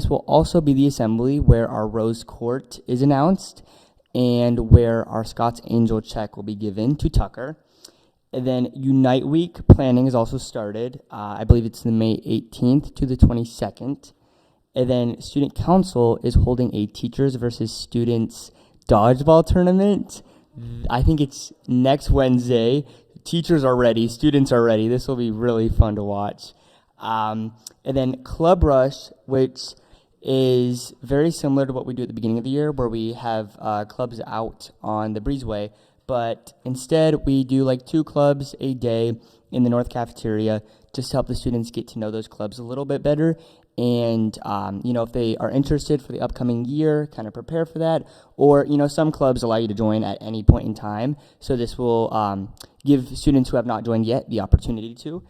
this will also be the assembly where our Rose Court is announced and where our Scott's Angel check will be given to Tucker. And then Unite Week planning is also started. I believe it's the May 18th to the 22nd. And then Student Council is holding a teachers versus students dodgeball tournament. I think it's next Wednesday. Teachers are ready. Students are ready. This will be really fun to watch. And then Club Rush, which is very similar to what we do at the beginning of the year, where we have clubs out on the breezeway. But instead, we do like 2 clubs a day in the North Cafeteria just to help the students get to know those clubs a little bit better. And, if they are interested for the upcoming year, kind of prepare for that. Or, some clubs allow you to join at any point in time. So this will give students who have not joined yet the opportunity to.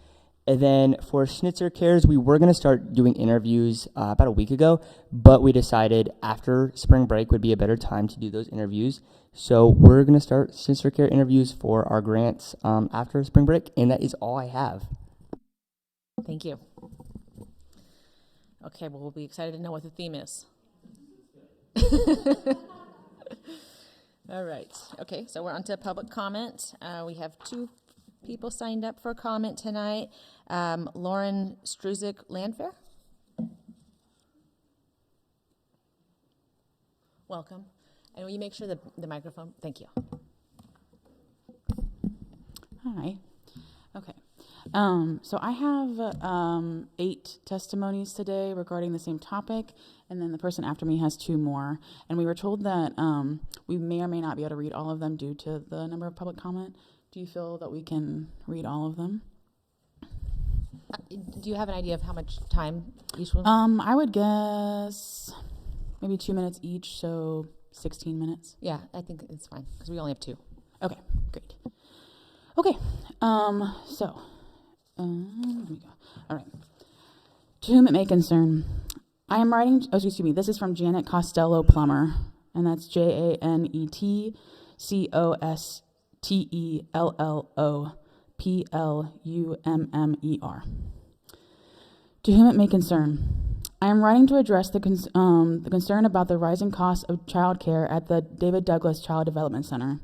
And then for Schnitzer Cares, we were going to start doing interviews about a week ago, but we decided after spring break would be a better time to do those interviews. So we're going to start Schnitzer Care interviews for our grants after spring break, and that is all I have. Thank you. Okay, well, we'll be excited to know what the theme is. All right. Okay, so we're on to public comment. We have 2 people signed up for a comment tonight. Lauren Struzik, Landfair. Welcome. And will you make sure the microphone? Thank you. Hi. Okay. So I have 8 testimonies today regarding the same topic, and then the person after me has 2 more. And we were told that we may or may not be able to read all of them due to the number of public comment. Do you feel that we can read all of them? Do you have an idea of how much time each one? I would guess maybe 2 minutes each, so 16 minutes. Yeah, I think it's fine because we only have 2. Okay, great. Okay, so here we go. All right. To whom it may concern, I am writing. Oh, excuse me. This is from Janet Costello Plummer, and that's JanetCostelloPlummer. To whom it may concern, I am writing to address the concern about the rising cost of childcare at the David Douglas Child Development Center.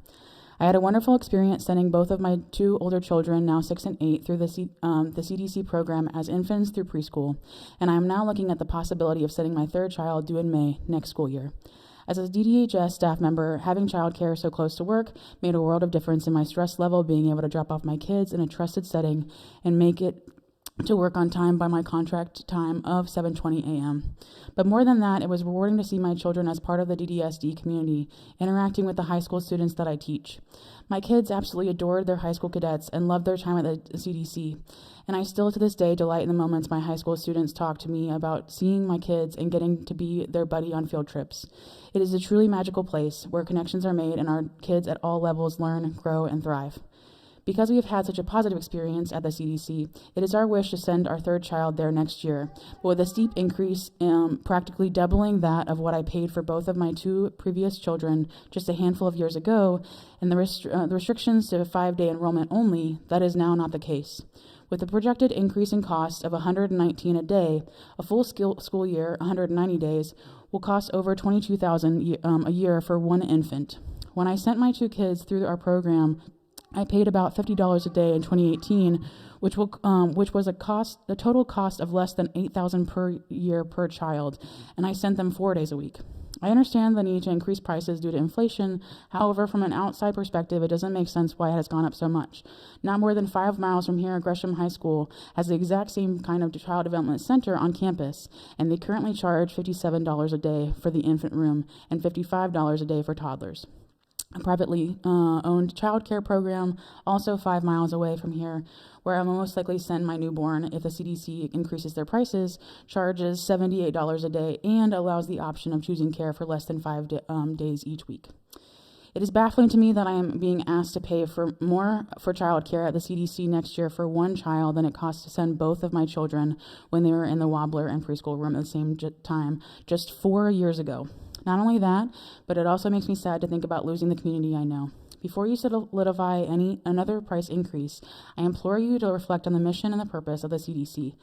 I had a wonderful experience sending both of my 2 older children, now 6 and 8, through the CDC program as infants through preschool, and I am now looking at the possibility of sending my 3rd child due in May next school year. As a DDHS staff member, having childcare so close to work made a world of difference in my stress level, being able to drop off my kids in a trusted setting and make it to work on time by my contract time of 7:20 a.m. But more than that, it was rewarding to see my children as part of the DDSD community, interacting with the high school students that I teach. My kids absolutely adored their high school cadets and loved their time at the CDC. And I still to this day delight in the moments my high school students talk to me about seeing my kids and getting to be their buddy on field trips. It is a truly magical place where connections are made and our kids at all levels learn, grow, and thrive. Because we have had such a positive experience at the CDC, it is our wish to send our 3rd child there next year, but with a steep increase, practically doubling that of what I paid for both of my 2 previous children just a handful of years ago, and the restrictions to 5-day enrollment only, that is now not the case. With the projected increase in cost of $119 a day, a full school year, 190 days, will cost over $22,000 a year for one infant. When I sent my 2 kids through our program, I paid about $50 a day in 2018, which was a total cost of less than $8,000 per year per child, and I sent them 4 days a week. I understand the need to increase prices due to inflation. However, from an outside perspective, it doesn't make sense why it has gone up so much. Not more than 5 miles from here, Gresham High School has the exact same kind of child development center on campus, and they currently charge $57 a day for the infant room and $55 a day for toddlers. A privately owned childcare program, also 5 miles away from here, where I will most likely send my newborn if the CDC increases their prices, charges $78 a day, and allows the option of choosing care for less than 5 days each week. It is baffling to me that I am being asked to pay for more for childcare at the CDC next year for one child than it costs to send both of my children when they were in the Wobbler and preschool room at the same time just 4 years ago. Not only that, but it also makes me sad to think about losing the community I know. Before you solidify another price increase, I implore you to reflect on the mission and the purpose of the CDC.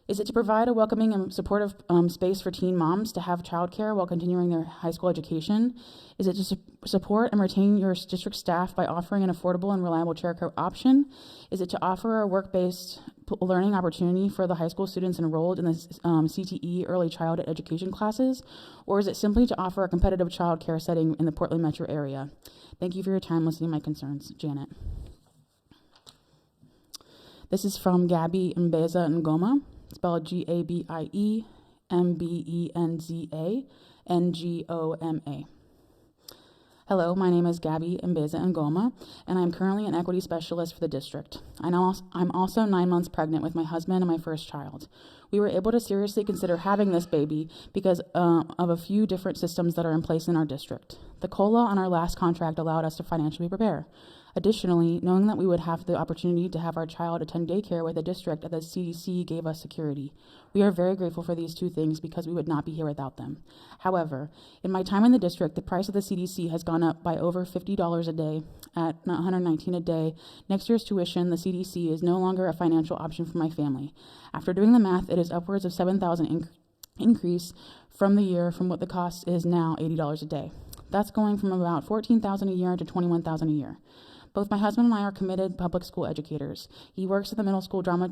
Is it to provide a welcoming and supportive space for teen moms to have childcare while continuing their high school education? Is it to support and retain your district staff by offering an affordable and reliable childcare option? Is it to offer a work-based learning opportunity for the high school students enrolled in the CTE early childhood education classes? Or is it simply to offer a competitive childcare setting in the Portland metro area? Thank you for your time listening to my concerns. Janet. This is from Gabby Mbeza Ngoma, spelled GabbyMbenza Ngoma. Hello, my name is Gabby Mbeza Ngoma, and I'm currently an equity specialist for the district. I'm also 9 months pregnant with my husband and my first child. We were able to seriously consider having this baby because of a few different systems that are in place in our district. The COLA on our last contract allowed us to financially prepare. Additionally, knowing that we would have the opportunity to have our child attend daycare with the district at the CDC gave us security. We are very grateful for these two things because we would not be here without them. However, in my time in the district, the price of the CDC has gone up by over $50 a day at $119 a day. Next year's tuition, the CDC, is no longer a financial option for my family. After doing the math, it is upwards of $7,000 increase from the year from what the cost is now, $80 a day. That's going from about $14,000 a year to $21,000 a year. Both my husband and I are committed public school educators. He works as a middle school drama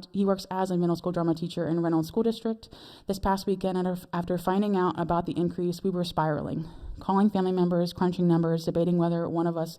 teacher in Reynolds School District. This past weekend, after finding out about the increase, we were spiraling, calling family members, crunching numbers, debating whether one of us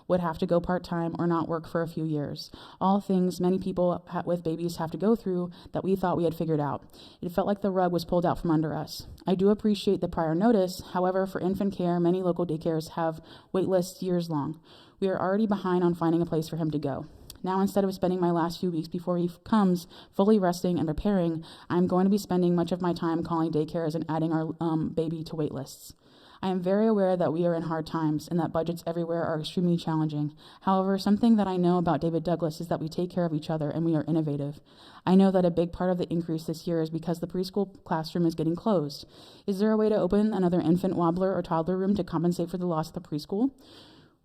would have to go part-time or not work for a few years. All things many people with babies have to go through that we thought we had figured out. It felt like the rug was pulled out from under us. I do appreciate the prior notice. However, for infant care, many local daycares have wait lists years long. We are already behind on finding a place for him to go. Now, instead of spending my last few weeks before he comes fully resting and preparing, I'm going to be spending much of my time calling daycares and adding our baby to wait lists. I am very aware that we are in hard times and that budgets everywhere are extremely challenging. However, something that I know about David Douglas is that we take care of each other and we are innovative. I know that a big part of the increase this year is because the preschool classroom is getting closed. Is there a way to open another infant wobbler or toddler room to compensate for the loss of the preschool?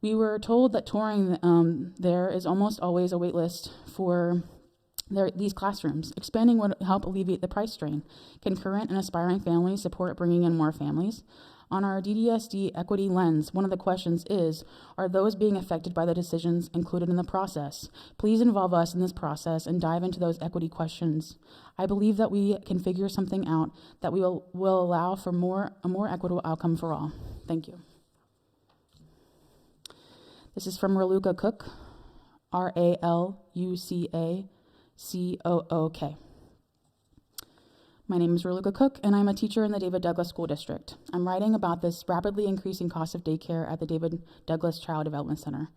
We were told that touring there is almost always a wait list for these classrooms. Expanding would help alleviate the price strain. Can current and aspiring families support bringing in more families? On our DDSD equity lens, one of the questions is, are those being affected by the decisions included in the process? Please involve us in this process and dive into those equity questions. I believe that we can figure something out that will allow for a more equitable outcome for all. Thank you. This is from Raluca Cook, RALUCACOOK. My name is Raluca Cook, and I'm a teacher in the David Douglas School District. I'm writing about this rapidly increasing cost of daycare at the David Douglas Child Development Center.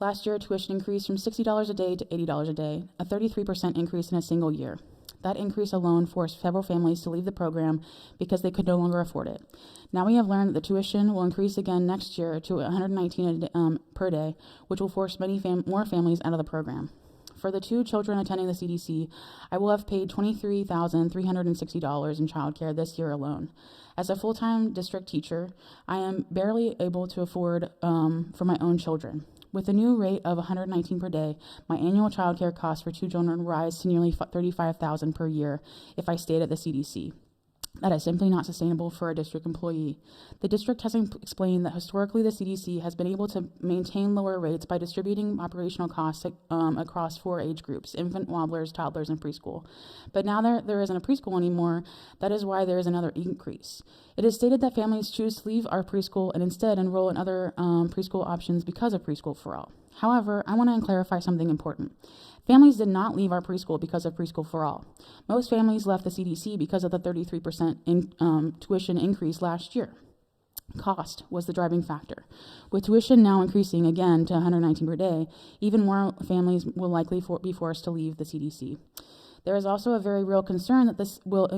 Last year, tuition increased from $60 a day to $80 a day, a 33% increase in a single year. That increase alone forced several families to leave the program because they could no longer afford it. Now we have learned that the tuition will increase again next year to $119 per day, which will force many more families out of the program. For the 2 children attending the CDC, I will have paid $23,360 in childcare this year alone. As a full-time district teacher, I am barely able to afford for my own children. With the new rate of $119 per day, my annual childcare costs for 2 children rise to nearly $35,000 per year if I stayed at the CDC. That is simply not sustainable for a district employee. The district has explained that historically the CDC has been able to maintain lower rates by distributing operational costs across 4 age groups: infant, wobblers, toddlers, and preschool. But now there isn't a preschool anymore. That is why there is another increase. It is stated that families choose to leave our preschool and instead enroll in other preschool options because of Preschool for All. However, I want to clarify something important. Families did not leave our preschool because of Preschool for All. Most families left the CDC because of the 33% tuition increase last year. Cost was the driving factor. With tuition now increasing again to $119 per day, even more families will likely be forced to leave the CDC. There is also a very real concern that this will,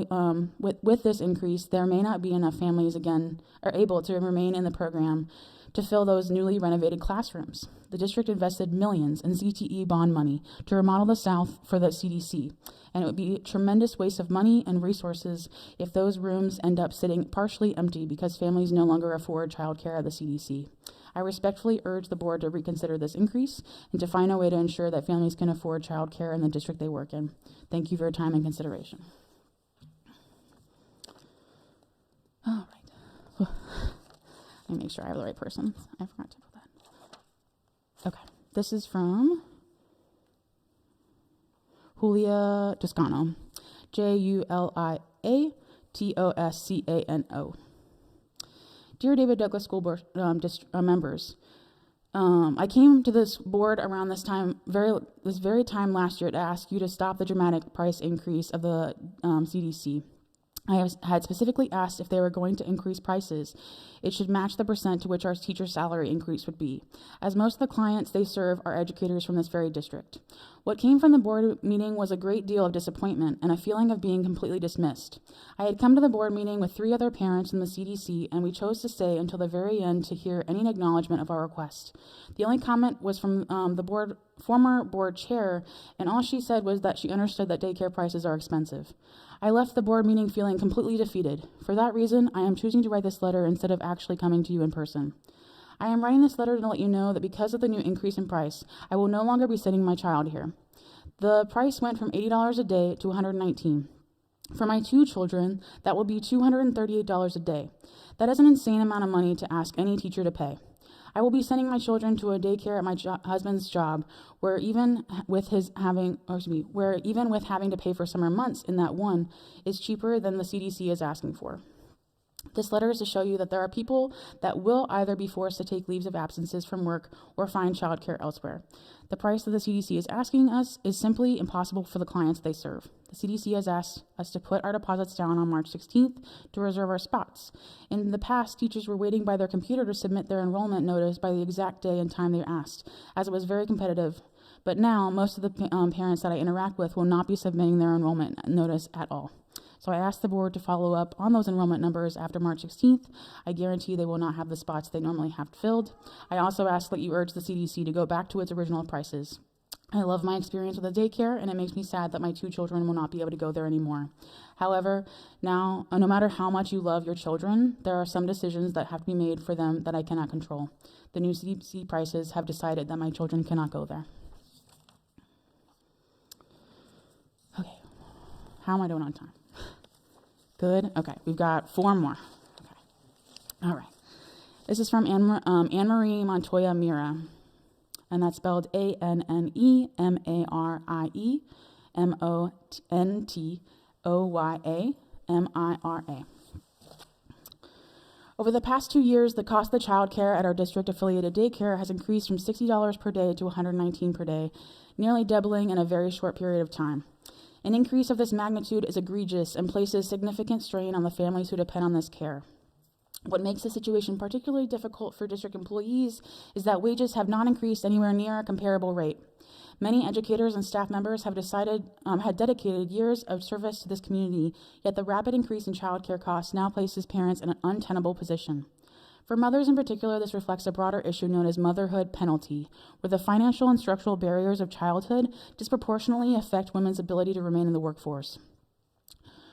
with this increase, there may not be enough families again are able to remain in the program to fill those newly renovated classrooms. The district invested millions in CTE bond money to remodel the South for the CDC, and it would be a tremendous waste of money and resources if those rooms end up sitting partially empty because families no longer afford childcare at the CDC. I respectfully urge the board to reconsider this increase and to find a way to ensure that families can afford childcare in the district they work in. Thank you for your time and consideration. Let me make sure I have the right person. I forgot to put that. Okay. This is from Julia Toscano. JuliaToscano. Dear David Douglas School Board members, I came to this board around this very time last year to ask you to stop the dramatic price increase of the CDC. I had specifically asked if they were going to increase prices. It should match the percent to which our teacher salary increase would be, as most of the clients they serve are educators from this very district. What came from the board meeting was a great deal of disappointment and a feeling of being completely dismissed. I had come to the board meeting with 3 other parents in the CDC, and we chose to stay until the very end to hear any acknowledgement of our request. The only comment was from the former board chair, and all she said was that she understood that daycare prices are expensive. I left the board meeting feeling completely defeated. For that reason, I am choosing to write this letter instead of actually coming to you in person. I am writing this letter to let you know that because of the new increase in price, I will no longer be sending my child here. The price went from $80 a day to $119. For my 2 children, that will be $238 a day. That is an insane amount of money to ask any teacher to pay. I will be sending my children to a daycare at my husband's job, where even with having to pay for summer months in that one is cheaper than the CDC is asking for. This letter is to show you that there are people that will either be forced to take leaves of absences from work or find childcare elsewhere. The price that the CDC is asking us is simply impossible for the clients they serve. The CDC has asked us to put our deposits down on March 16th to reserve our spots. In the past, teachers were waiting by their computer to submit their enrollment notice by the exact day and time they asked, as it was very competitive. But now, most of the parents that I interact with will not be submitting their enrollment notice at all. So I asked the board to follow up on those enrollment numbers after March 16th. I guarantee they will not have the spots they normally have filled. I also ask that you urge the CDC to go back to its original prices. I love my experience with the daycare, and it makes me sad that my 2 children will not be able to go there anymore. However, now, no matter how much you love your children, there are some decisions that have to be made for them that I cannot control. The new CDC prices have decided that my children cannot go there. Okay, how am I doing on time? Good. Okay, we've got 4 more. Okay. All right. This is from Anne-Marie Montoya Mira, and that's spelled ANNEMARIEMONTOYAMIRA. Over the past 2 years, the cost of the childcare at our district-affiliated daycare has increased from $60 per day to $119 per day, nearly doubling in a very short period of time. An increase of this magnitude is egregious and places significant strain on the families who depend on this care. What makes the situation particularly difficult for district employees is that wages have not increased anywhere near a comparable rate. Many educators and staff members have had dedicated years of service to this community, yet the rapid increase in childcare costs now places parents in an untenable position. For mothers in particular, this reflects a broader issue known as motherhood penalty, where the financial and structural barriers of childhood disproportionately affect women's ability to remain in the workforce.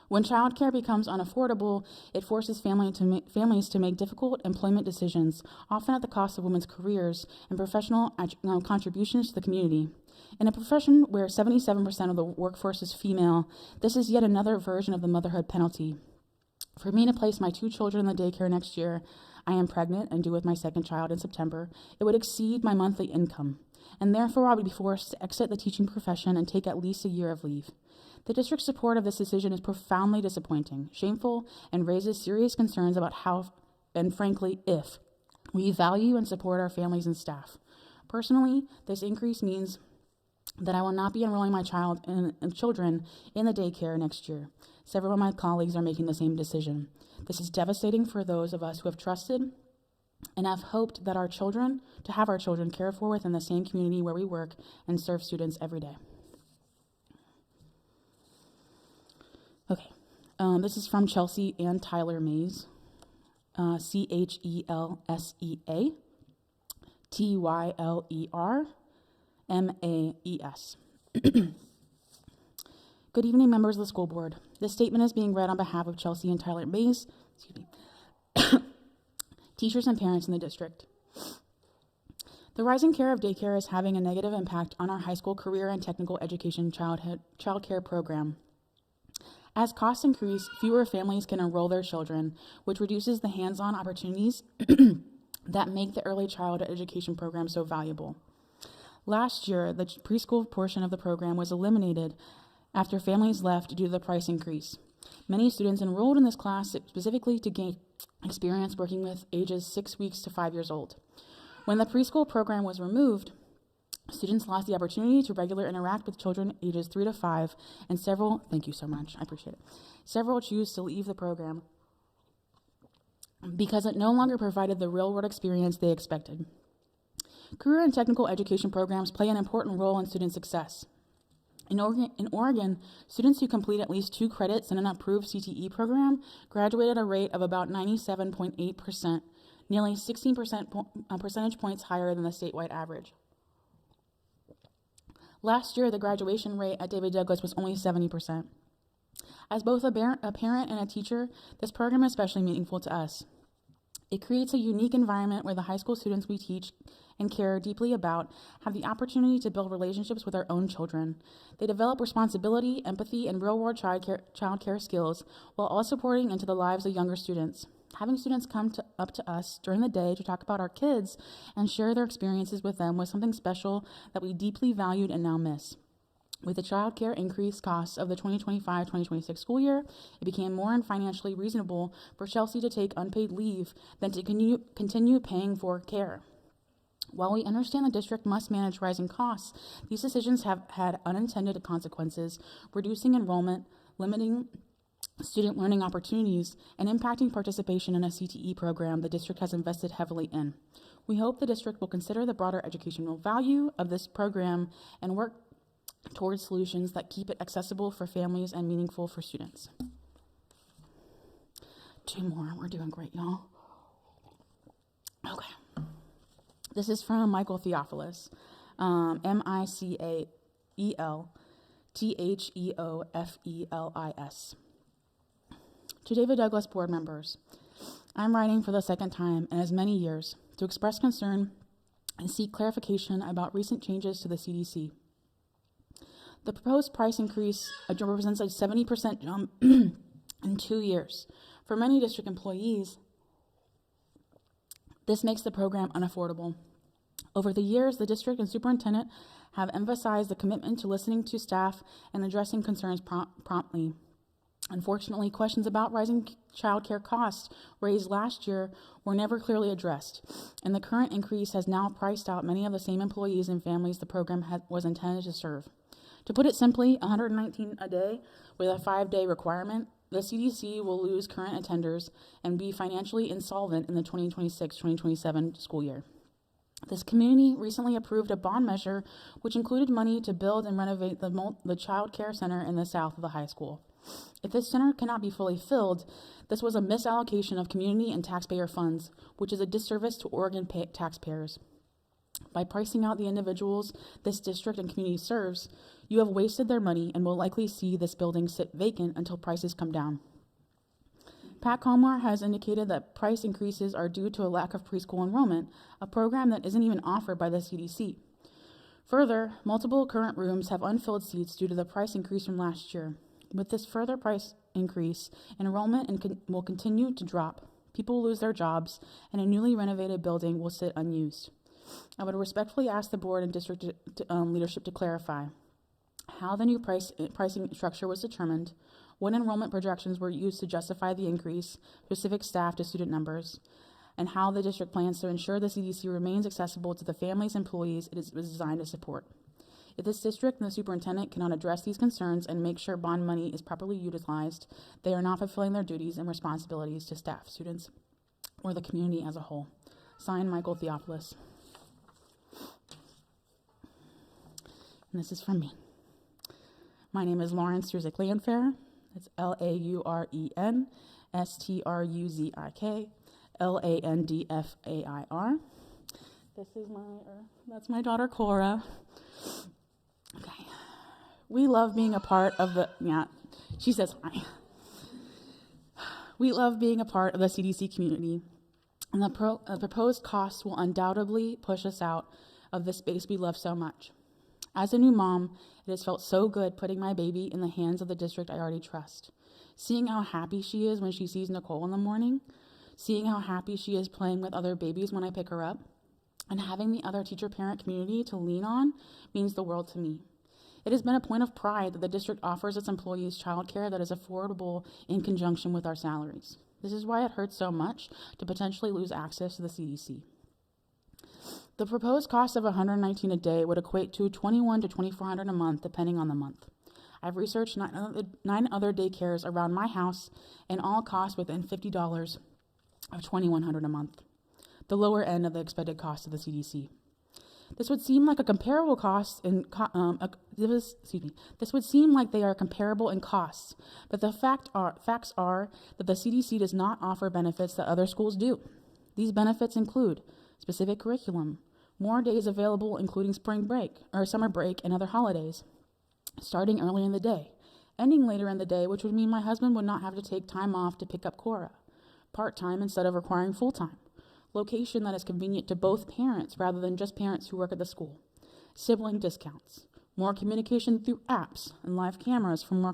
When childcare becomes unaffordable, it forces families to make difficult employment decisions, often at the cost of women's careers and professional contributions to the community. In a profession where 77% of the workforce is female, this is yet another version of the motherhood penalty. For me to place my 2 children in the daycare next year, I am pregnant and due with my 2nd child in September, it would exceed my monthly income, and therefore I would be forced to exit the teaching profession and take at least a year of leave. The district's support of this decision is profoundly disappointing, shameful, and raises serious concerns about how, and frankly, if, we value and support our families and staff. Personally, this increase means that I will not be enrolling my children in the daycare next year. Several of my colleagues are making the same decision. This is devastating for those of us who have trusted and have hoped that our children cared for within the same community where we work and serve students every day. Okay, this is from Chelsea and Tyler Mays, CHELSEA, TYLER, MAES. Good evening, members of the school board. This statement is being read on behalf of Chelsea and Tyler Mays, teachers and parents in the district. The rising care of daycare is having a negative impact on our high school career and technical education childcare program. As costs increase, fewer families can enroll their children, which reduces the hands-on opportunities that make the early childhood education program so valuable. Last year, the preschool portion of the program was eliminated after families left due to the price increase. Many students enrolled in this class specifically to gain experience working with ages 6 weeks to 5 years old. When the preschool program was removed, students lost the opportunity to regularly interact with children ages 3 to 5, and thank you so much, I appreciate it. Several choose to leave the program because it no longer provided the real-world experience they expected. Career and technical education programs play an important role in student success. In Oregon, students who complete at least 2 credits in an approved CTE program graduate at a rate of about 97.8%, nearly 16 percentage points higher than the statewide average. Last year, the graduation rate at David Douglas was only 70%. As both a parent and a teacher, this program is especially meaningful to us. It creates a unique environment where the high school students we teach and care deeply about have the opportunity to build relationships with their own children. They develop responsibility, empathy, and real-world childcare skills while also supporting into the lives of younger students. Having students come up to us during the day to talk about our kids and share their experiences with them was something special that we deeply valued and now miss. With the child care increased costs of the 2025-2026 school year, it became more financially reasonable for Chelsea to take unpaid leave than to continue paying for care. While we understand the district must manage rising costs, these decisions have had unintended consequences, reducing enrollment, limiting student learning opportunities, and impacting participation in a CTE program the district has invested heavily in. We hope the district will consider the broader educational value of this program and work towards solutions that keep it accessible for families and meaningful for students. 2 more. We're doing great, y'all. Okay. This is from Michael Theophilus, MichaelTheofelis. To David Douglas board members, I'm writing for the second time in as many years to express concern and seek clarification about recent changes to the CDC. The proposed price increase represents a 70% jump in 2 years. For many district employees, this makes the program unaffordable. Over the years, the district and superintendent have emphasized the commitment to listening to staff and addressing concerns promptly. Unfortunately, questions about rising child care costs raised last year were never clearly addressed, and the current increase has now priced out many of the same employees and families the program was intended to serve. To put it simply, 119 a day with a 5-day requirement, the CDC will lose current attenders and be financially insolvent in the 2026-2027 school year. This community recently approved a bond measure which included money to build and renovate the child care center in the south of the high school. If this center cannot be fully filled, this was a misallocation of community and taxpayer funds, which is a disservice to Oregon taxpayers. By pricing out the individuals this district and community serves, you have wasted their money and will likely see this building sit vacant until prices come down. Pat Comar has indicated that price increases are due to a lack of preschool enrollment, a program that isn't even offered by the CDC. Further, multiple current rooms have unfilled seats due to the price increase from last year. With this further price increase, enrollment will continue to drop. People will lose their jobs, and a newly renovated building will sit unused. I would respectfully ask the board and district leadership to clarify how the new pricing structure was determined, what enrollment projections were used to justify the increase, specific staff to student numbers, and how the district plans to ensure the CDC remains accessible to the families and employees it is designed to support. If this district and the superintendent cannot address these concerns and make sure bond money is properly utilized, they are not fulfilling their duties and responsibilities to staff, students, or the community as a whole. Signed, Michael Theophilus. And this is from me. My name is Lauren Struzik Landfair. It's LaurenStruzik, Landfair. This is that's my daughter Cora. Okay. We love being a part of the, she says hi. We love being a part of the CDC community, and the proposed costs will undoubtedly push us out of the space we love so much. As a new mom, it has felt so good putting my baby in the hands of the district I already trust. Seeing how happy she is when she sees Nicole in the morning, seeing how happy she is playing with other babies when I pick her up, and having the other teacher-parent community to lean on means the world to me. It has been a point of pride that the district offers its employees childcare that is affordable in conjunction with our salaries. This is why it hurts so much to potentially lose access to the CDC. The proposed cost of $119 a day would equate to $2,100 to $2,400 a month, depending on the month. I've researched nine other daycares around my house, and all cost within $50 of $2,100 a month, the lower end of the expected cost of the CDC. This would seem like a comparable cost in this would seem like they are comparable in costs, but the facts are that the CDC does not offer benefits that other schools do. These benefits include specific curriculum, more days available including spring break or summer break and other holidays, starting early in the day, ending later in the day, which would mean my husband would not have to take time off to pick up Cora, part-time instead of requiring full-time, location that is convenient to both parents rather than just parents who work at the school, sibling discounts, more communication through apps and live cameras for more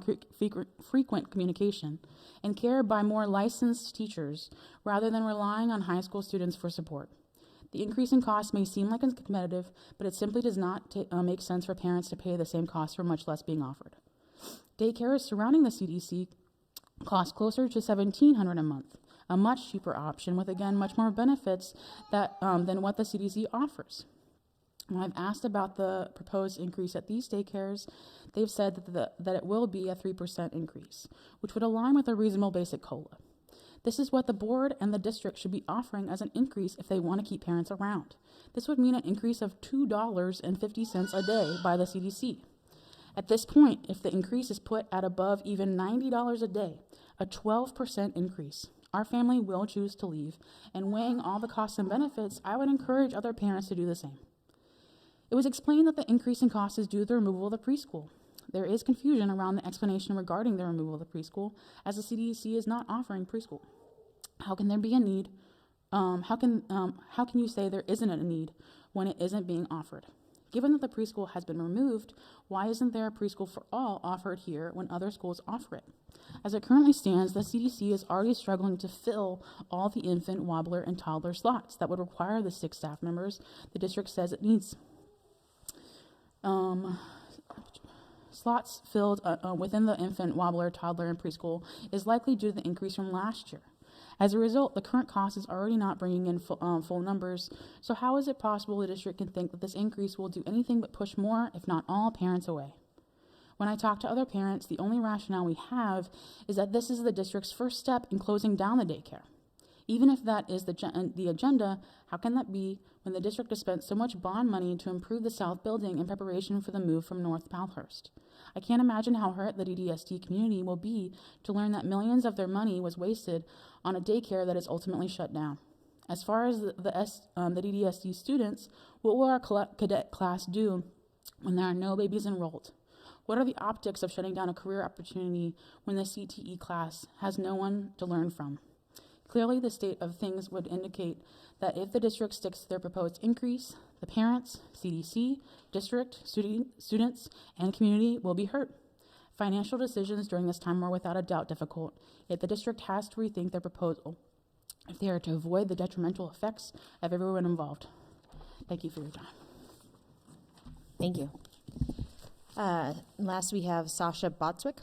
frequent communication, and care by more licensed teachers rather than relying on high school students for support. The increase in cost may seem like it's competitive, but it simply does not make sense for parents to pay the same cost for much less being offered. Daycares surrounding the CDC cost closer to $1,700 a month, a much cheaper option with, again, much more benefits than what the CDC offers. When I've asked about the proposed increase at these daycares, they've said that it will be a 3% increase, which would align with a reasonable basic COLA. This is what the board and the district should be offering as an increase if they want to keep parents around. This would mean an increase of $2.50 a day by the CDC. At this point, if the increase is put at above even $90 a day, a 12% increase, our family will choose to leave, and weighing all the costs and benefits, I would encourage other parents to do the same. It was explained that the increase in cost is due to the removal of the preschool. There is confusion around the explanation regarding the removal of the preschool, as the CDC is not offering preschool. How can there be a need? How can you say there isn't a need when it isn't being offered? Given that the preschool has been removed, why isn't there a preschool for all offered here when other schools offer it? As it currently stands, the CDC is already struggling to fill all the infant, wobbler, and toddler slots that would require the 6 staff members the district says it needs. Slots filled within the infant, wobbler, toddler, and preschool is likely due to the increase from last year. As a result, the current cost is already not bringing in full numbers, so how is it possible the district can think that this increase will do anything but push more, if not all, parents away? When I talk to other parents, the only rationale we have is that this is the district's first step in closing down the daycare. Even if that is the agenda, how can that be when the district has spent so much bond money to improve the south building in preparation for the move from North Palhurst? I can't imagine how hurt the DDSD community will be to learn that millions of their money was wasted on a daycare that is ultimately shut down. As far as the DDSD students, what will our cadet class do when there are no babies enrolled? What are the optics of shutting down a career opportunity when the CTE class has no one to learn from? Clearly, the state of things would indicate that if the district sticks to their proposed increase, the parents, CDC, district, students, and community will be hurt. Financial decisions during this time are without a doubt difficult, yet the district has to rethink their proposal if they are to avoid the detrimental effects of everyone involved. Thank you for your time. Thank you. Last, we have Sasha Botswick.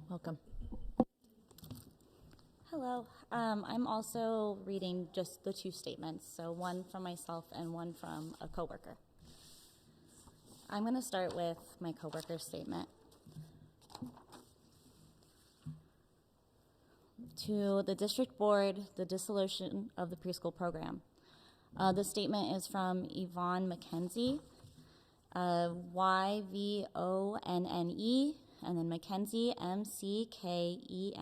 Welcome. Hello. I'm also reading just the 2 statements, so one from myself and one from a coworker. I'm going to start with my coworker's statement. To the district board, the dissolution of the preschool program. The statement is from Yvonne McKenzie, YVONNE, and then Mackenzie, MCKENZIE.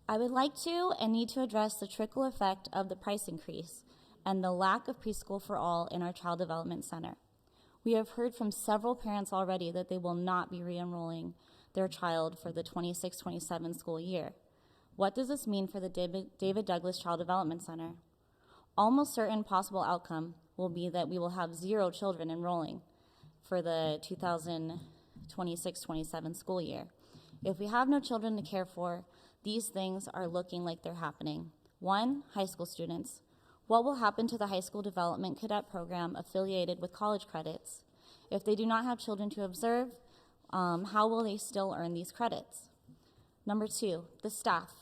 I would like to and need to address the trickle effect of the price increase and the lack of preschool for all in our Child Development Center. We have heard from several parents already that they will not be re-enrolling their child for the 26-27 school year. What does this mean for the David Douglas Child Development Center? Almost certain possible outcome will be that we will have 0 children enrolling. for the 2026-27 school year. If we have no children to care for, these things are looking like they're happening. 1, high school students. What will happen to the high school development cadet program affiliated with college credits? If they do not have children to observe, how will they still earn these credits? Number 2, the staff.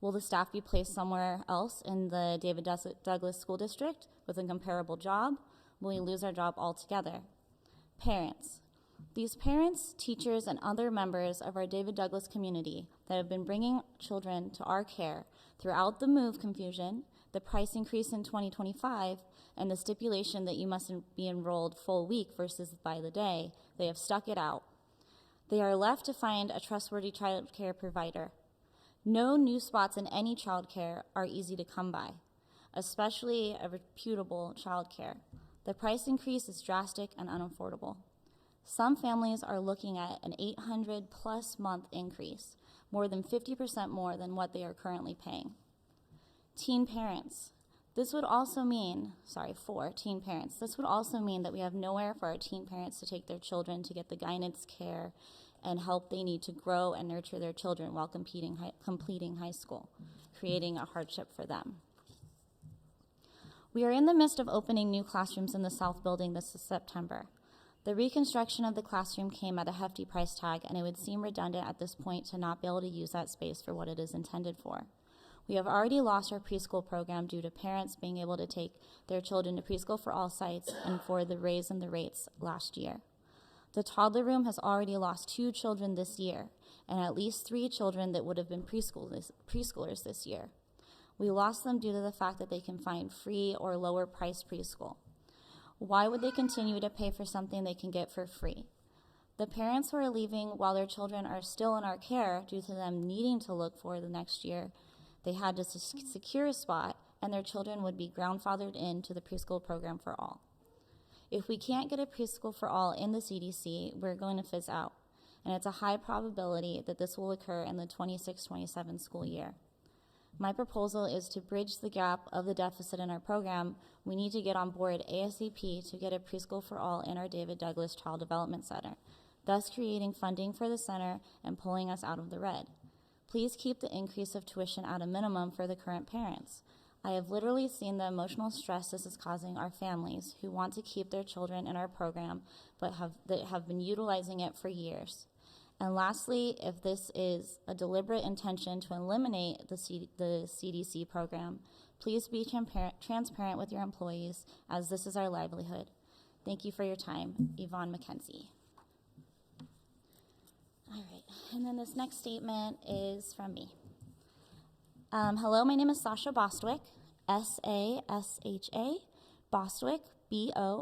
Will the staff be placed somewhere else in the David Douglas School District with a comparable job? Will we lose our job altogether? Parents. These parents, teachers, and other members of our David Douglas community that have been bringing children to our care throughout the move confusion, the price increase in 2025, and the stipulation that you must be enrolled full week versus by the day, they have stuck it out. They are left to find a trustworthy child care provider. No new spots in any child care are easy to come by, especially a reputable child care. The price increase is drastic and unaffordable. Some families are looking at an $800+ month increase, more than 50% more than what they are currently paying. Teen parents. This would also mean, for teen parents, this would also mean that we have nowhere for our teen parents to take their children to get the guidance, care, and help they need to grow and nurture their children while completing high school, creating a hardship for them. We are in the midst of opening new classrooms in the South Building this September. The reconstruction of the classroom came at a hefty price tag, and it would seem redundant at this point to not be able to use that space for what it is intended for. We have already lost our preschool program due to parents being able to take their children to preschool for all sites and for the raise in the rates last year. The toddler room has already lost 2 children this year, and at least 3 children that would have been preschoolers this year. We lost them due to the fact that they can find free or lower priced preschool. Why would they continue to pay for something they can get for free? The parents who are leaving while their children are still in our care due to them needing to look for the next year, they had to secure a spot, and their children would be grandfathered into the preschool program for all. If we can't get a preschool for all in the CDC, we're going to fizz out, and it's a high probability that this will occur in the 26-27 school year. My proposal is to bridge the gap of the deficit in our program. We need to get on board ASAP to get a preschool for all in our David Douglas Child Development Center, thus creating funding for the center and pulling us out of the red. Please keep the increase of tuition at a minimum for the current parents. I have literally seen the emotional stress this is causing our families who want to keep their children in our program but have been utilizing it for years. And lastly, if this is a deliberate intention to eliminate the CDC program, please be transparent with your employees, as this is our livelihood. Thank you for your time. Yvonne McKenzie. All right, and then this next statement is from me. Hello, my name is Sasha Bostwick, S-A-S-H-A, Bostwick, B-O-S-T-W-I-C-K.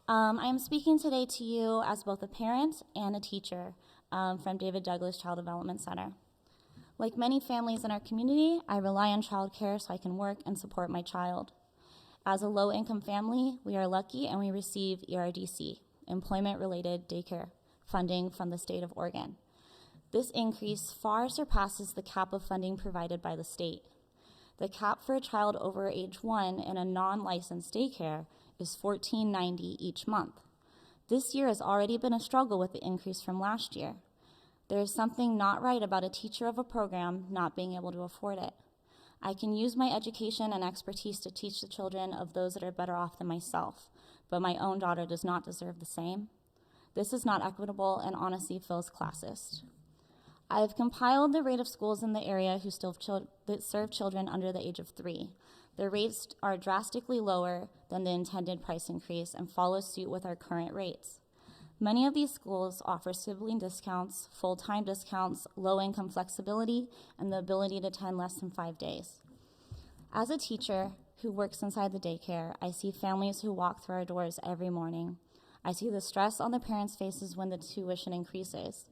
I am speaking today to you as both a parent and a teacher from David Douglas Child Development Center. Like many families in our community, I rely on childcare so I can work and support my child. As a low-income family, we are lucky and we receive ERDC, Employment-Related Daycare funding from the state of Oregon. This increase far surpasses the cap of funding provided by the state. The cap for a child over age 1 in a non-licensed daycare is $14.90 each month. This year has already been a struggle with the increase from last year. There is something not right about a teacher of a program not being able to afford it. I can use my education and expertise to teach the children of those that are better off than myself, but my own daughter does not deserve the same. This is not equitable and honestly feels classist. I have compiled the rate of schools in the area that serve children under the age of 3. The rates are drastically lower than the intended price increase and follow suit with our current rates. Many of these schools offer sibling discounts, full-time discounts, low-income flexibility, and the ability to attend less than 5 days. As a teacher who works inside the daycare, I see families who walk through our doors every morning. I see the stress on the parents' faces when the tuition increases.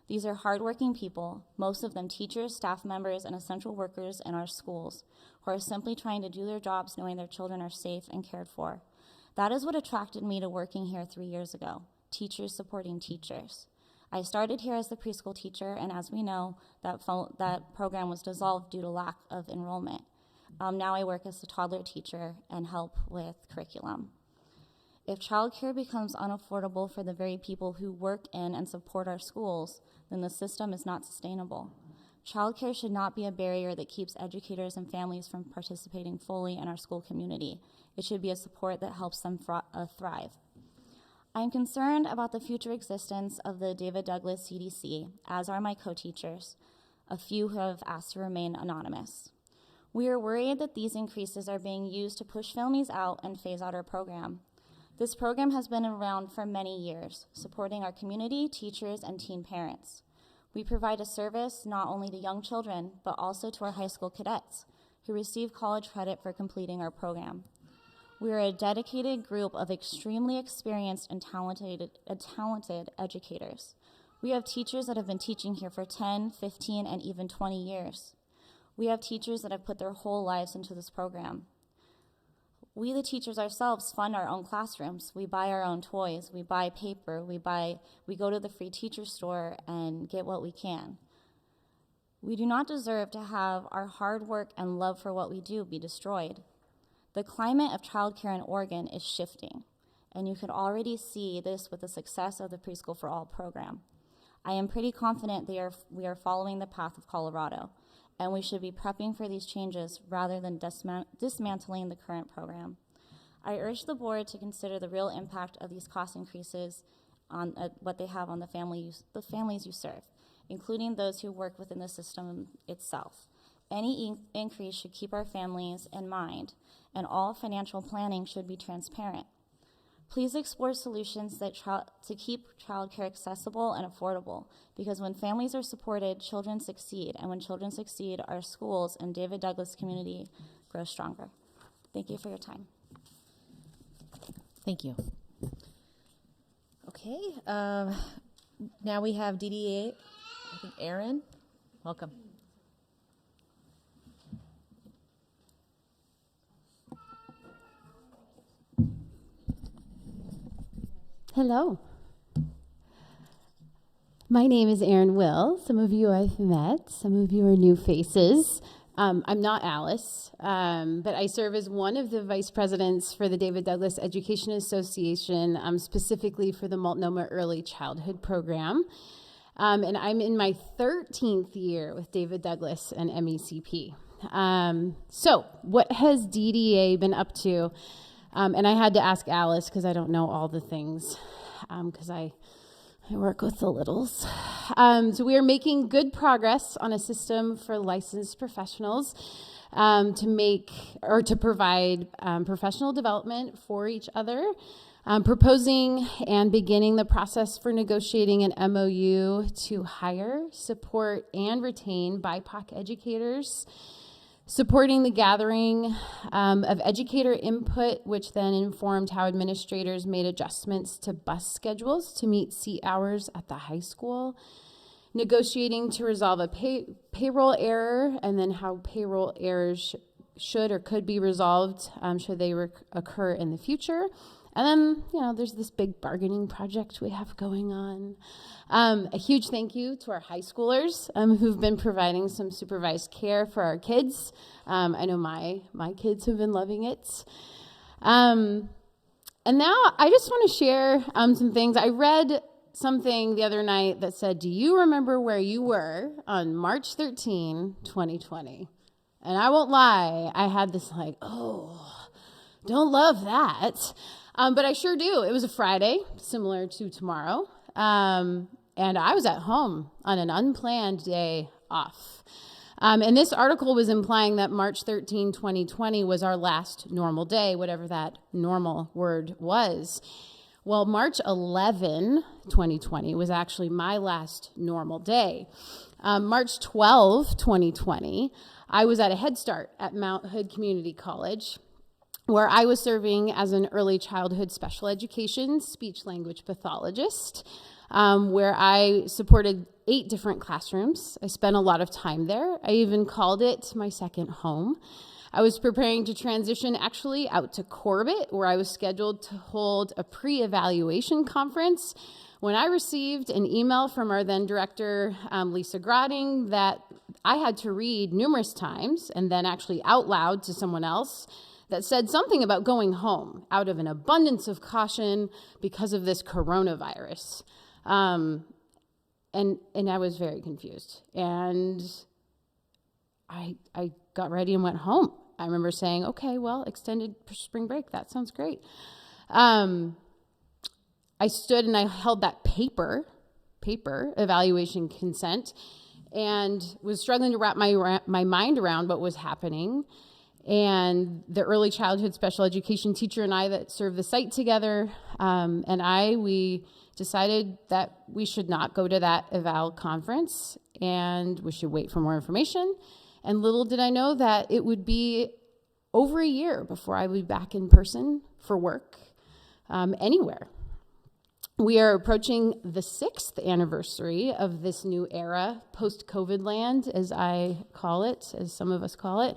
These are hardworking people, most of them teachers, staff members, and essential workers in our schools, who are simply trying to do their jobs knowing their children are safe and cared for. That is what attracted me to working here 3 years ago, teachers supporting teachers. I started here as the preschool teacher, and as we know, that program was dissolved due to lack of enrollment. Now I work as a toddler teacher and help with curriculum. If childcare becomes unaffordable for the very people who work in and support our schools, then the system is not sustainable. Childcare should not be a barrier that keeps educators and families from participating fully in our school community. It should be a support that helps them thrive. I am concerned about the future existence of the David Douglas CDC, as are my co-teachers, a few who have asked to remain anonymous. We are worried that these increases are being used to push families out and phase out our program. This program has been around for many years, supporting our community, teachers, and teen parents. We provide a service not only to young children, but also to our high school cadets, who receive college credit for completing our program. We are a dedicated group of extremely experienced and talented educators. We have teachers that have been teaching here for 10, 15, and even 20 years. We have teachers that have put their whole lives into this program. We, the teachers ourselves, fund our own classrooms. We buy our own toys. We buy paper. We go to the free teacher store and get what we can. We do not deserve to have our hard work and love for what we do be destroyed. The climate of childcare in Oregon is shifting, and you can already see this with the success of the Preschool for All program. I am pretty confident we are following the path of Colorado, and we should be prepping for these changes rather than dismantling the current program. I urge the board to consider the real impact of these cost increases on what they have on the families you serve, including those who work within the system itself. Any increase should keep our families in mind, and all financial planning should be transparent. Please explore solutions to keep childcare accessible and affordable, because when families are supported, children succeed, and when children succeed, our schools and David Douglas community grow stronger. Thank you for your time. Thank you. Okay, now we have DDA, I think Aaron, welcome. Hello. My name is Erin Will. Some of you I've met, some of you are new faces. I'm not Alice, but I serve as one of the vice presidents for the David Douglas Education Association, specifically for the Multnomah Early Childhood Program. And I'm in my 13th year with David Douglas and MECP. So what has DDA been up to? And I had to ask Alice because I don't know all the things because I work with the littles. So we are making good progress on a system for licensed professionals to provide professional development for each other, proposing and beginning the process for negotiating an MOU to hire, support, and retain BIPOC educators, supporting the gathering of educator input, which then informed how administrators made adjustments to bus schedules to meet seat hours at the high school, negotiating to resolve a payroll error, and then how payroll errors should or could be resolved should they occur in the future. And then, there's this big bargaining project we have going on. A huge thank you to our high schoolers who've been providing some supervised care for our kids. I know my kids have been loving it. And now I just want to share some things. I read something the other night that said, do you remember where you were on March 13, 2020? And I won't lie, I had this don't love that. But I sure do. It was a Friday, similar to tomorrow. And I was at home on an unplanned day off. And this article was implying that March 13, 2020 was our last normal day, whatever that normal word was. Well, March 11, 2020 was actually my last normal day. March 12, 2020, I was at a Head Start at Mount Hood Community College, where I was serving as an early childhood special education speech-language pathologist, where I supported 8 different classrooms. I spent a lot of time there. I even called it my second home. I was preparing to transition actually out to Corbett, where I was scheduled to hold a pre-evaluation conference, when I received an email from our then director, Lisa Grotting, that I had to read numerous times, and then actually out loud to someone else, that said something about going home out of an abundance of caution because of this coronavirus. And I was very confused. And I got ready and went home. I remember saying, okay, well, extended spring break, that sounds great. I stood and I held that paper evaluation consent, and was struggling to wrap my mind around what was happening. And the early childhood special education teacher and I that served the site together, we decided that we should not go to that eval conference and we should wait for more information. And little did I know that it would be over a year before I would be back in person for work anywhere. We are approaching the 6th anniversary of this new era, post-COVID land, as I call it, as some of us call it.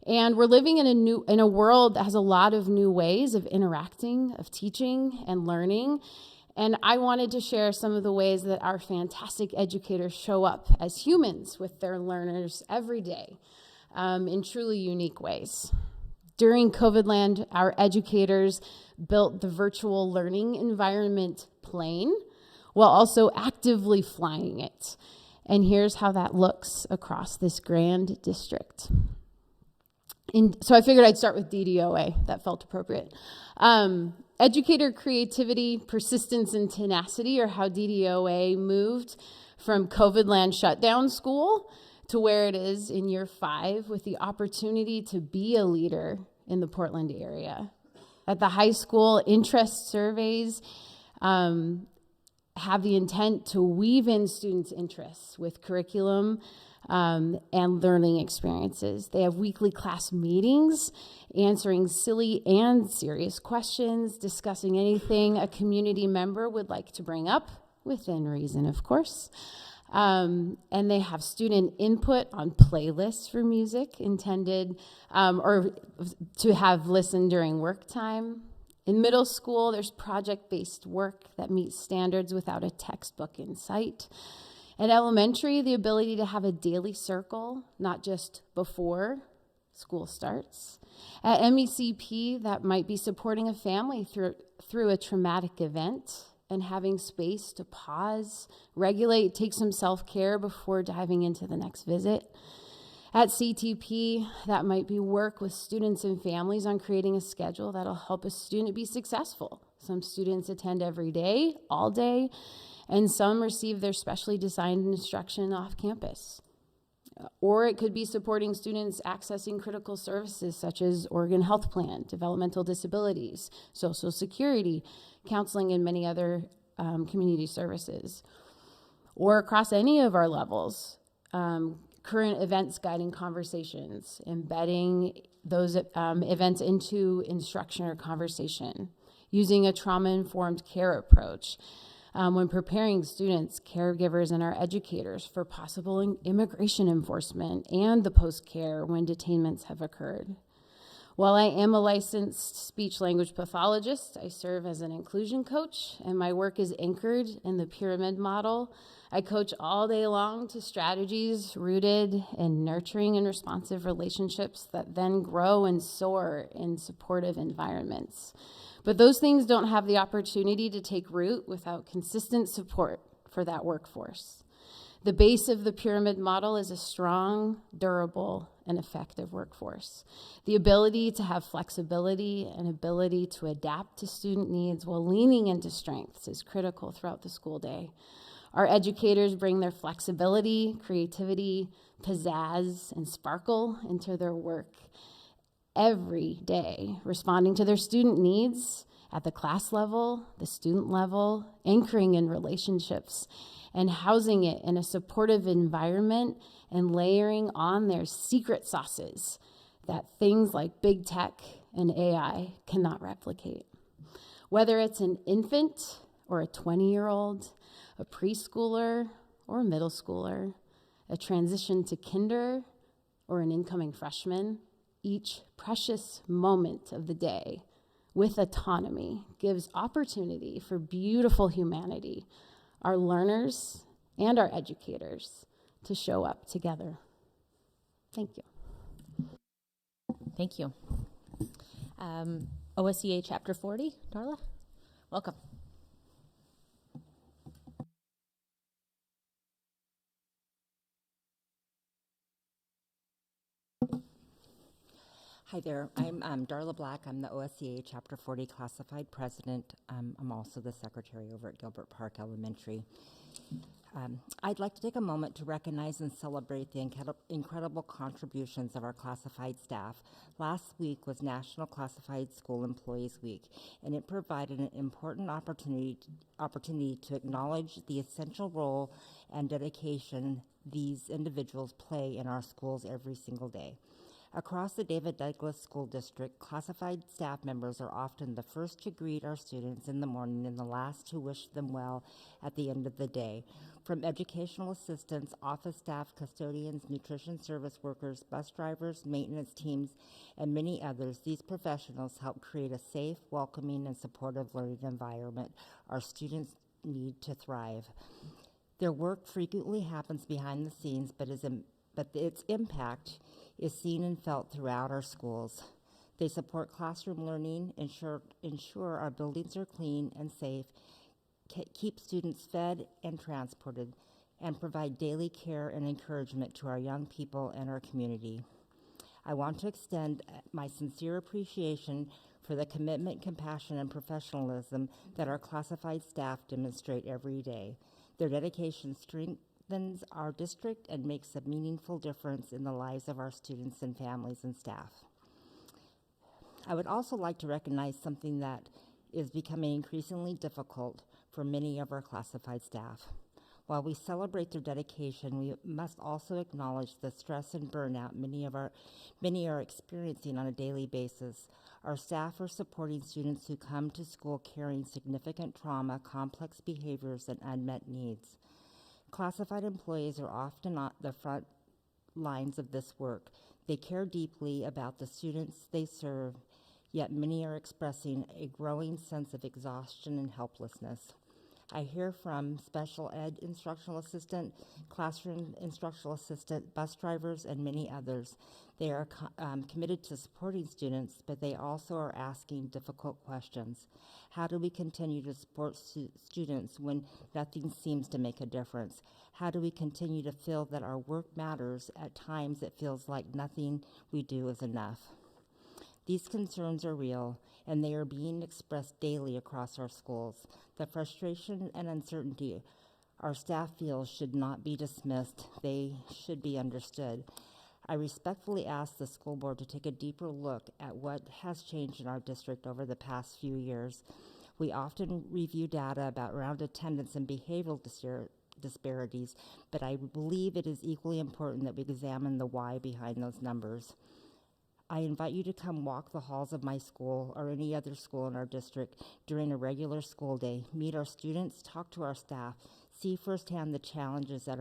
And we're living in a world that has a lot of new ways of interacting, of teaching and learning. And I wanted to share some of the ways that our fantastic educators show up as humans with their learners every day in truly unique ways. During COVID land, our educators built the virtual learning environment plane while also actively flying it. And here's how that looks across this grand district. So I figured I'd start with DDOA. That felt appropriate. Educator creativity, persistence, and tenacity are how DDOA moved from COVID land shutdown school to where it is in year 5 with the opportunity to be a leader in the Portland area. At the high school, interest surveys have the intent to weave in students' interests with curriculum and learning experiences. They have weekly class meetings, answering silly and serious questions, discussing anything a community member would like to bring up, within reason, of course. And they have student input on playlists for music intended or to have listened during work time. In middle school, there's project-based work that meets standards without a textbook in sight. At elementary, the ability to have a daily circle, not just before school starts. At MECP, that might be supporting a family through a traumatic event and having space to pause, regulate, take some self-care before diving into the next visit. At CTP, that might be work with students and families on creating a schedule that'll help a student be successful. Some students attend every day, all day, and some receive their specially designed instruction off campus. Or it could be supporting students accessing critical services such as Oregon Health Plan, developmental disabilities, Social Security, counseling, and many other community services. Or across any of our levels, current events guiding conversations, embedding those events into instruction or conversation, using a trauma-informed care approach, when preparing students, caregivers, and our educators for possible immigration enforcement and the post-care when detainments have occurred. While I am a licensed speech-language pathologist, I serve as an inclusion coach, and my work is anchored in the pyramid model. I coach all day long to strategies rooted in nurturing and responsive relationships that then grow and soar in supportive environments. But those things don't have the opportunity to take root without consistent support for that workforce. The base of the pyramid model is a strong, durable, and effective workforce. The ability to have flexibility and ability to adapt to student needs while leaning into strengths is critical throughout the school day. Our educators bring their flexibility, creativity, pizzazz, and sparkle into their work every day, responding to their student needs at the class level, the student level, anchoring in relationships, and housing it in a supportive environment and layering on their secret sauces that things like big tech and AI cannot replicate. Whether it's an infant or a 20-year-old, a preschooler or a middle schooler, a transition to kinder or an incoming freshman, each precious moment of the day with autonomy gives opportunity for beautiful humanity, our learners and our educators, to show up together. Thank you. Thank you. OSCA Chapter 40, Darla, welcome. Hi there, I'm Darla Black. I'm the OSCA Chapter 40 Classified President. I'm also the Secretary over at Gilbert Park Elementary. I'd like to take a moment to recognize and celebrate the incredible contributions of our classified staff. Last week was National Classified School Employees Week, and it provided an important opportunity to acknowledge the essential role and dedication these individuals play in our schools every single day. Across the David Douglas School District, classified staff members are often the first to greet our students in the morning and the last to wish them well at the end of the day. From educational assistants, office staff, custodians, nutrition service workers, bus drivers, maintenance teams, and many others, these professionals help create a safe, welcoming, and supportive learning environment our students need to thrive. Their work frequently happens behind the scenes, but its impact is seen and felt throughout our schools. They support classroom learning, ensure our buildings are clean and safe, keep students fed and transported, and provide daily care and encouragement to our young people and our community. I want to extend my sincere appreciation for the commitment, compassion, and professionalism that our classified staff demonstrate every day. Their dedication strengthens our district and makes a meaningful difference in the lives of our students and families and staff. I would also like to recognize something that is becoming increasingly difficult for many of our classified staff. While we celebrate their dedication, we must also acknowledge the stress and burnout many are experiencing on a daily basis. Our staff are supporting students who come to school carrying significant trauma, complex behaviors, and unmet needs. Classified employees are often on the front lines of this work. They care deeply about the students they serve, yet many are expressing a growing sense of exhaustion and helplessness. I hear from special ed instructional assistant, classroom instructional assistant, bus drivers, and many others. They are committed to supporting students, but they also are asking difficult questions. How do we continue to support students when nothing seems to make a difference? How do we continue to feel that our work matters at times it feels like nothing we do is enough? These concerns are real, and they are being expressed daily across our schools. The frustration and uncertainty our staff feels should not be dismissed. They should be understood. I respectfully ask the school board to take a deeper look at what has changed in our district over the past few years. We often review data about round attendance and behavioral disparities, but I believe it is equally important that we examine the why behind those numbers. I invite you to come walk the halls of my school or any other school in our district during a regular school day, meet our students, talk to our staff, see firsthand the challenges that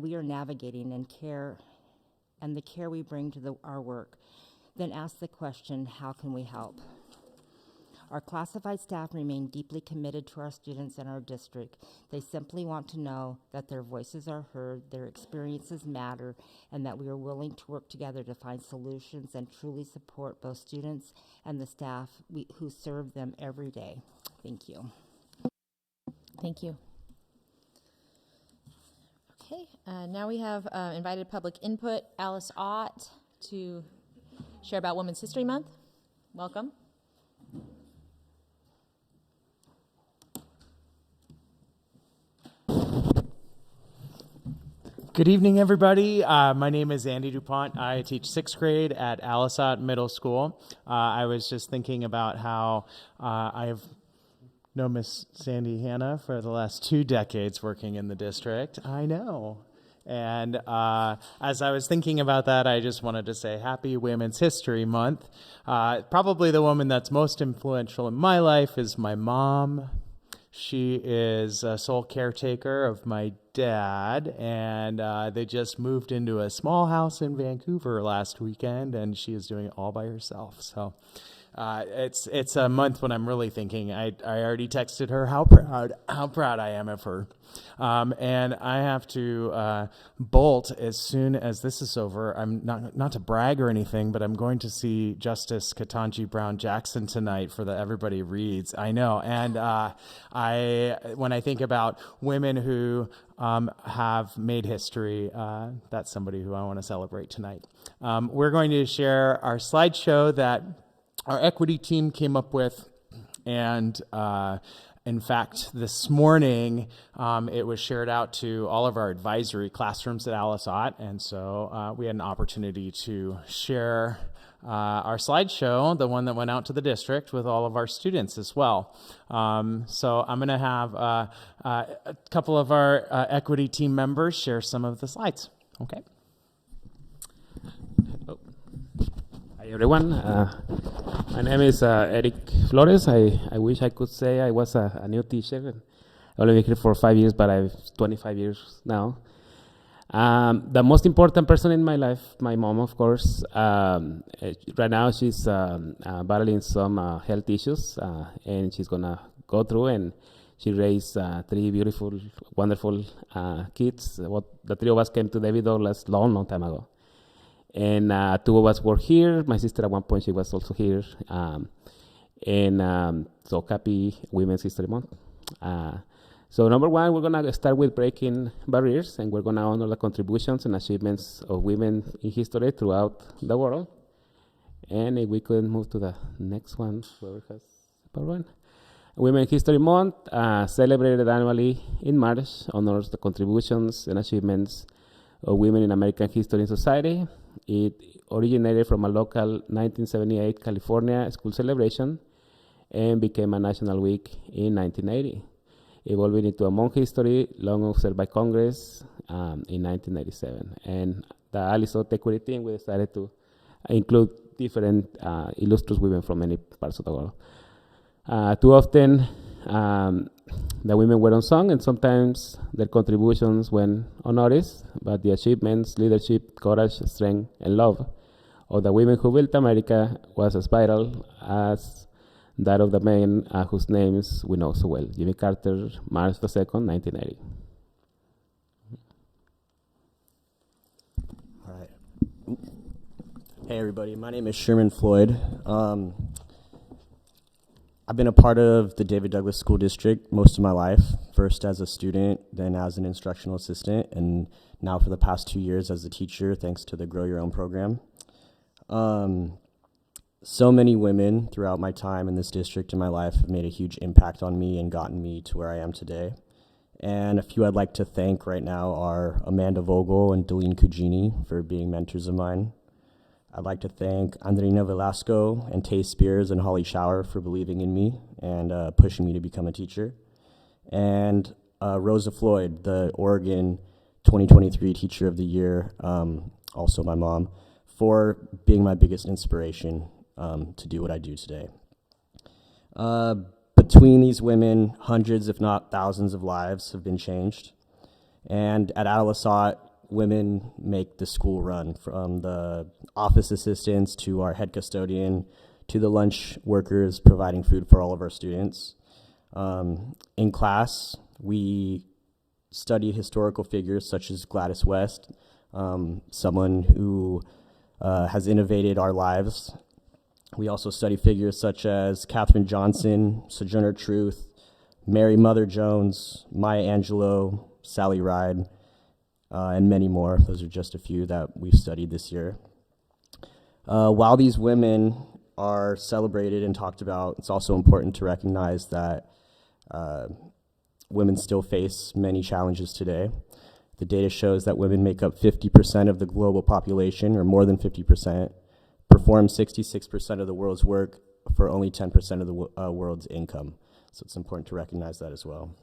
we are navigating and the care we bring to our work. Then ask the question, how can we help? Our classified staff remain deeply committed to our students and our district. They simply want to know that their voices are heard, their experiences matter, and that we are willing to work together to find solutions and truly support both students and the staff who serve them every day. Thank you. Thank you. Okay, now we have invited public input. Alice Ott to share about Women's History Month. Welcome. Good evening, everybody. My name is Andy DuPont. I teach 6th grade at Alisat Middle School. I was just thinking about how I've known Miss Sandy Hanna for the last 2 decades working in the district. I know. And as I was thinking about that, I just wanted to say Happy Women's History Month. Probably the woman that's most influential in my life is my mom. She is a sole caretaker of my dad, and they just moved into a small house in Vancouver last weekend, and she is doing it all by herself. So it's a month when I'm really thinking. I already texted her how proud I am of her, and I have to bolt as soon as this is over. I'm not to brag or anything, but I'm going to see Justice Ketanji Brown Jackson tonight for the Everybody Reads. I know, and when I think about women who have made history, that's somebody who I want to celebrate tonight. We're going to share our slideshow that our equity team came up with, and in fact, this morning, it was shared out to all of our advisory classrooms at Alisat, and so we had an opportunity to share our slideshow, the one that went out to the district, with all of our students as well. So I'm going to have a couple of our equity team members share some of the slides. Okay. Hi everyone, my name is Eric Flores. I wish I could say I was a new teacher. I only been here for 5 years, but I've 25 years now. The most important person in my life, my mom, of course. Right now she's battling some health issues, and she's gonna go through, and she raised 3 beautiful, wonderful kids. The 3 of us came to David Douglas long time ago. And 2 of us were here. My sister at one point, she was also here. So happy Women's History Month. So number 1, we're gonna start with breaking barriers, and we're gonna honor the contributions and achievements of women in history throughout the world. And if we could move to the next one, whoever has PowerPoint. Women's History Month, celebrated annually in March, honors the contributions and achievements of women in American history and society. It originated from a local 1978 California school celebration and became a national week in 1980, evolving into a month history long observed by Congress in 1997. And the Alisat Equity team, we decided to include different illustrious women from many parts of the world. Too often, the women were unsung, and sometimes their contributions went unnoticed, but the achievements, leadership, courage, strength, and love of the women who built America was as vital as that of the men whose names we know so well. Jimmy Carter, March 2nd, 1980. All right. Hey, everybody. My name is Sherman Floyd. I've been a part of the David Douglas School District most of my life, first as a student, then as an instructional assistant, and now for the past 2 years as a teacher, thanks to the Grow Your Own program. So many women throughout my time in this district in my life have made a huge impact on me and gotten me to where I am today. And a few I'd like to thank right now are Amanda Vogel and Deline Cugini for being mentors of mine. I'd like to thank Andrina Velasco and Tay Spears and Holly Shower for believing in me and pushing me to become a teacher. And Rosa Floyd, the Oregon 2023 Teacher of the Year, also my mom, for being my biggest inspiration to do what I do today. Between these women, hundreds, if not thousands of lives have been changed. And at Alisat, women make the school run, from the office assistants to our head custodian to the lunch workers providing food for all of our students. In class, we study historical figures such as Gladys West, someone who has innovated our lives. We also study figures such as Katherine Johnson, Sojourner Truth, Mary Mother Jones, Maya Angelou, Sally Ride, and many more. Those are just a few that we've studied this year. While these women are celebrated and talked about, it's also important to recognize that women still face many challenges today. The data shows that women make up 50% of the global population, or more than 50%, perform 66% of the world's work for only 10% of the world's income. So it's important to recognize that as well.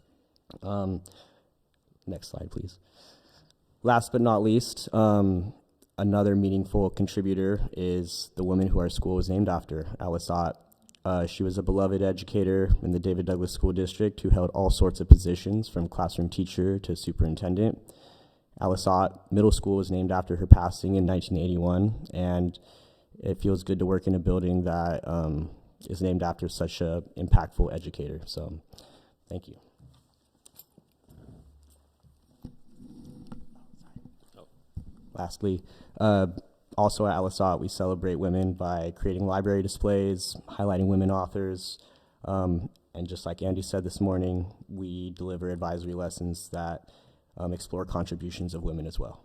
Next slide, please. Last but not least, another meaningful contributor is the woman who our school was named after, Alisat. She was a beloved educator in the David Douglas School District who held all sorts of positions, from classroom teacher to superintendent. Alisat Middle School was named after her passing in 1981, and it feels good to work in a building that is named after such a impactful educator. So thank you. Lastly, also at Alisat, we celebrate women by creating library displays, highlighting women authors, and just like Andy said this morning, we deliver advisory lessons that explore contributions of women as well.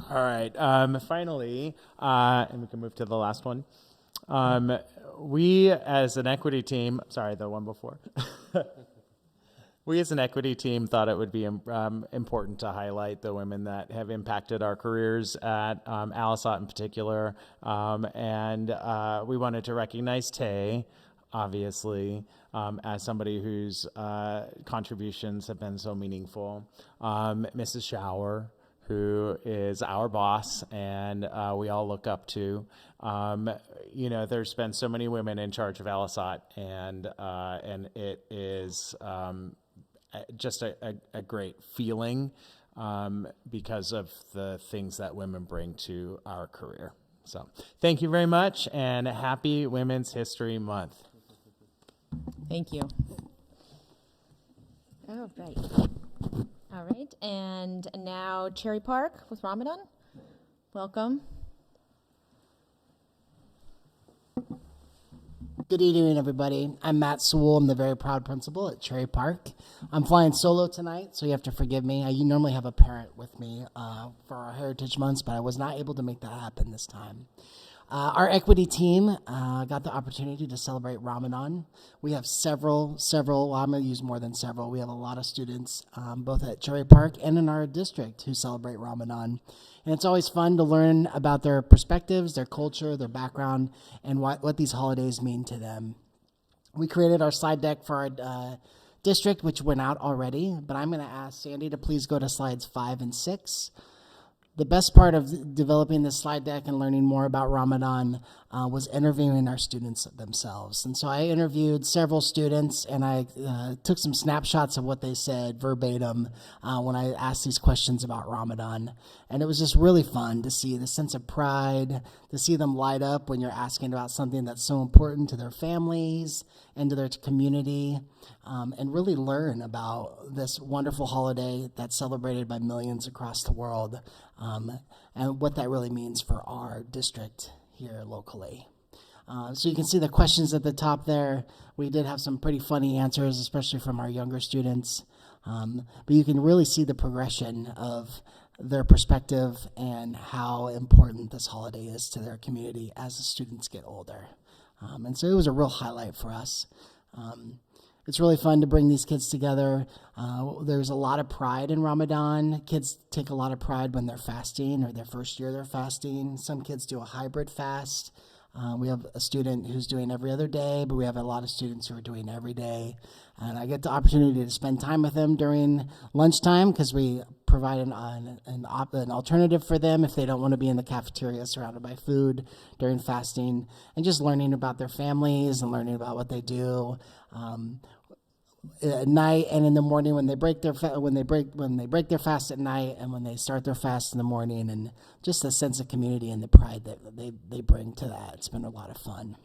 All right. Finally, and we can move to the last one. We, as an equity team, sorry, the one before. We, as an equity team, thought it would be important to highlight the women that have impacted our careers at Alisat in particular. And we wanted to recognize Tay, obviously, as somebody whose contributions have been so meaningful. Mrs. Shower, who is our boss and we all look up to. There's been so many women in charge of Alisat, and it is just a great feeling because of the things that women bring to our career. So thank you very much, and happy Women's History Month. Thank you. All right. All right, and now Cherry Park with Ramadan. Welcome. Good evening, everybody. I'm Matt Sewell. I'm the very proud principal at Cherry Park. I'm flying solo tonight, so you have to forgive me. I normally have a parent with me for our Heritage Months, but I was not able to make that happen this time. Our equity team got the opportunity to celebrate Ramadan. We have several, well, I'm going to use more than several. We have a lot of students, both at Cherry Park and in our district, who celebrate Ramadan. And it's always fun to learn about their perspectives, their culture, their background, and what these holidays mean to them. We created our slide deck for our district, which went out already, but I'm going to ask Sandy to please go to slides 5 and 6. The best part of developing this slide deck and learning more about Ramadan was interviewing our students themselves. And so I interviewed several students, and I took some snapshots of what they said verbatim when I asked these questions about Ramadan. And it was just really fun to see the sense of pride, to see them light up when you're asking about something that's so important to their families and to their community, and really learn about this wonderful holiday that's celebrated by millions across the world, and what that really means for our district here locally. So you can see the questions at the top there. We did have some pretty funny answers, especially from our younger students. But you can really see the progression of their perspective and how important this holiday is to their community as the students get older. And so it was a real highlight for us. It's really fun to bring these kids together. There's a lot of pride in Ramadan. Kids take a lot of pride when they're fasting or their first year they're fasting. Some kids do a hybrid fast. We have a student who's doing every other day, but we have a lot of students who are doing every day. And I get the opportunity to spend time with them during lunchtime because we provide an alternative for them if they don't want to be in the cafeteria surrounded by food during fasting, and just learning about their families and learning about what they do at night and in the morning when they break their when they break their fast at night and when they start their fast in the morning, and just the sense of community and the pride that they bring to that. It's been a lot of fun.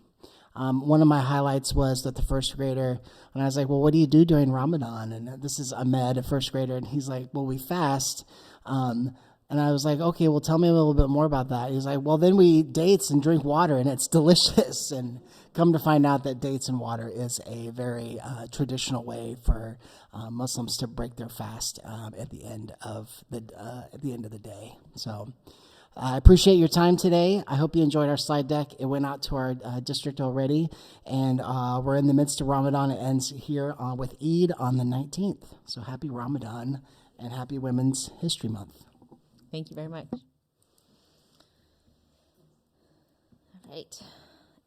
One of my highlights was that the first grader, and I was like, well, what do you do during Ramadan? And this is Ahmed, a first grader, and he's like, well, we fast. And I was like, okay, well, tell me a little bit more about that. He's like, well, then we eat dates and drink water, and it's delicious. And come to find out that dates and water is a very traditional way for Muslims to break their fast at the end of the day. So I appreciate your time today. I hope you enjoyed our slide deck. It went out to our district already, and we're in the midst of Ramadan. It ends here with Eid on the 19th. So happy Ramadan and happy Women's History Month. Thank you very much. All right.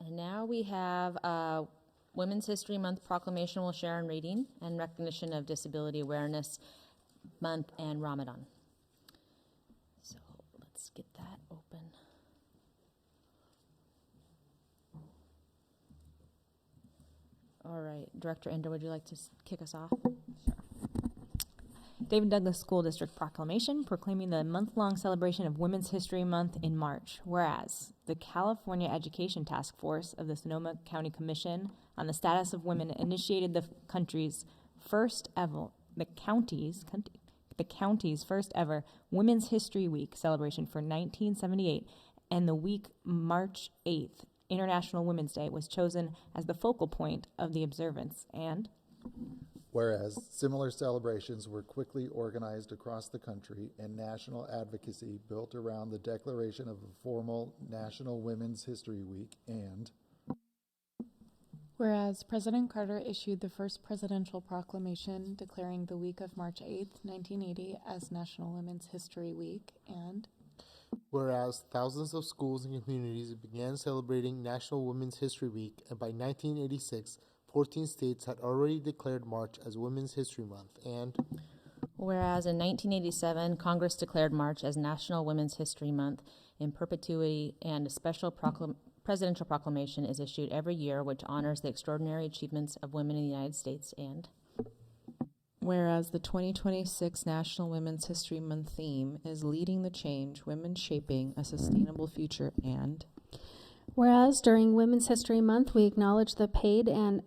And now we have Women's History Month proclamation we'll share in reading and recognition of Disability Awareness Month and Ramadan. So let's get that open. All right. Director Ender, would you like to kick us off? David Douglas School District proclamation proclaiming the month-long celebration of Women's History Month in March. Whereas the California Education Task Force of the Sonoma County Commission on the Status of Women initiated the county's first ever Women's History Week celebration for 1978, and the week March 8th, International Women's Day, was chosen as the focal point of the observance. And whereas similar celebrations were quickly organized across the country and national advocacy built around the declaration of a formal National Women's History Week, and Whereas President Carter issued the first presidential proclamation declaring the week of March 8th, 1980 as National Women's History Week, and whereas thousands of schools and communities began celebrating National Women's History Week, and by 1986, 14 states had already declared March as Women's History Month, and whereas in 1987, Congress declared March as National Women's History Month in perpetuity, and a special presidential proclamation is issued every year which honors the extraordinary achievements of women in the United States, and whereas the 2026 National Women's History Month theme is Leading the Change, Women Shaping a Sustainable Future, and Whereas during Women's History Month, we acknowledge the paid and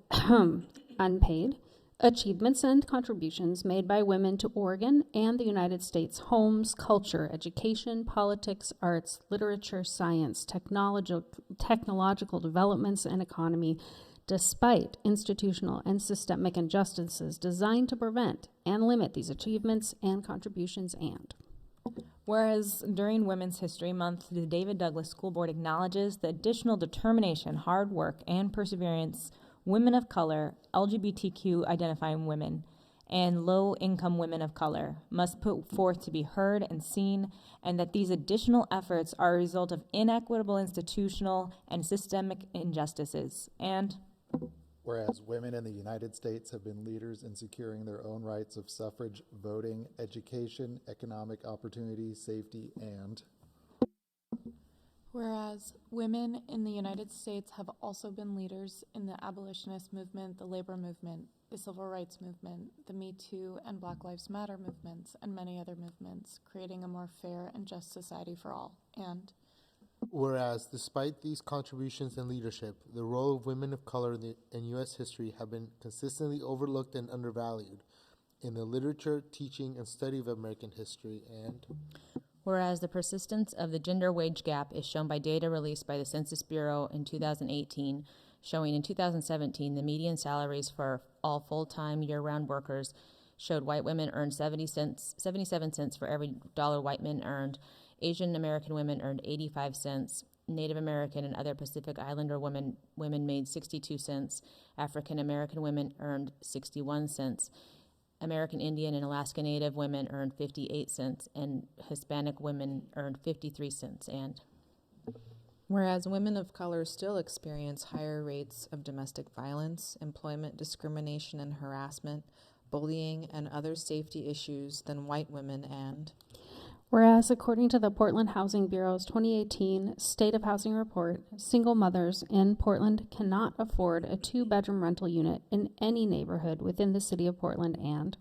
unpaid achievements and contributions made by women to Oregon and the United States homes, culture, education, politics, arts, literature, science, technological developments, and economy, despite institutional and systemic injustices designed to prevent and limit these achievements and contributions, and whereas during Women's History Month, the David Douglas School Board acknowledges the additional determination, hard work, and perseverance women of color, LGBTQ identifying women, and low-income women of color must put forth to be heard and seen, and that these additional efforts are a result of inequitable institutional and systemic injustices. And whereas women in the United States have been leaders in securing their own rights of suffrage, voting, education, economic opportunity, safety, and whereas women in the United States have also been leaders in the abolitionist movement, the labor movement, the civil rights movement, the Me Too and Black Lives Matter movements, and many other movements, creating a more fair and just society for all. And whereas despite these contributions and leadership, the role of women of color in U.S. history have been consistently overlooked and undervalued in the literature, teaching, and study of American history, and whereas the persistence of the gender wage gap is shown by data released by the Census Bureau in 2018, showing in 2017 the median salaries for all full-time year-round workers showed white women earned 77 cents for every dollar white men earned, Asian American women earned 85 cents, Native American and other Pacific Islander women made 62 cents, African American women earned 61 cents, American Indian and Alaska Native women earned 58 cents, and Hispanic women earned 53 cents. And whereas women of color still experience higher rates of domestic violence, employment discrimination and harassment, bullying, and other safety issues than white women, and whereas according to the Portland Housing Bureau's 2018 State of Housing Report, single mothers in Portland cannot afford a 2-bedroom rental unit in any neighborhood within the city of Portland, and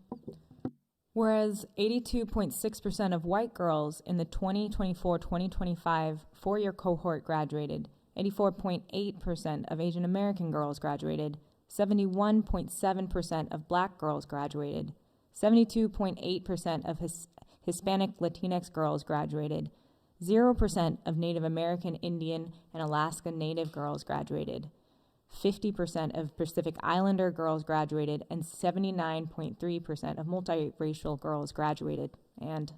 whereas 82.6% of white girls in the 2024-2025 four-year cohort graduated, 84.8% of Asian American girls graduated, 71.7% of black girls graduated, 72.8% of Hispanic Latinx girls graduated, 0% of Native American, Indian, and Alaska Native girls graduated, 50% of Pacific Islander girls graduated, and 79.3% of multiracial girls graduated. And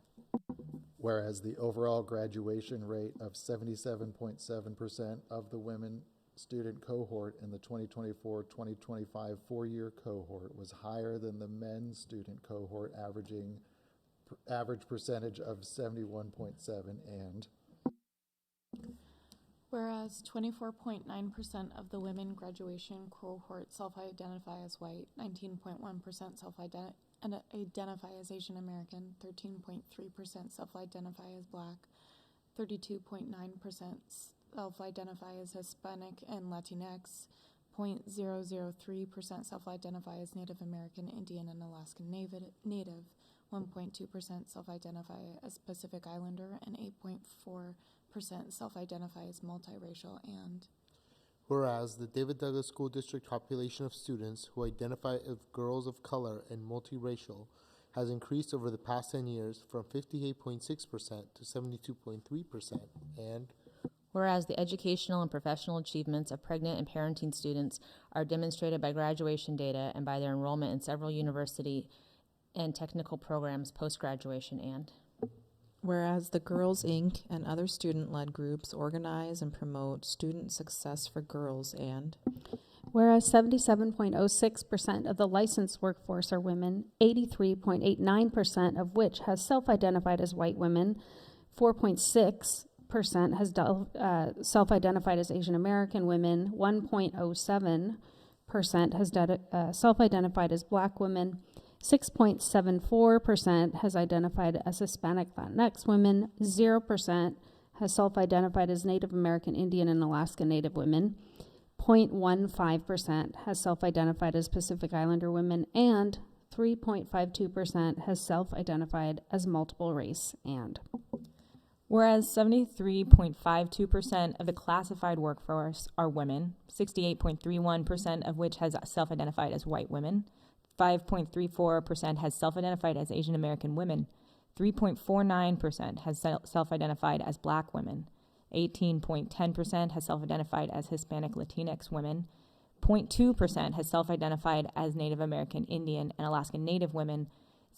whereas the overall graduation rate of 77.7% of the women student cohort in the 2024-2025 four-year cohort was higher than the men's student cohort average percentage of 71.7, and whereas 24.9% of the women graduation cohort self-identify as white, 19.1% self-identify as Asian American, 13.3% self-identify as black, 32.9% self-identify as Hispanic and Latinx, 0.003% self-identify as Native American, Indian, and Alaskan Native, 1.2% self-identify as Pacific Islander, and 8.4% self-identify as multiracial. And whereas the David Douglas School District population of students who identify as girls of color and multiracial has increased over the past 10 years from 58.6% to 72.3%, and whereas the educational and professional achievements of pregnant and parenting students are demonstrated by graduation data and by their enrollment in several university and technical programs post-graduation. And whereas the Girls Inc. and other student-led groups organize and promote student success for girls, and whereas 77.06% of the licensed workforce are women, 83.89% of which has self-identified as white women, 4.6% has self-identified as Asian American women, 1.07% has self-identified as Black women, 6.74% has identified as Hispanic Latinx women, 0% has self-identified as Native American Indian and Alaska Native women, 0.15% has self-identified as Pacific Islander women, and 3.52% has self-identified as multiple race. And whereas 73.52% of the classified workforce are women, 68.31% of which has self-identified as white women, 5.34% has self-identified as Asian American women, 3.49% has self-identified as Black women, 18.10% has self-identified as Hispanic Latinx women, 0.2% has self-identified as Native American Indian and Alaska Native women,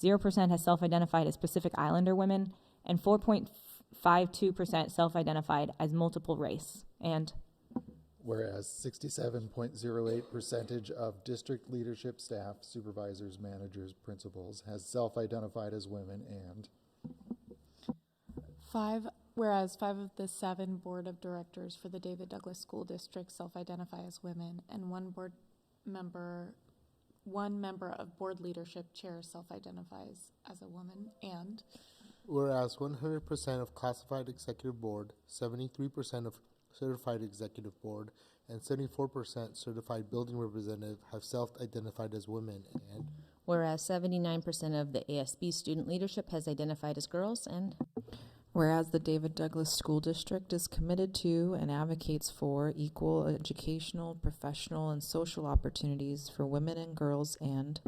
0% has self-identified as Pacific Islander women, and 4.52% self-identified as multiple race. And whereas 67.08% of district leadership staff, supervisors, managers, principals has self-identified as women, and whereas 5 of the 7 board of directors for the David Douglas School District self-identify as women, and one member of board leadership chair self-identifies as a woman. And whereas 100% of classified executive board, 73% of certified executive board, and 74% certified building representative have self-identified as women. And whereas 79% of the ASB student leadership has identified as girls. And whereas the David Douglas School District is committed to and advocates for equal educational, professional, and social opportunities for women and girls. And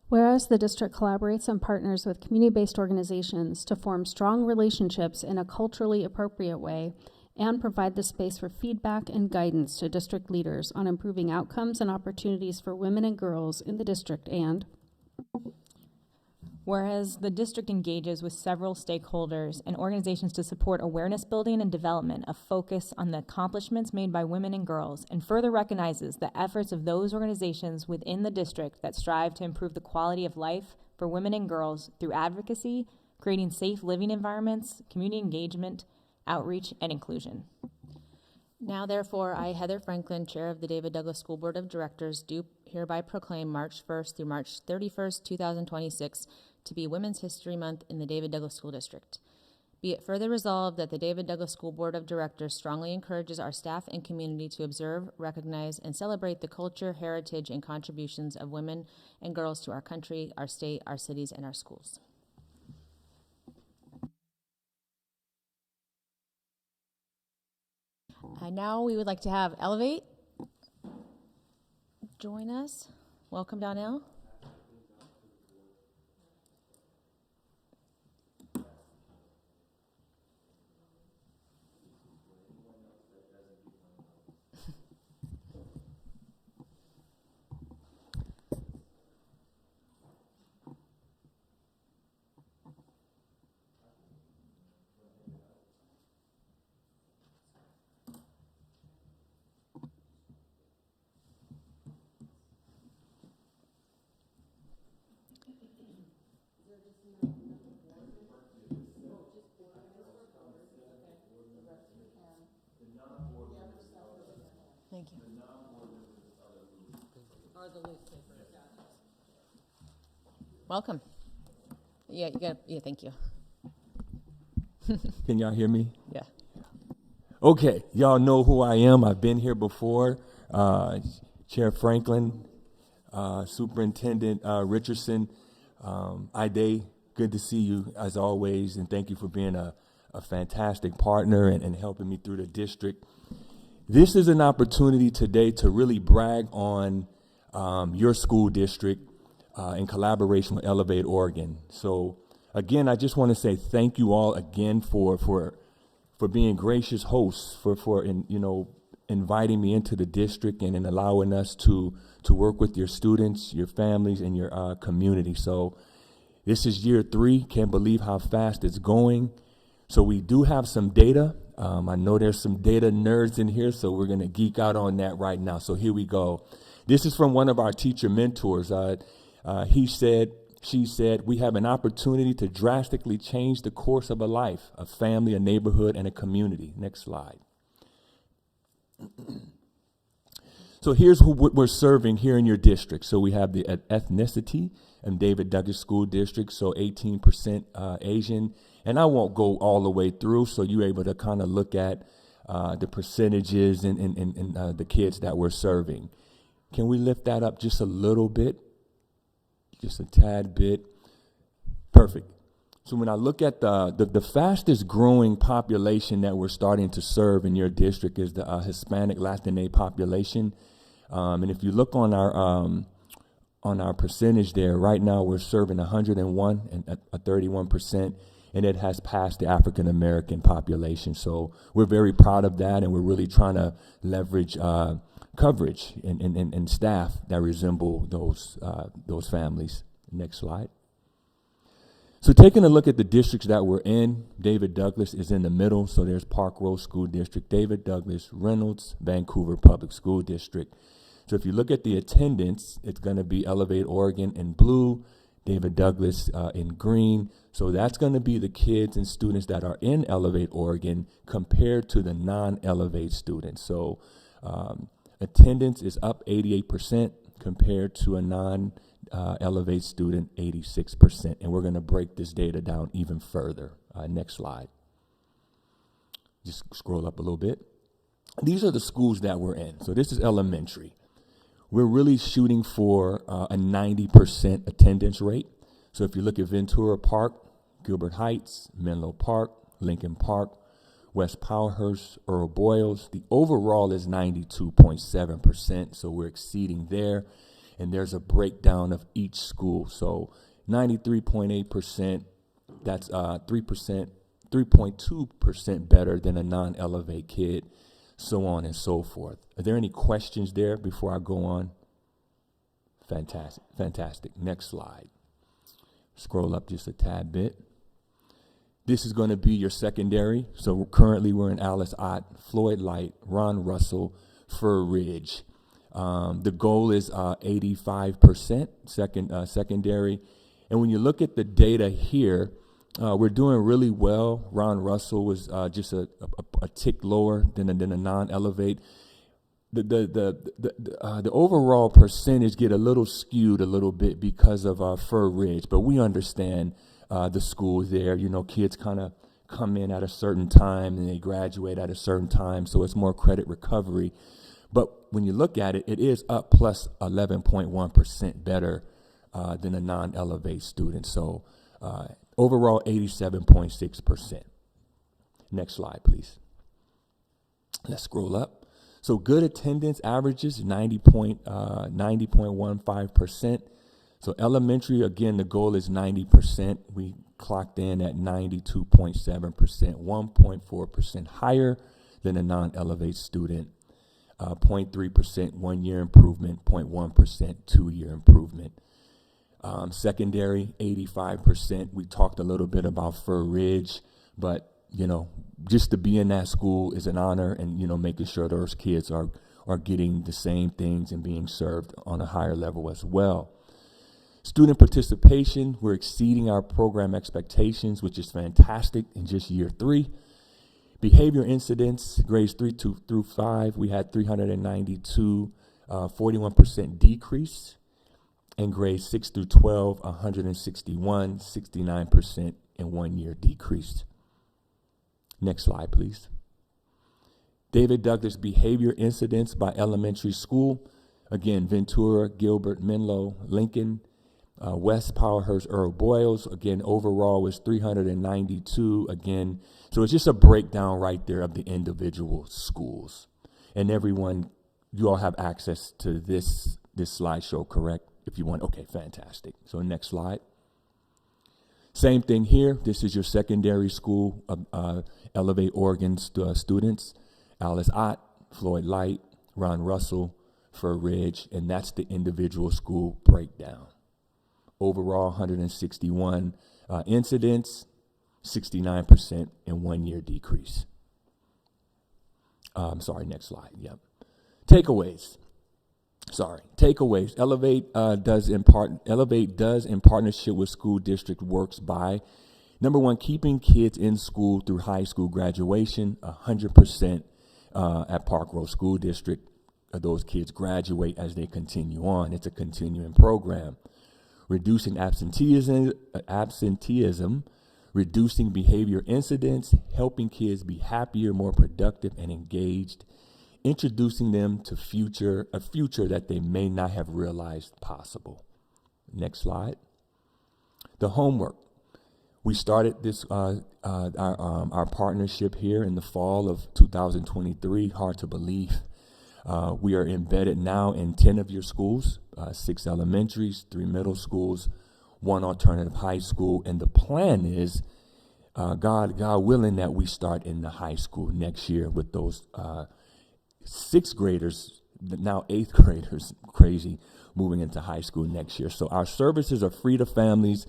whereas the district collaborates and partners with community-based organizations to form strong relationships in a culturally appropriate way and provide the space for feedback and guidance to district leaders on improving outcomes and opportunities for women and girls in the district. And whereas the district engages with several stakeholders and organizations to support awareness building and development, a focus on the accomplishments made by women and girls, and further recognizes the efforts of those organizations within the district that strive to improve the quality of life for women and girls through advocacy, creating safe living environments, community engagement, outreach, and inclusion. Now, therefore, I, Heather Franklin, Chair of the David Douglas School Board of Directors, do hereby proclaim March 1st through March 31st, 2026 to be Women's History Month in the David Douglas School District. Be it further resolved that the David Douglas School Board of Directors strongly encourages our staff and community to observe, recognize, and celebrate the culture, heritage, and contributions of women and girls to our country, our state, our cities, and our schools. Now we would like to have Elevate join us. Welcome, Donnell. Thank you. Welcome. Yeah, you got. Yeah, thank you. Can y'all hear me? Yeah. Okay, y'all know who I am. I've been here before. Chair Franklin, Superintendent Richardson, Ide good to see you as always, and thank you for being a fantastic partner and helping me through the district. This is an opportunity today to really brag on your school district in collaboration with Elevate Oregon. So again, I just want to say thank you all again for being gracious hosts, for inviting me into the district and allowing us to work with your students, your families, and your community. So this is year 3. Can't believe how fast it's going. So we do have some data. I know there's some data nerds in here, so we're going to geek out on that right now. So here we go. This is from one of our teacher mentors. She said, we have an opportunity to drastically change the course of a life, a family, a neighborhood, and a community. Next slide. So here's what we're serving here in your district. So we have the ethnicity in David Douglas School District, so 18% Asian. And I won't go all the way through, so you're able to kind of look at the percentages and the kids that we're serving. Can we lift that up just a little bit? Just a tad bit. Perfect. So when I look at the fastest growing population that we're starting to serve in your district is the Hispanic Latine population. And if you look on our percentage there, right now we're serving 101 and a 31%, and it has passed the African American population. So we're very proud of that, and we're really trying to leverage coverage and staff that resemble those families. Next slide. So taking a look at the districts that we're in, David Douglas is in the middle. So there's Park Row School District, David Douglas, Reynolds, Vancouver Public School District. So if you look at the attendance, it's going to be Elevate Oregon in blue, David Douglas in green. So that's going to be the kids and students that are in Elevate Oregon compared to the non-Elevate students. So attendance is up 88% compared to a non-Elevate student, 86%. And we're going to break this data down even further. Next slide. Just scroll up a little bit. These are the schools that we're in. So this is elementary. We're really shooting for a 90% attendance rate. So if you look at Ventura Park, Gilbert Heights, Menlo Park, Lincoln Park, West Powellhurst, Earl Boyles, the overall is 92.7%. So we're exceeding there. And there's a breakdown of each school. So 93.8%, that's 3.2% better than a non-Elevate kid, so on and so forth. Are there any questions there before I go on? Fantastic, fantastic. Next slide. Scroll up just a tad bit. This is going to be your secondary. So currently we're in Alice Ott, Floyd Light, Ron Russell, Fur Ridge. The goal is 85% secondary. And when you look at the data here, we're doing really well. Ron Russell was just a tick lower than a non-Elevate. The overall percentage get a little skewed a little bit because of Fur Ridge, but we understand the school there. You know, kids kind of come in at a certain time and they graduate at a certain time, so it's more credit recovery. But when you look at it, it is up plus 11.1% better than a non-Elevate student. So overall, 87.6%. Next slide, please. Let's scroll up. So good attendance averages 90.15%. So elementary, again, the goal is 90%. We clocked in at 92.7%, 1.4% higher than a non-Elevate student. 0.3% 1 year improvement, 0.1% 2 year improvement. Secondary, 85%. We talked a little bit about Fur Ridge, but, you know, just to be in that school is an honor, and, you know, making sure those kids are getting the same things and being served on a higher level as well. Student participation, we're exceeding our program expectations, which is fantastic in just year 3. Behavior incidents, grades 3 through 5, we had 392, 41% decrease. And grades 6 through 12, 161, 69% in 1 year decrease. Next slide, please. David Douglas behavior incidents by elementary school. Again, Ventura, Gilbert, Menlo, Lincoln. West Powerhurst Earl Boyles, again, overall was 392, again. So it's just a breakdown right there of the individual schools. And everyone, you all have access to this slideshow, correct? If you want, okay, fantastic. So next slide. Same thing here. This is your secondary school, Elevate Oregon students. Alice Ott, Floyd Light, Ron Russell, Fur Ridge, and that's the individual school breakdown. Overall, 161 incidents, 69% in 1 year decrease. Sorry, next slide. Yep. Takeaways. Elevate does in partnership with school district works by, number one, keeping kids in school through high school graduation. 100% at Park Road School District, those kids graduate as they continue on. It's a continuing program. Reducing absenteeism, reducing behavior incidents, helping kids be happier, more productive, and engaged, introducing them to a future that they may not have realized possible. Next slide. The homework. We started this our partnership here in the fall of 2023. Hard to believe. We are embedded now in 10 of your schools, 6 elementaries, 3 middle schools, 1 alternative high school, and the plan is, God willing, that we start in the high school next year with those 6th graders, now 8th graders, crazy, moving into high school next year. So our services are free to families,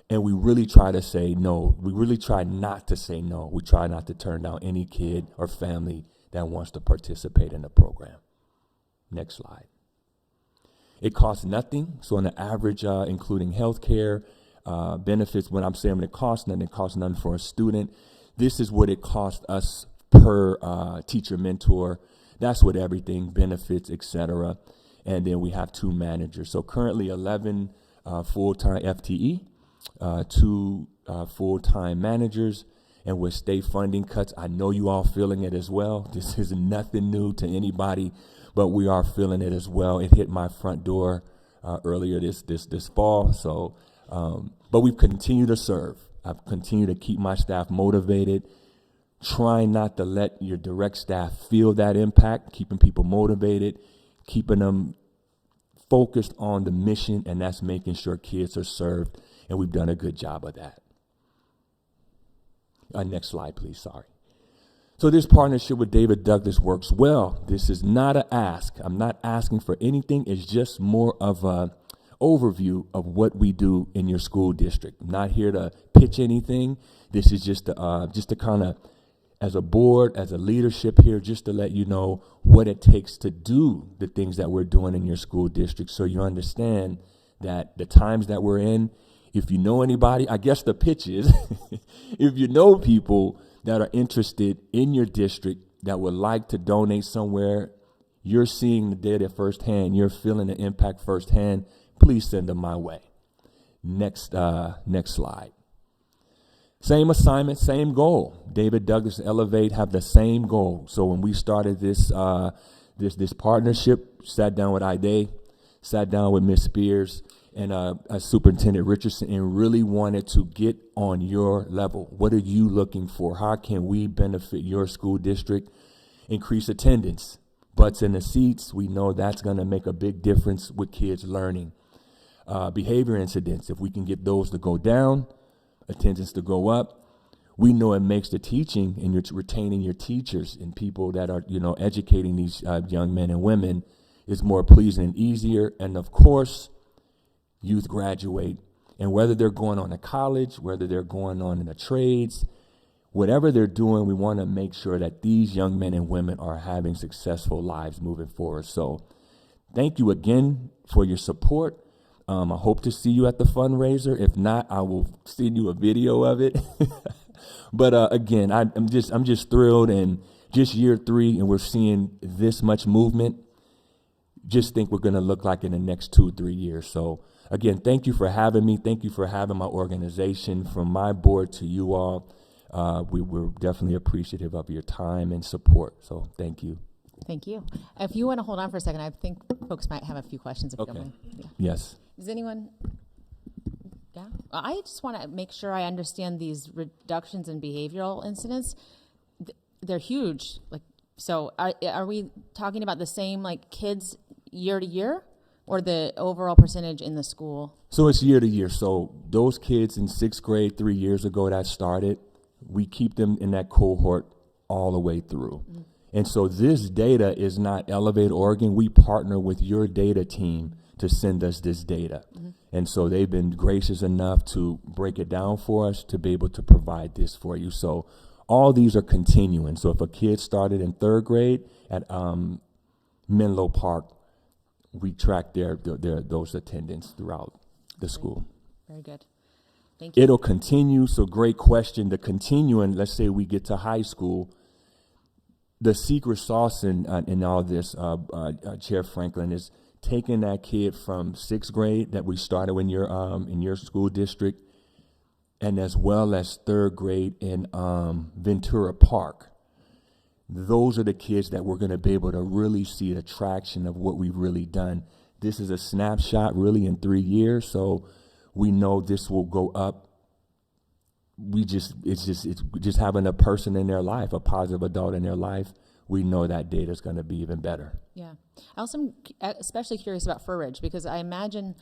and we really try to say no. We really try not to say no. We try not to turn down any kid or family that wants to participate in the program. Next slide. It costs nothing. So on the average, including healthcare, benefits, when I'm saying it costs nothing for a student. This is what it costs us per teacher mentor. That's what everything, benefits, etc. And then we have 2 managers. So currently 11 full-time FTE, 2 full-time managers. And with state funding cuts, I know you all feeling it as well. This is nothing new to anybody, but we are feeling it as well. It hit my front door earlier this fall. So, but we've continued to serve. I've continued to keep my staff motivated, trying not to let your direct staff feel that impact, keeping people motivated, keeping them focused on the mission, and that's making sure kids are served. And we've done a good job of that. Next slide, please. Sorry. So this partnership with David Douglas works well. This is not an ask. I'm not asking for anything. It's just more of a overview of what we do in your school district. I'm not here to pitch anything. This is just to kind of, as a board, as a leadership here, just to let you know what it takes to do the things that we're doing in your school district, so you understand that the times that we're in, if you know anybody, I guess the pitch is, if you know people that are interested in your district that would like to donate somewhere, you're seeing the data firsthand, you're feeling the impact firsthand, please send them my way. Next slide. Same assignment, same goal. David Douglas and Elevate have the same goal. So when we started this partnership, sat down with Ida, sat down with Ms. Spears, and Superintendent Richardson, and really wanted to get on your level. What are you looking for? How can we benefit your school district? Increase attendance, butts in the seats. We know that's going to make a big difference with kids learning. Behavior incidents, if we can get those to go down, attendance to go up, we know it makes the teaching and you're retaining your teachers and people that are, educating these young men and women is more pleasing and easier. And of course, youth graduate, and whether they're going on to college, whether they're going on in the trades, whatever they're doing, we want to make sure that these young men and women are having successful lives moving forward. So thank you again for your support. I hope to see you at the fundraiser. If not, I will send you a video of it. But again, I'm just thrilled, and just year 3, and we're seeing this much movement. Just think we're going to look like in the next 2-3 years. So again, thank you for having me. Thank you for having my organization. From my board to you all, we're definitely appreciative of your time and support. So thank you. Thank you. If you want to hold on for a second, I think folks might have a few questions. If you don't mind. Yeah. Yes. Does anyone Yeah, I just want to make sure I understand these reductions in behavioral incidents. They're huge. Like, so are we talking about the same like kids year to year, or the overall percentage in the school? So it's year to year. So those kids in 6th grade 3 years ago that started, we keep them in that cohort all the way through. Mm-hmm. And so this data is not Elevate Oregon. We partner with your data team to send us this data. Mm-hmm. And so they've been gracious enough to break it down for us to be able to provide this for you. So all these are continuing. So if a kid started in 3rd grade at Menlo Park, we track those attendance throughout the school. Very good. Thank you. It'll continue. So great question. The continuing, let's say we get to high school, the secret sauce in all this, Chair Franklin, is taking that kid from 6th grade that we started in your school district, and as well as 3rd grade in Ventura Park. Those are the kids that we're going to be able to really see the traction of what we've really done. This is a snapshot really in 3 years, so we know this will go up. It's just having a person in their life, a positive adult in their life. We know that data is going to be even better. Yeah. I also am especially curious about Fur Ridge, because I imagine,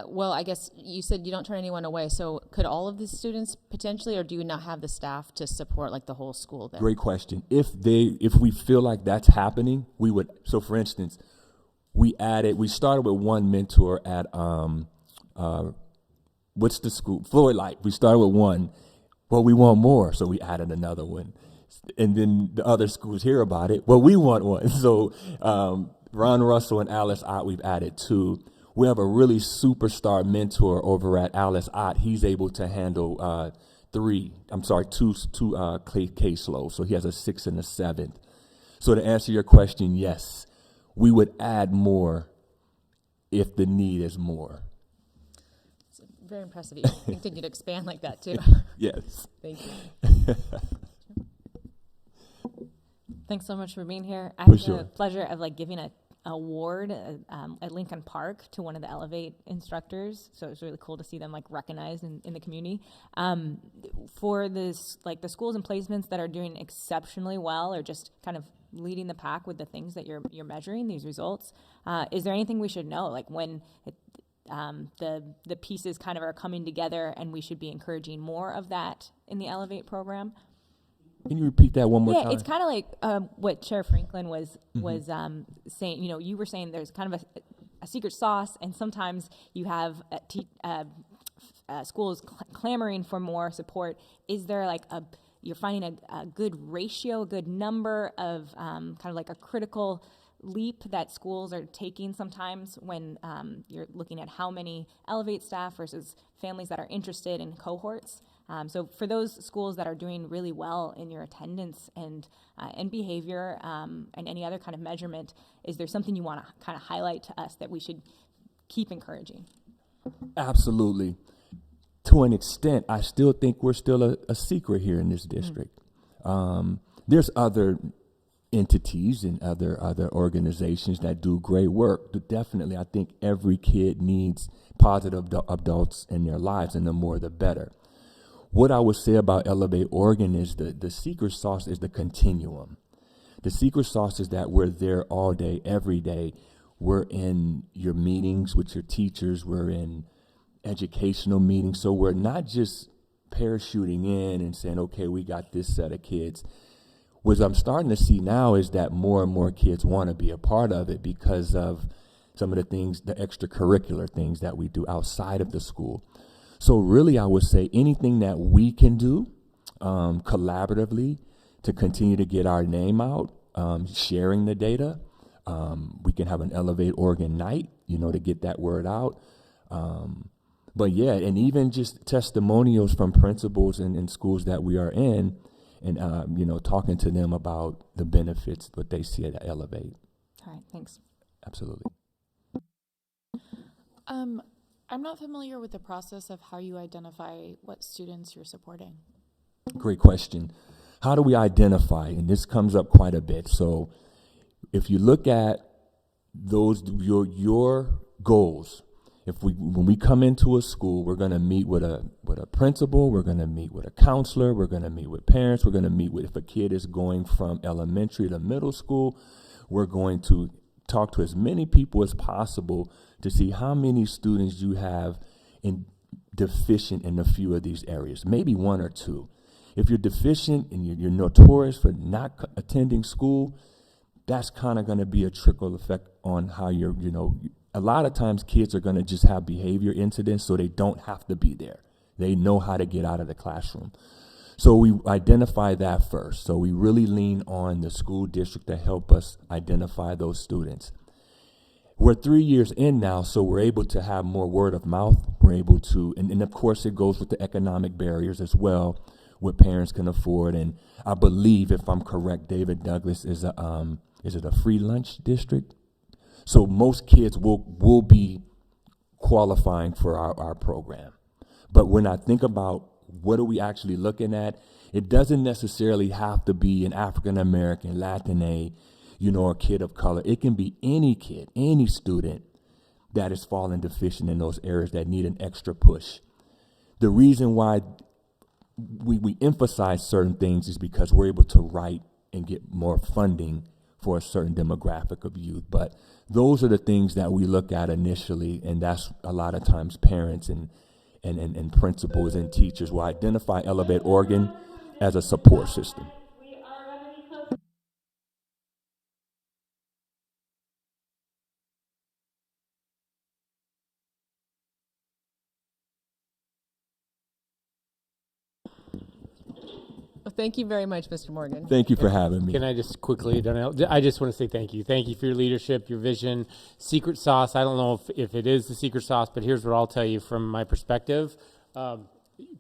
well, I guess you said you don't turn anyone away. So could all of the students potentially, or do you not have the staff to support like the whole school there? Great question. If we feel like that's happening, we would. So for instance, we started with one mentor at, what's the school? Floyd Light. We started with one. Well, we want more, so we added another one. And then the other schools hear about it. Well, we want one. So Ron Russell and Alice Ott, we've added 2. We have a really superstar mentor over at Alice Ott. He's able to handle 2 caseloads. So he has a 6th and a 7th. So to answer your question, yes, we would add more if the need is more. It's very impressive. You continue to expand like that too. Yes. Thank you. Thanks so much for being here. I For had sure. the pleasure of like giving an award at Lincoln Park to one of the Elevate instructors. So it was really cool to see them like recognized in the community. For this, like the schools and placements that are doing exceptionally well, or just kind of leading the pack with the things that you're measuring, these results, is there anything we should know, like when the pieces kind of are coming together and we should be encouraging more of that in the Elevate program? Can you repeat that one more time? Yeah, it's kind of like what Chair Franklin was saying. You know, you were saying there's kind of a secret sauce, and sometimes you have schools clamoring for more support. Is there like you're finding a good ratio, a good number of kind of like a critical leap that schools are taking sometimes when you're looking at how many Elevate staff versus families that are interested in cohorts? So for those schools that are doing really well in your attendance and behavior and any other kind of measurement, is there something you want to kind of highlight to us that we should keep encouraging? Absolutely. To an extent, I still think we're still a secret here in this district. There's other entities and other organizations that do great work. But definitely, I think every kid needs positive adults in their lives, and the more the better. What I would say about Elevate Oregon is the secret sauce is the continuum. The secret sauce is that we're there all day, every day. We're in your meetings with your teachers. We're in educational meetings. So we're not just parachuting in and saying, okay, we got this set of kids. What I'm starting to see now is that more and more kids want to be a part of it because of some of the things, the extracurricular things that we do outside of the school. So really, I would say anything that we can do collaboratively to continue to get our name out, sharing the data. We can have an Elevate Oregon night, to get that word out. But yeah, and even just testimonials from principals in schools that we are in, and talking to them about the benefits that they see at Elevate. All right, thanks. Absolutely. I'm not familiar with the process of how you identify what students you're supporting. Great question. How do we identify? And this comes up quite a bit. So if you look at those, your goals, When we come into a school, we're going to meet with a principal, we're going to meet with a counselor, we're going to meet with parents, we're going to meet with, if a kid is going from elementary to middle school, we're going to talk to as many people as possible to see how many students you have deficient in a few of these areas, maybe one or two. If you're deficient and you're notorious for not attending school, that's kind of going to be a trickle effect on how a lot of times kids are going to just have behavior incidents, so they don't have to be there. They know how to get out of the classroom. So we identify that first. So we really lean on the school district to help us identify those students. We're 3 years in now, so we're able to have more word of mouth. We're able to, and of course it goes with the economic barriers as well, what parents can afford. And I believe, if I'm correct, David Douglas is it a free lunch district? So most kids will be qualifying for our program. But when I think about what are we actually looking at, it doesn't necessarily have to be an African American, Latine, or a kid of color. It can be any kid, any student that is falling deficient in those areas that need an extra push. The reason why we emphasize certain things is because we're able to write and get more funding for a certain demographic of youth. But those are the things that we look at initially, and that's a lot of times parents and principals and teachers will identify Elevate Oregon as a support system. Well, thank you very much, Mr. Morgan. Thank you for having me. Can I just quickly, I just want to say thank you. Thank you for your leadership, your vision. Secret sauce, I don't know if it is the secret sauce, but here's what I'll tell you from my perspective.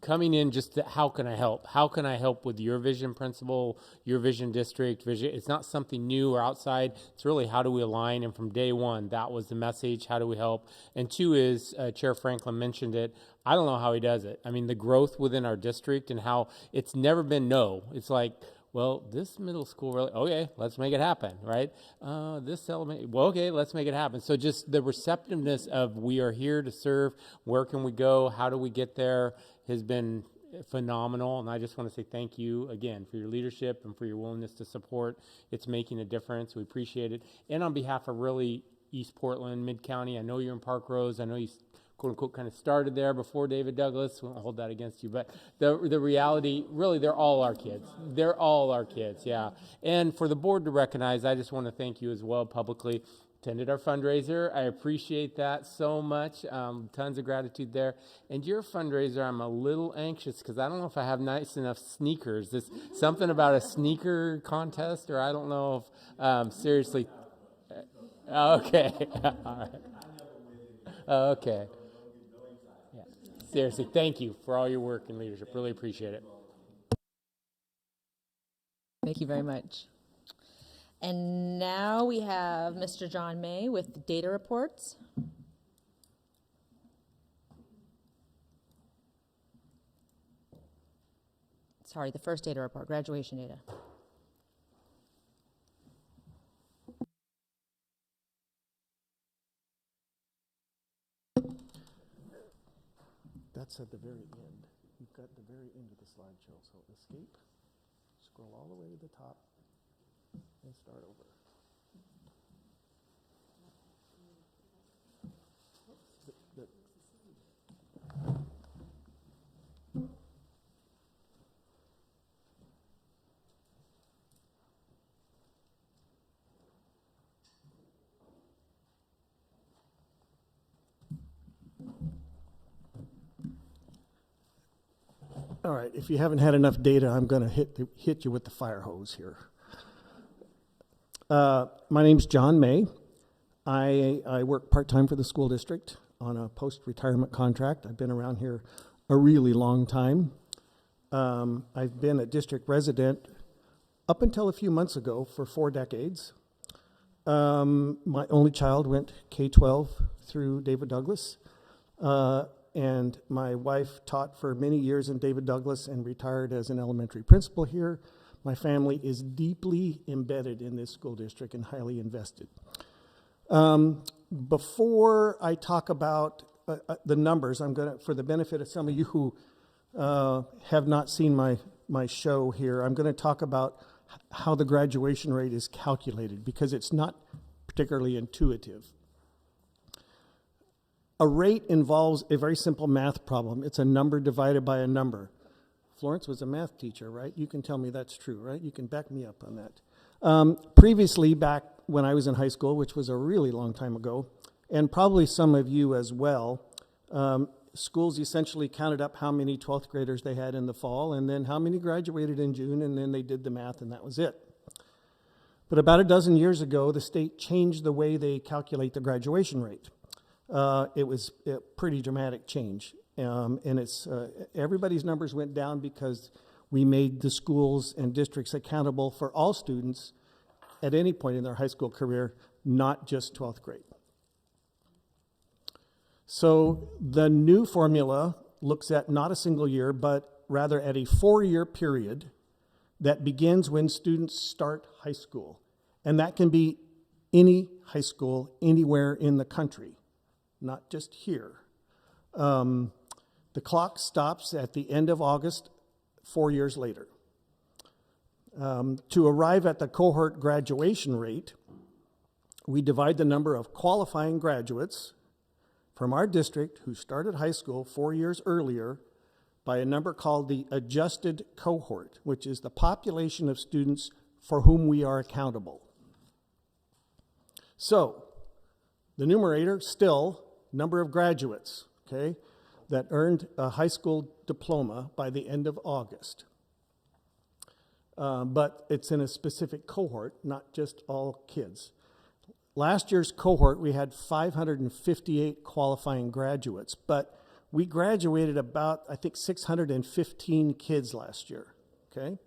Coming in, just how can I help? How can I help with your vision principle, your vision district? Vision? It's not something new or outside. It's really how do we align? And from day one, that was the message. How do we help? And two is, Chair Franklin mentioned it, I don't know how he does it. I mean, the growth within our district and how it's never been no. It's like, well, this middle school really, okay, let's make it happen, right? This element, well, okay, let's make it happen. So just the receptiveness of we are here to serve, where can we go, how do we get there, has been phenomenal. And I just want to say thank you again for your leadership and for your willingness to support. It's making a difference. We appreciate it. And on behalf of really East Portland, Mid-County, I know you're in Park Rose. I know you quote unquote kind of started there before David Douglas. We won't hold that against you, but the reality, really, they're all our kids. They're all our kids, yeah. And for the board to recognize, I just want to thank you as well publicly. Attended our fundraiser. I appreciate that so much. Tons of gratitude there. And your fundraiser, I'm a little anxious because I don't know if I have nice enough sneakers. There's something about a sneaker contest, or I don't know if seriously. Okay. All right. Okay. Yeah. Seriously, thank you for all your work and leadership. Really appreciate it. Thank you very much. And now we have Mr. John May with data reports. Sorry, the first data report, graduation data. That's at the very end. You've got the very end of the slideshow. So escape, scroll all the way to the top, and start over. All right, if you haven't had enough data, I'm going to hit you with the fire hose here. My name's John May. I work part-time for the school district on a post-retirement contract. I've been around here a really long time. I've been a district resident up until a few months ago for 4 decades. My only child went K-12 through David Douglas. And my wife taught for many years in David Douglas and retired as an elementary principal here. My family is deeply embedded in this school district and highly invested. Before I talk about the numbers. I'm going to, for the benefit of some of you who have not seen my show here, I'm going to talk about how the graduation rate is calculated because it's not particularly intuitive. A rate involves a very simple math problem. It's a number divided by a number. Florence was a math teacher, right? You can tell me that's true, right? You can back me up on that. Previously, back when I was in high school, which was a really long time ago, and probably some of you as well, schools essentially counted up how many 12th graders they had in the fall and then how many graduated in June, and then they did the math, and that was it. But about a dozen years ago, the state changed the way they calculate the graduation rate. It was a pretty dramatic change. And it's everybody's numbers went down because we made the schools and districts accountable for all students at any point in their high school career, not just 12th grade. So the new formula looks at not a single year, but rather at a 4-year period that begins when students start high school. And that can be any high school anywhere in the country, not just here. The clock stops at the end of August, 4 years later. To arrive at the cohort graduation rate, we divide the number of qualifying graduates from our district who started high school 4 years earlier by a number called the adjusted cohort, which is the population of students for whom we are accountable. So, the numerator, still, number of graduates, okay, that earned a high school diploma by the end of August. But it's in a specific cohort, not just all kids. Last year's cohort, we had 558 qualifying graduates, but we graduated about, I think, 615 kids last year, okay?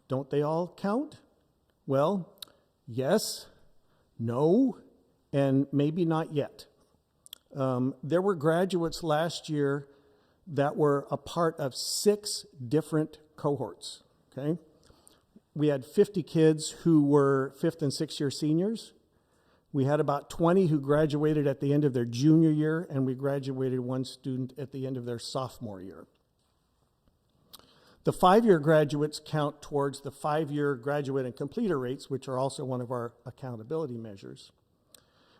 Don't they all count? Well, yes, no, and maybe not yet. There were graduates last year that were a part of 6 different cohorts, okay? We had 50 kids who were 5th and 6th year seniors. We had about 20 who graduated at the end of their junior year, and we graduated one student at the end of their sophomore year. The 5-year graduates count towards the 5-year graduate and completer rates, which are also one of our accountability measures.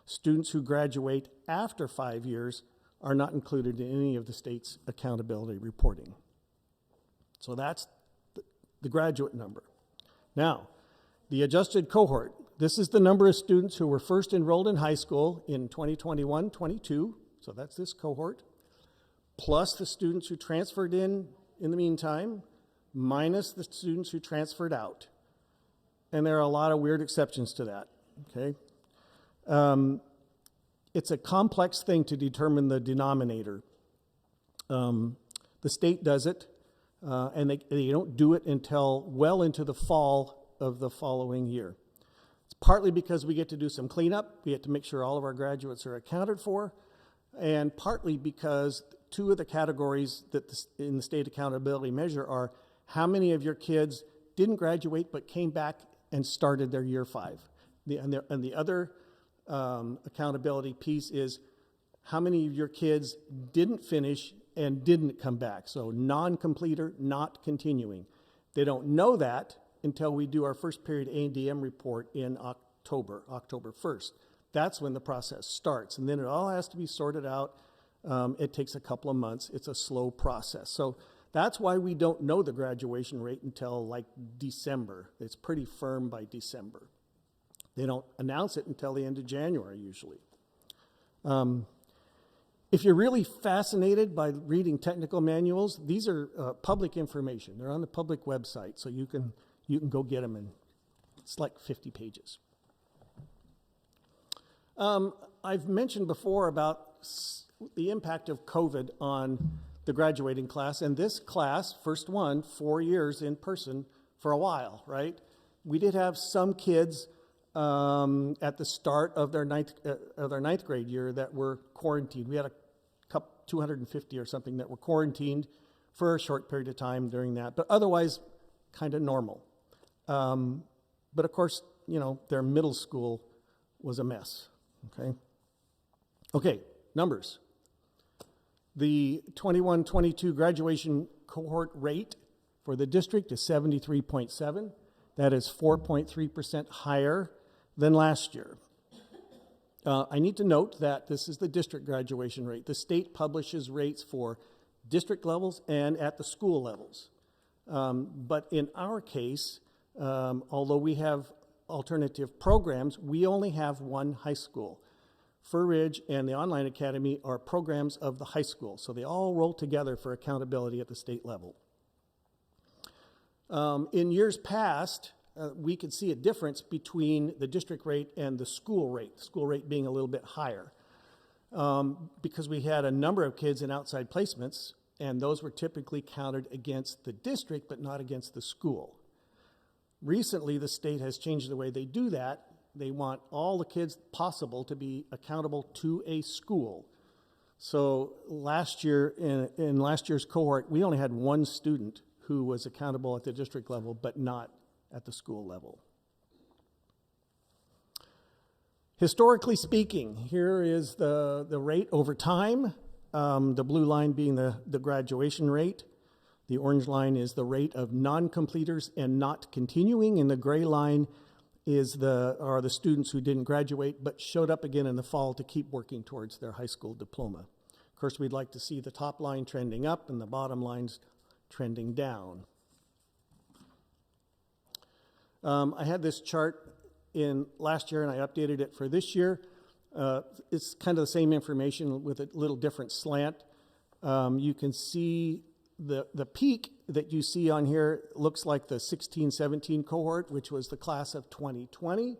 Students who graduate after 5 years are not included in any of the state's accountability reporting. So that's the graduate number. Now, the adjusted cohort. This is the number of students who were first enrolled in high school in 2021-22, so that's this cohort, plus the students who transferred in the meantime, minus the students who transferred out. And there are a lot of weird exceptions to that, okay? It's a complex thing to determine the denominator. The state does it, and they don't do it until well into the fall of the following year. It's partly because we get to do some cleanup. We get to make sure all of our graduates are accounted for, and partly because 2 of the categories that in the state accountability measure are how many of your kids didn't graduate but came back and started their year 5. And the other accountability piece is how many of your kids didn't finish and didn't come back. So non-completer, not continuing. They don't know that until we do our first period A&DM report in October 1st. That's when the process starts. And then it all has to be sorted out. It takes a couple of months. It's a slow process. So that's why we don't know the graduation rate until like December. It's pretty firm by December. They don't announce it until the end of January usually. If you're really fascinated by reading technical manuals, these are public information. They're on the public website, so you can go get them, and it's like 50 pages. I've mentioned before about the impact of COVID on the graduating class, and this class, first one, 4 years in person for a while, right? We did have some kids at the start of their ninth grade year that were quarantined. We had a couple, 250 or something that were quarantined for a short period of time during that, but otherwise kind of normal. But of course, their middle school was a mess, okay? Okay, numbers. The 21-22 graduation cohort rate for the district is 73.7. That is 4.3% higher than last year. I need to note that this is the district graduation rate. The state publishes rates for district levels and at the school levels. But in our case, although we have alternative programs, we only have one high school. Fur Ridge and the Online Academy are programs of the high school, so they all roll together for accountability at the state level. In years past, we could see a difference between the district rate and the school rate being a little bit higher, because we had a number of kids in outside placements, and those were typically counted against the district but not against the school. Recently, the state has changed the way they do that. They want all the kids possible to be accountable to a school. So last year, in last year's cohort, we only had one student who was accountable at the district level, but not at the school level. Historically speaking, here is the rate over time, the blue line being the graduation rate. The orange line is the rate of non-completers and not continuing, and the gray line are the students who didn't graduate but showed up again in the fall to keep working towards their high school diploma. Of course, we'd like to see the top line trending up and the bottom lines trending down. I had this chart in last year and I updated it for this year. It's kind of the same information with a little different slant. You can see the peak that you see on here looks like the 16-17 cohort, which was the class of 2020,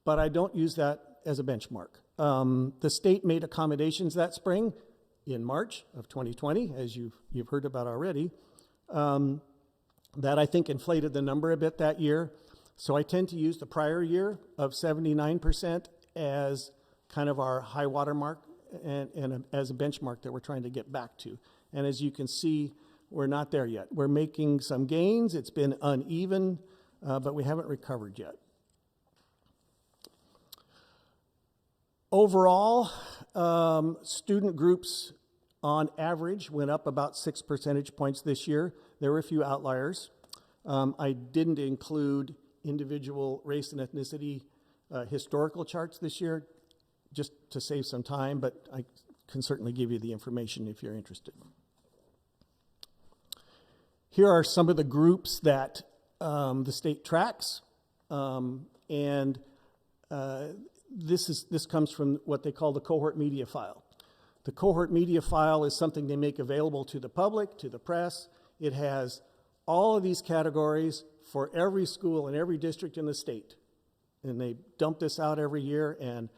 but I don't use that as a benchmark. The state made accommodations that spring in March of 2020, as you've heard about already, that I think inflated the number a bit that year. So I tend to use the prior year of 79% as kind of our high water mark and as a benchmark that we're trying to get back to. And as you can see, we're not there yet. We're making some gains. It's been uneven, but we haven't recovered yet. Overall, student groups on average went up about 6 percentage points this year. There were a few outliers. I didn't include individual race and ethnicity historical charts this year, just to save some time, but I can certainly give you the information if you're interested. Here are some of the groups that the state tracks, and this comes from what they call the cohort media file. The cohort media file is something they make available to the public, to the press. It has all of these categories for every school and every district in the state. And they dump this out every year, and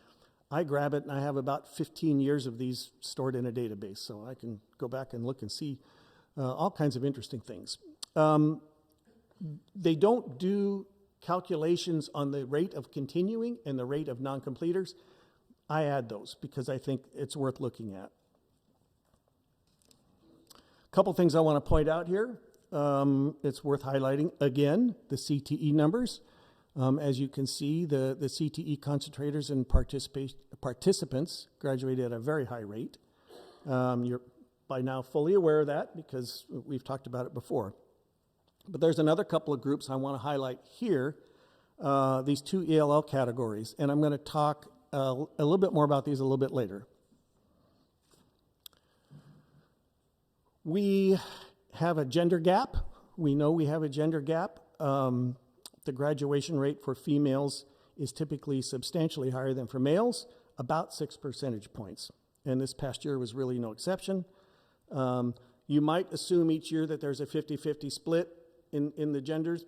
I grab it, and I have about 15 years of these stored in a database, so I can go back and look and see all kinds of interesting things. They don't do calculations on the rate of continuing and the rate of non-completers. I add those because I think it's worth looking at. A couple things I want to point out here. It's worth highlighting, again, the CTE numbers. As you can see, the CTE concentrators and participants graduated at a very high rate. You're by now fully aware of that because we've talked about it before. But there's another couple of groups I want to highlight here, these two ELL categories, and I'm going to talk a little bit more about these a little bit later. We have a gender gap. We know we have a gender gap. The graduation rate for females is typically substantially higher than for males, about 6 percentage points. And this past year was really no exception. You might assume each year that there's a 50-50 split in the genders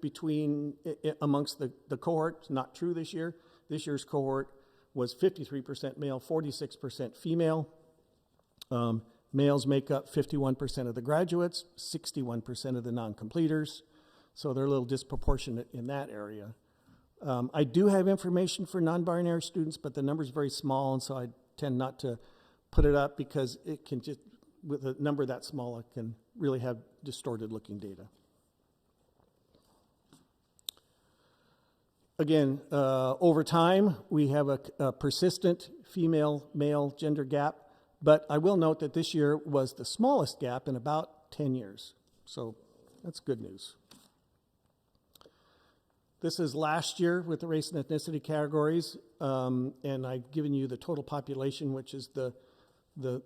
amongst the cohort. It's not true this year. This year's cohort was 53% male, 46% female. Males make up 51% of the graduates, 61% of the non-completers. So they're a little disproportionate in that area. I do have information for non-binary students, but the number's very small, and so I tend not to put it up because it can just, with a number that small, it can really have distorted looking data. Again, over time, we have a persistent female-male gender gap, But I will note that this year was the smallest gap in about 10 years. So that's good news. This is last year with the race and ethnicity categories, and I've given you the total population, which is the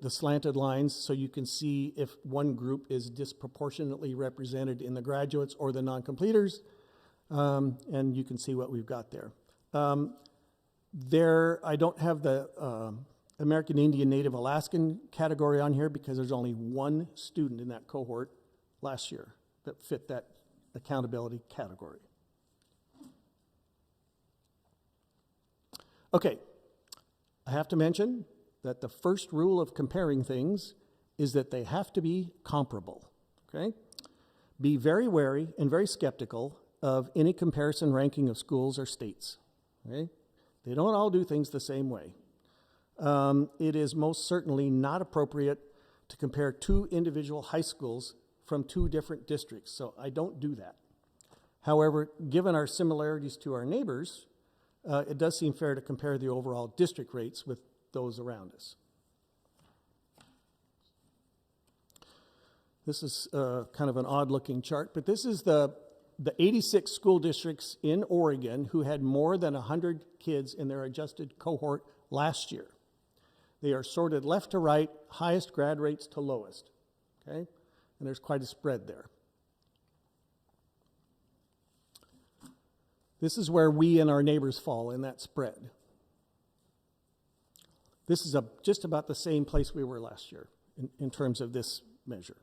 slanted lines, so you can see if one group is disproportionately represented in the graduates or the non-completers, and you can see what we've got there. I don't have the American Indian Native Alaskan category on here because there's only one student in that cohort last year that fit that accountability category. Okay, I have to mention that the first rule of comparing things is that they have to be comparable, okay? Be very wary and very skeptical of any comparison ranking of schools or states, okay? They don't all do things the same way. It is most certainly not appropriate to compare two individual high schools from two different districts, so I don't do that. However, given our similarities to our neighbors, it does seem fair to compare the overall district rates with those around us. This is kind of an odd-looking chart, but this is the 86 school districts in Oregon who had more than 100 kids in their adjusted cohort last year. They are sorted left to right, highest grad rates to lowest, okay? And there's quite a spread there. This is where we and our neighbors fall in that spread. This is just about the same place we were last year in terms of this measure.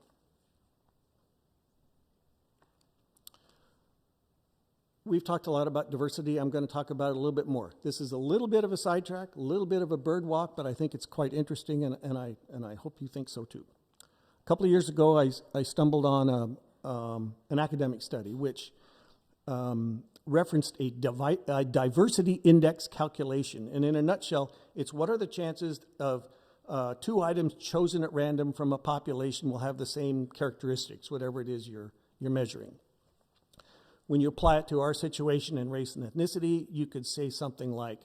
We've talked a lot about diversity. I'm going to talk about it a little bit more. This is a little bit of a sidetrack, a little bit of a bird walk, but I think it's quite interesting, and I hope you think so too. A couple of years ago, I stumbled on an academic study which referenced a diversity index calculation. And in a nutshell, it's what are the chances of two items chosen at random from a population will have the same characteristics, whatever it is you're measuring. When you apply it to our situation in race and ethnicity, you could say something like,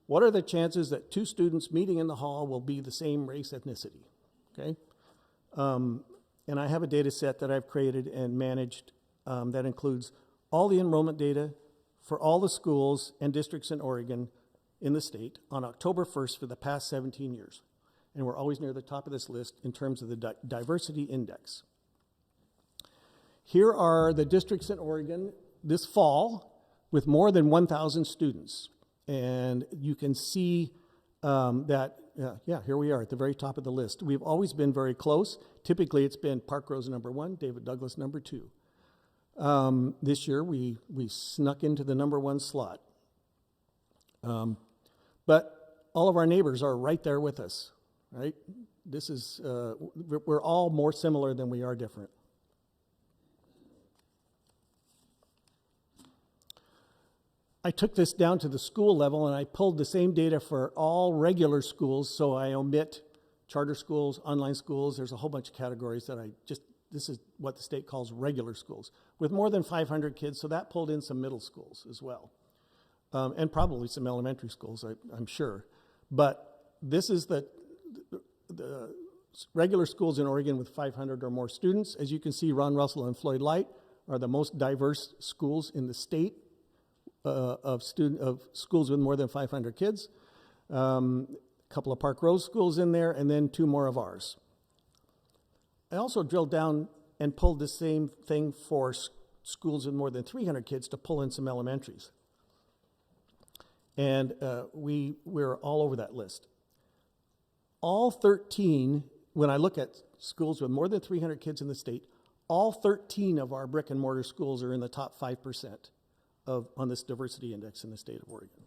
what are the chances that two students meeting in the hall will be the same race ethnicity? Okay? And I have a data set that I've created and managed that includes all the enrollment data for all the schools and districts in Oregon in the state on October 1st for the past 17 years. And we're always near the top of this list in terms of the diversity index. Here are the districts in Oregon this fall with more than 1,000 students. And you can see that, here we are at the very top of the list. We've always been very close. Typically, it's been Park Rose number 1, David Douglas number 2. This year, we snuck into the number 1 slot. But all of our neighbors are right there with us, right? This is, we're all more similar than we are different. I took this down to the school level and I pulled the same data for all regular schools, so I omit charter schools, online schools. There's a whole bunch of categories that this is what the state calls regular schools, with more than 500 kids, so that pulled in some middle schools as well, and probably some elementary schools, I'm sure. But this is the regular schools in Oregon with 500 or more students. As you can see, Ron Russell and Floyd Light are the most diverse schools in the state of schools with more than 500 kids. A couple of Park Rose schools in there, and then 2 more of ours. I also drilled down and pulled the same thing for schools with more than 300 kids to pull in some elementaries. And we're all over that list. All 13, when I look at schools with more than 300 kids in the state, all 13 of our brick and mortar schools are in the top 5% on this diversity index in the state of Oregon.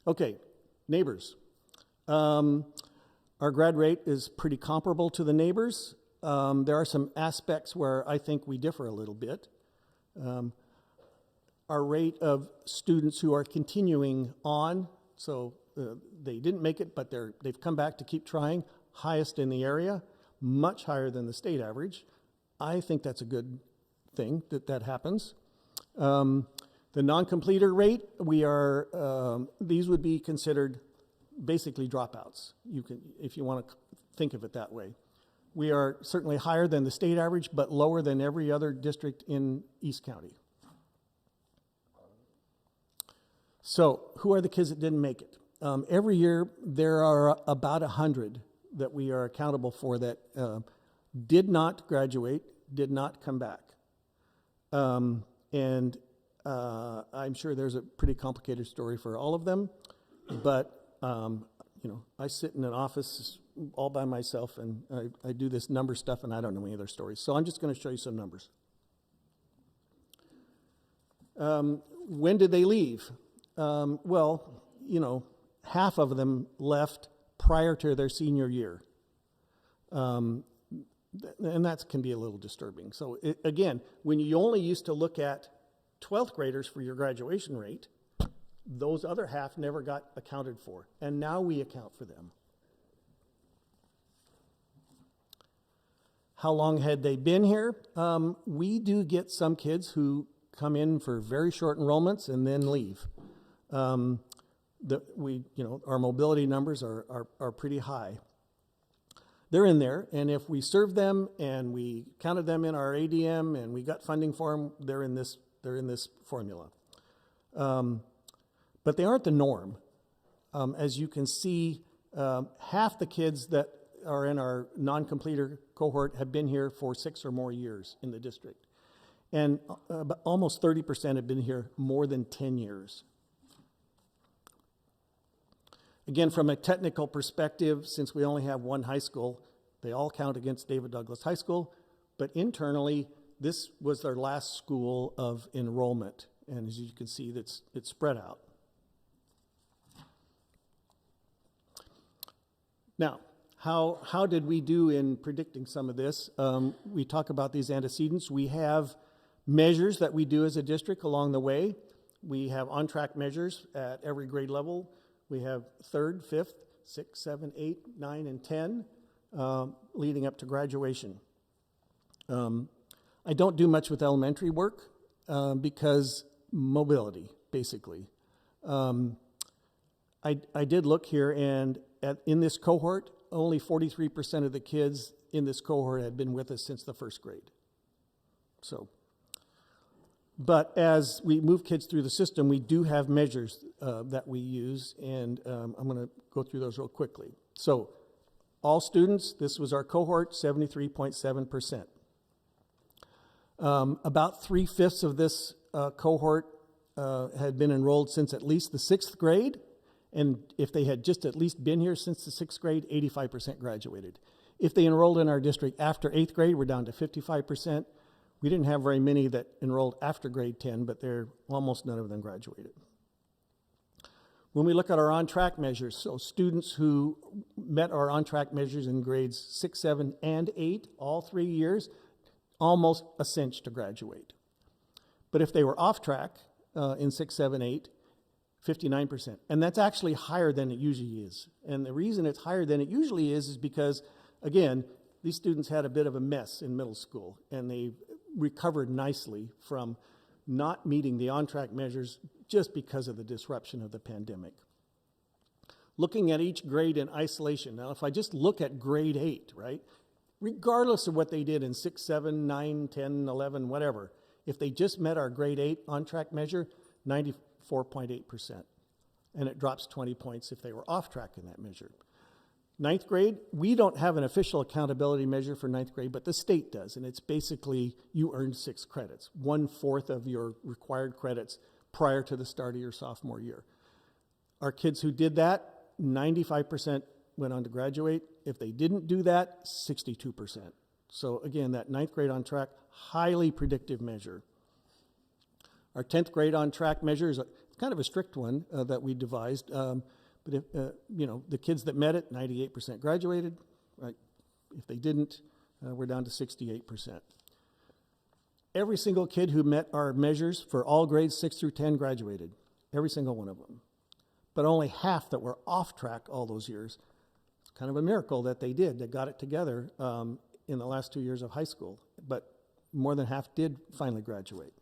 Okay, neighbors. Our grad rate is pretty comparable to the neighbors. There are some aspects where I think we differ a little bit. Our rate of students who are continuing on, so they didn't make it, but they've come back to keep trying, highest in the area, much higher than the state average. I think that's a good thing that happens. The non-completer rate, these would be considered basically dropouts. You can, if you want to think of it that way. We are certainly higher than the state average, but lower than every other district in East County. So, who are the kids that didn't make it? Every year, there are about 100 that we are accountable for that did not graduate, did not come back. And I'm sure there's a pretty complicated story for all of them, but you know, I sit in an office all by myself, and I do this number stuff, and I don't know any other stories. So I'm just going to show you some numbers. When did they leave? Well, you know, half of them left prior to their senior year. And that can be a little disturbing. So again, when you only used to look at 12th graders for your graduation rate, those other half never got accounted for. And now we account for them. How long had they been here? We do get some kids who come in for very short enrollments and then leave. Our mobility numbers are pretty high. They're in there, and if we served them and we counted them in our ADM and we got funding for them, they're in this formula. But they aren't the norm. As you can see, half the kids that are in our non-completer cohort have been here for 6 or more years in the district. And almost 30% have been here more than 10 years. Again, from a technical perspective, since we only have one high school, they all count against David Douglas High School, but internally, this was their last school of enrollment. And as you can see, it's spread out. Now, how did we do in predicting some of this? We talk about these antecedents. We have measures that we do as a district along the way. We have on-track measures at every grade level. We have 3rd, 5th, 6th, 7th, 8th, 9, and 10 leading up to graduation. I don't do much with elementary work because mobility, basically. I did look here, and in this cohort, only 43% of the kids in this cohort had been with us since the 1st grade. So, but as we move kids through the system, we do have measures that we use, and I'm going to go through those real quickly. So, all students, this was our cohort, 73.7%. About 3/5 of this cohort had been enrolled since at least the 6th grade, and if they had just at least been here since the 6th grade, 85% graduated. If they enrolled in our district after 8th grade, we're down to 55%. We didn't have very many that enrolled after grade 10, but almost none of them graduated. When we look at our on-track measures, so students who met our on-track measures in grades 6, 7, and 8, all 3 years, almost a cinch to graduate. But if they were off track in 6, 7, 8, 59%. And that's actually higher than it usually is. And the reason it's higher than it usually is because, again, these students had a bit of a mess in middle school, and they recovered nicely from not meeting the on-track measures just because of the disruption of the pandemic. Looking at each grade in isolation. Now, if I just look at grade 8, right, regardless of what they did in 6, 7, 9, 10, 11, whatever, if they just met our grade 8 on-track measure, 94.8%. And it drops 20 points if they were off track in that measure. 9th grade, we don't have an official accountability measure for 9th grade, but the state does, and it's basically you earned 6 credits, 1/4 of your required credits prior to the start of your sophomore year. Our kids who did that, 95% went on to graduate. If they didn't do that, 62%. So again, that 9th grade on track, highly predictive measure. Our 10th grade on track measure is kind of a strict one that we devised. But if, the kids that met it, 98% graduated. Right? If they didn't, we're down to 68%. Every single kid who met our measures for all grades 6 through 10 graduated. Every single one of them. But only half that were off track all those years. It's kind of a miracle that they did. They got it together in the last 2 years of high school. But more than half did finally graduate.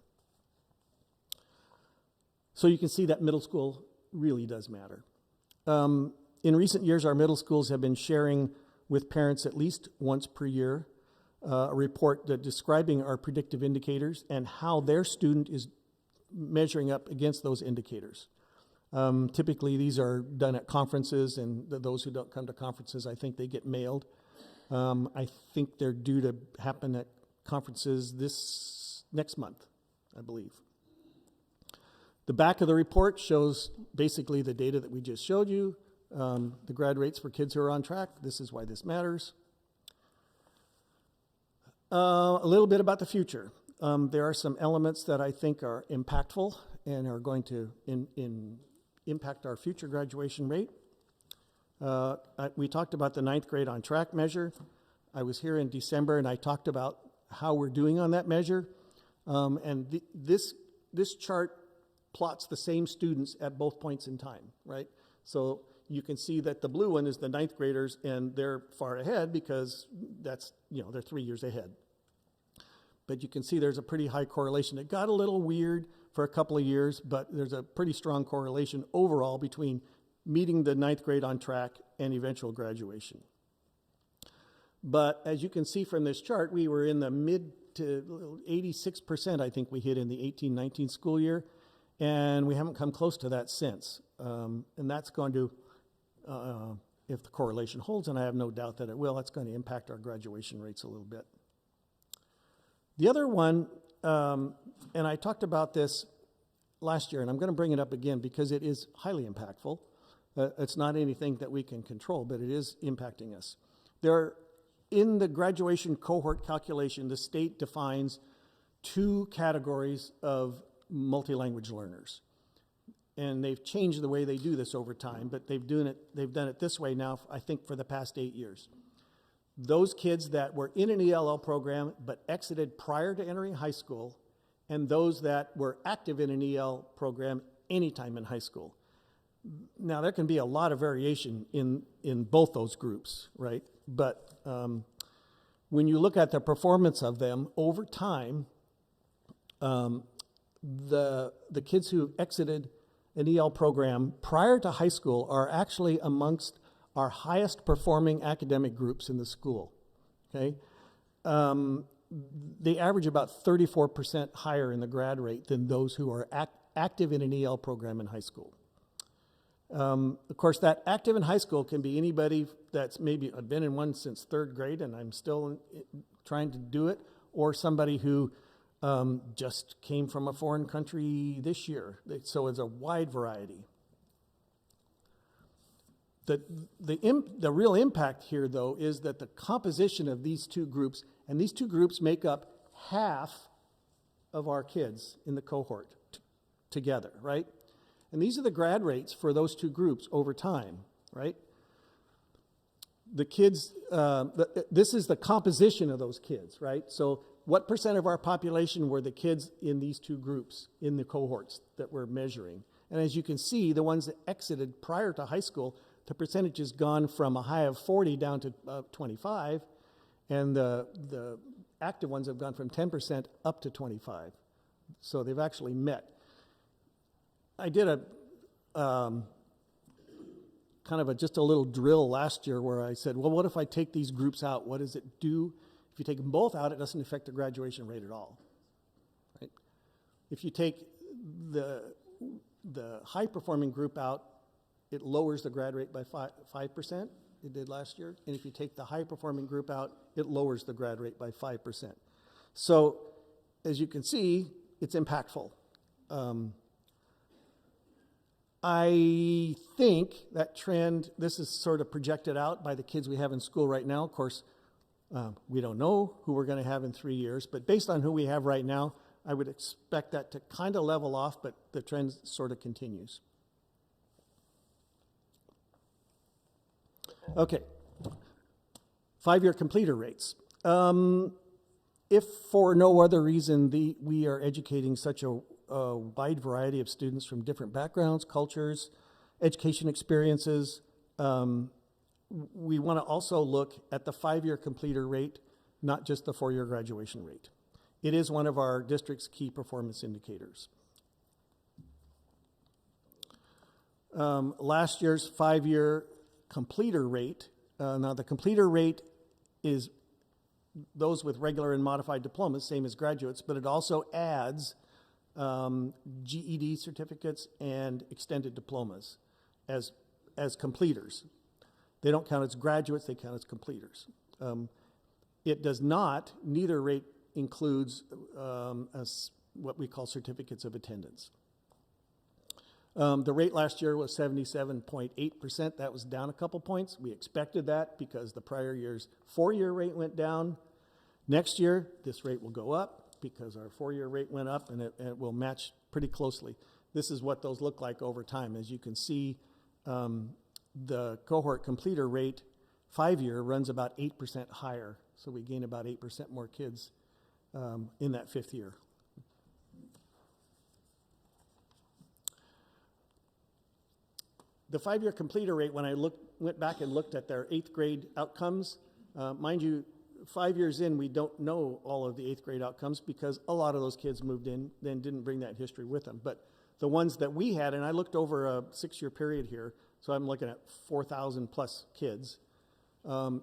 So you can see that middle school really does matter. In recent years, our middle schools have been sharing with parents at least once per year a report describing our predictive indicators and how their student is measuring up against those indicators. Typically, these are done at conferences, and those who don't come to conferences, I think they get mailed. I think they're due to happen at conferences this next month, I believe. The back of the report shows basically the data that we just showed you, the grad rates for kids who are on track. This is why this matters. A little bit about the future. There are some elements that I think are impactful and are going to impact our future graduation rate. We talked about the 9th grade on track measure. I was here in December and I talked about how we're doing on that measure. This chart plots the same students at both points in time, right? So you can see that the blue one is the 9th graders, and they're far ahead because that's, they're 3 years ahead. But you can see there's a pretty high correlation. It got a little weird for a couple of years, but there's a pretty strong correlation overall between meeting the 9th grade on track and eventual graduation. But as you can see from this chart, we were in the mid to 86%, I think we hit in the 18-19 school year, and we haven't come close to that since. And that's going to, if the correlation holds, and I have no doubt that it will, that's going to impact our graduation rates a little bit. The other one, and I talked about this last year, and I'm going to bring it up again because it is highly impactful. It's not anything that we can control, but it is impacting us. In the graduation cohort calculation, the state defines 2 categories of multi-language learners. And they've changed the way they do this over time, but they've done it this way now, I think, for the past 8 years. Those kids that were in an ELL program but exited prior to entering high school, and those that were active in an EL program anytime in high school. Now, there can be a lot of variation in both those groups, right? But when you look at the performance of them over time, the kids who exited an EL program prior to high school are actually amongst our highest performing academic groups in the school, okay? They average about 34% higher in the grad rate than those who are active in an EL program in high school. Of course, that active in high school can be anybody that's maybe I've been in one since 3rd grade and I'm still trying to do it, or somebody who just came from a foreign country this year. So it's a wide variety. The real impact here, though, is that the composition of these 2 groups, and these 2 groups make up half of our kids in the cohort together, right? And these are the grad rates for those 2 groups over time, right? The kids, this is the composition of those kids, right? So what percent of our population were the kids in these 2 groups, in the cohorts that we're measuring? And as you can see, the ones that exited prior to high school, the percentage has gone from a high of 40 down to 25, and the active ones have gone from 10% up to 25. So they've actually met. I did a just a little drill last year where I said, well, what if I take these groups out? What does it do? If you take them both out, it doesn't affect the graduation rate at all, right? If you take the high-performing group out, it lowers the grad rate by 5%. It did last year. And if you take the high-performing group out, it lowers the grad rate by 5%. So as you can see, it's impactful. I think that trend, this is sort of projected out by the kids we have in school right now. Of course, we don't know who we're going to have in 3 years, but based on who we have right now, I would expect that to kind of level off, but the trend sort of continues. Okay, 5-year completer rates. If for no other reason we are educating such a wide variety of students from different backgrounds, cultures, education experiences, we want to also look at the 5-year completer rate, not just the 4-year graduation rate. It is one of our district's key performance indicators. Last year's 5-year completer rate. Now, the completer rate is those with regular and modified diplomas, same as graduates, but it also adds GED certificates and extended diplomas as completers. They don't count as graduates, they count as completers. It does not, neither rate includes what we call certificates of attendance. The rate last year was 77.8%. That was down a couple points. We expected that because the prior year's 4-year rate went down. Next year, this rate will go up because our 4-year rate went up, and it will match pretty closely. This is what those look like over time. As you can see, the cohort completer rate 5-year runs about 8% higher. So we gain about 8% more kids in that 5th year. The 5-year completer rate, when I went back and looked at their 8th grade outcomes, mind you, 5 years in, we don't know all of the 8th grade outcomes because a lot of those kids moved in, then didn't bring that history with them. But the ones that we had, and I looked over a 6-year period here, so I'm looking at 4,000 plus kids.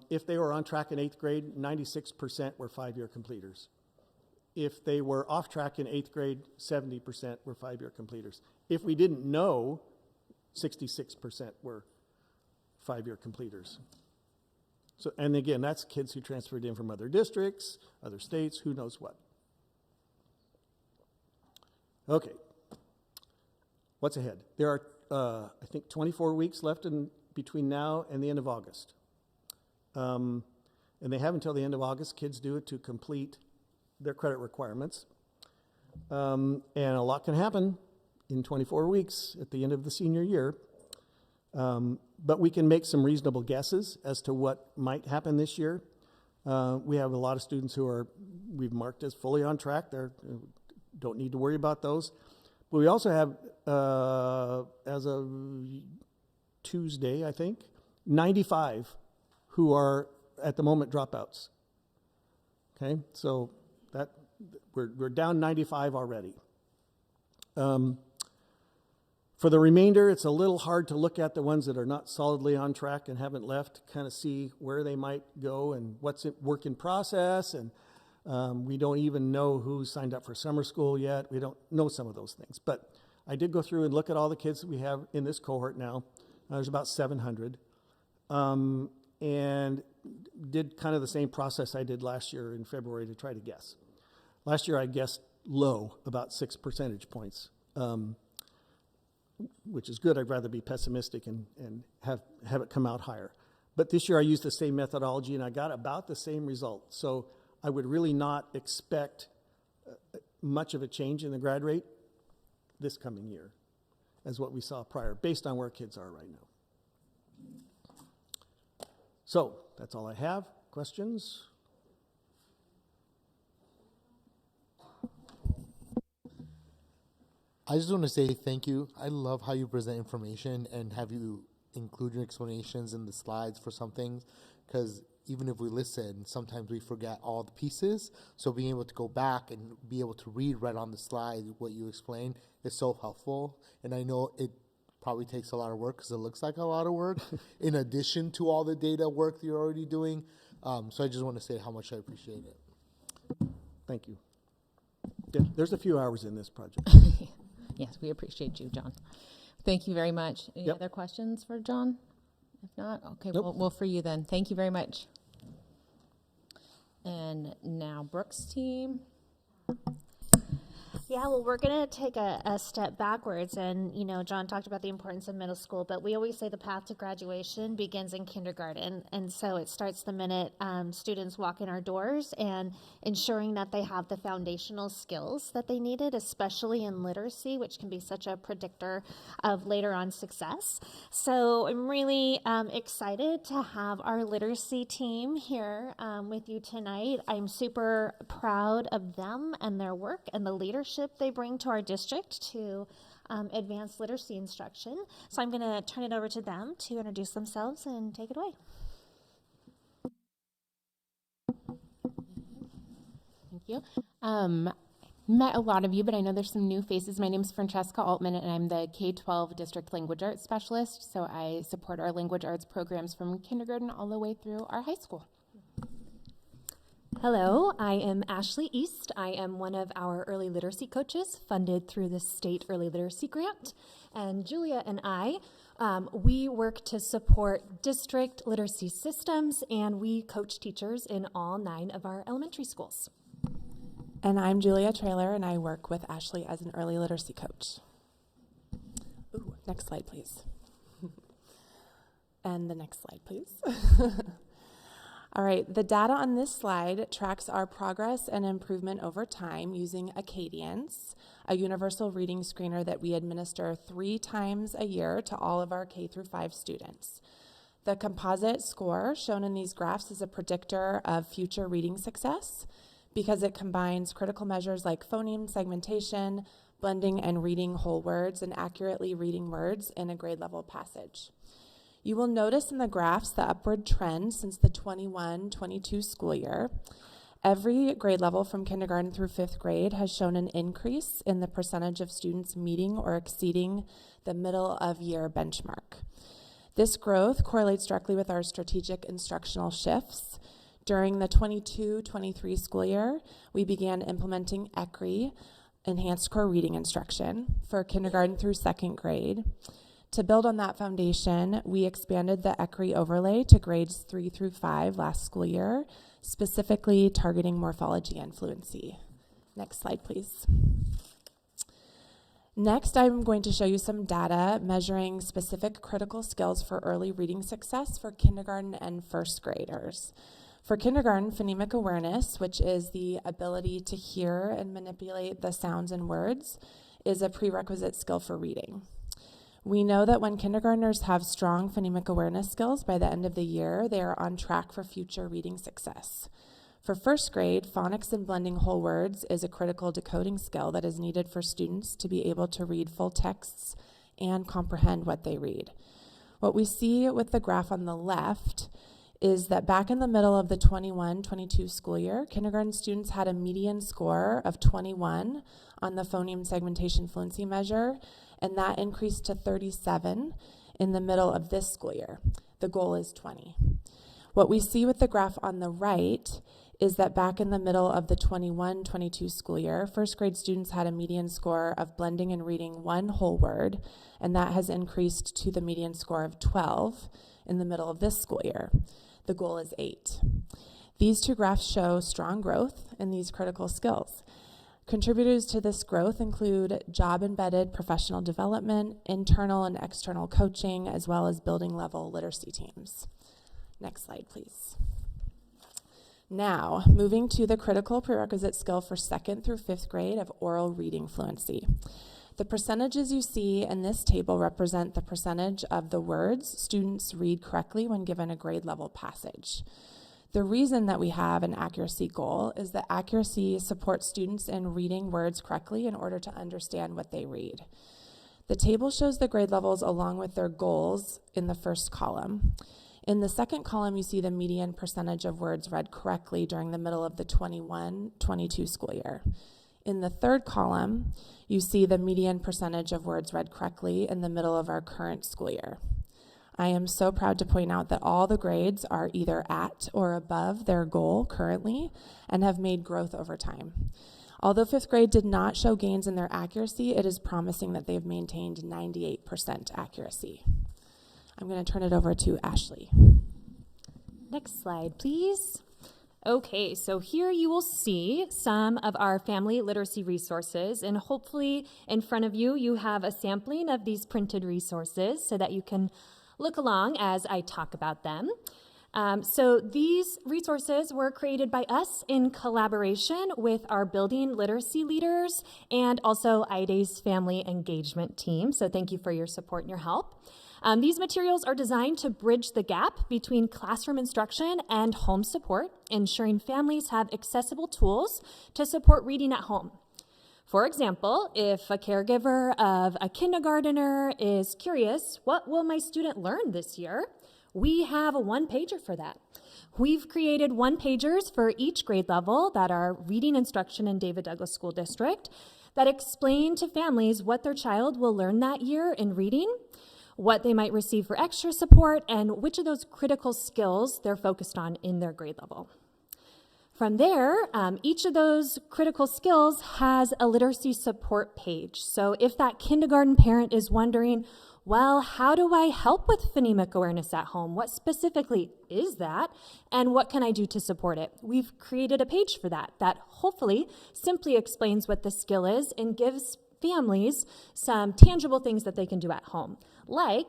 If they were on track in 8th grade, 96% were 5-year completers. If they were off track in 8th grade, 70% were 5-year completers. If we didn't know, 66% were 5-year completers. So, and again, that's kids who transferred in from other districts, other states, who knows what. Okay. What's ahead? There are, I think, 24 weeks left between now and the end of August. And they have until the end of August, kids do it, to complete their credit requirements. And a lot can happen in 24 weeks at the end of the senior year. But we can make some reasonable guesses as to what might happen this year. We have a lot of students who we've marked as fully on track. They don't need to worry about those. But we also have, as of Tuesday, I think, 95 who are at the moment dropouts. Okay, so that we're down 95 already. For the remainder, it's a little hard to look at the ones that are not solidly on track and haven't left, kind of see where they might go and what's at work in process. And we don't even know who's signed up for summer school yet. We don't know some of those things. But I did go through and look at all the kids that we have in this cohort now. There's about 700. And did kind of the same process I did last year in February to try to guess. Last year I guessed low, about 6 percentage points. Which is good. I'd rather be pessimistic and have it come out higher. But this year I used the same methodology and I got about the same result. So I would really not expect much of a change in the grad rate this coming year as what we saw prior, based on where kids are right now. So that's all I have. Questions? I just want to say thank you. I love how you present information and have you include your explanations in the slides for some things, because even if we listen, sometimes we forget all the pieces. So being able to go back and be able to read right on the slide what you explained is so helpful. And I know it probably takes a lot of work because it looks like a lot of work in addition to all the data work that you're already doing. So I just want to say how much I appreciate it. Thank you. Yeah, there's a few hours in this project. Yes, we appreciate you, John. Thank you very much. Any other questions for John? If not, okay, Nope. well, for you then. Thank you very much. And now Brooks' team. Yeah, well, we're going to take a step backwards. And, you know, John talked about the importance of middle school, but we always say the path to graduation begins in kindergarten. And so it starts the minute students walk in our doors and ensuring that they have the foundational skills that they needed, especially in literacy, which can be such a predictor of later on success. So I'm really excited to have our literacy team here with you tonight. I'm super proud of them and their work and the leadership they bring to our district to advance literacy instruction. So I'm going to turn it over to them to introduce themselves and take it away. Thank you. met a lot of you, but I know there's some new faces. My name is Francesca Altman, and I'm the K-12 District Language Arts Specialist. So I support our language arts programs from kindergarten all the way through our high school. Hello, I am Ashley East. I am one of our early literacy coaches funded through the state early literacy grant. And Julia and I, we work to support district literacy systems, and we coach teachers in all 9 of our elementary schools. And I'm Julia Traylor, and I work with Ashley as an early literacy coach. Ooh, next slide, please. And the next slide, please. All right, the data on this slide tracks our progress and improvement over time using Acadience, a universal reading screener that we administer 3 times a year to all of our K-5 students. The composite score shown in these graphs is a predictor of future reading success because it combines critical measures like phoneme segmentation, blending and reading whole words, and accurately reading words in a grade level passage. You will notice in the graphs the upward trend since the 21-22 school year. Every grade level from kindergarten through 5th grade has shown an increase in the percentage of students meeting or exceeding the middle of year benchmark. This growth correlates directly with our strategic instructional shifts. During the 22-23 school year, we began implementing ECRI, Enhanced Core Reading Instruction, for kindergarten through 2nd grade. To build on that foundation, we expanded the ECRI overlay to grades 3 through 5 last school year, specifically targeting morphology and fluency. Next slide, please. Next, I'm going to show you some data measuring specific critical skills for early reading success for kindergarten and 1st graders. For kindergarten, phonemic awareness, which is the ability to hear and manipulate the sounds and words, is a prerequisite skill for reading. We know that when kindergartners have strong phonemic awareness skills by the end of the year, they are on track for future reading success. For 1st grade, phonics and blending whole words is a critical decoding skill that is needed for students to be able to read full texts and comprehend what they read. What we see with the graph on the left is that back in the middle of the 21-22 school year, kindergarten students had a median score of 21 on the phoneme segmentation fluency measure, and that increased to 37 in the middle of this school year. The goal is 20. What we see with the graph on the right is that back in the middle of the 21-22 school year, 1st grade students had a median score of blending and reading 1 whole word, and that has increased to the median score of 12 in the middle of this school year. The goal is 8. These 2 graphs show strong growth in these critical skills. Contributors to this growth include job-embedded professional development, internal and external coaching, as well as building-level literacy teams. Next slide, please. Now, moving to the critical prerequisite skill for 2nd through 5th grade of oral reading fluency. The percentages you see in this table represent the percentage of the words students read correctly when given a grade-level passage. The reason that we have an accuracy goal is that accuracy supports students in reading words correctly in order to understand what they read. The table shows the grade levels along with their goals in the first column. In the second column, you see the median percentage of words read correctly during the middle of the 21-22 school year. In the third column, you see the median percentage of words read correctly in the middle of our current school year. I am so proud to point out that all the grades are either at or above their goal currently and have made growth over time. Although 5th grade did not show gains in their accuracy, it is promising that they've maintained 98% accuracy. I'm going to turn it over to Ashley. Next slide, please. Okay, so here you will see some of our family literacy resources, and hopefully in front of you, you have a sampling of these printed resources so that you can look along as I talk about them. So these resources were created by us in collaboration with our building literacy leaders and also IDE's family engagement team. So thank you for your support and your help. These materials are designed to bridge the gap between classroom instruction and home support, ensuring families have accessible tools to support reading at home. For example, if a caregiver of a kindergartner is curious, what will my student learn this year? We have a one-pager for that. We've created one-pagers for each grade level that are reading instruction in David Douglas School District that explain to families what their child will learn that year in reading, what they might receive for extra support, and which of those critical skills they're focused on in their grade level. From there, each of those critical skills has a literacy support page. So if that kindergarten parent is wondering, well, how do I help with phonemic awareness at home? What specifically is that? And what can I do to support it? We've created a page for that hopefully simply explains what the skill is and gives families some tangible things that they can do at home. Like,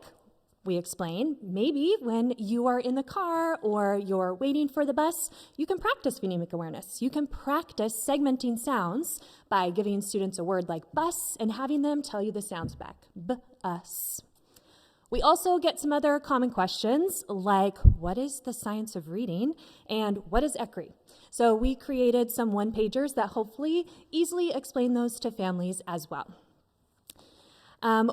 we explain, maybe when you are in the car or you're waiting for the bus, you can practice phonemic awareness. You can practice segmenting sounds by giving students a word like bus and having them tell you the sounds back. B-us. We also get some other common questions like, what is the science of reading and what is ECRI? So we created some one-pagers that hopefully easily explain those to families as well.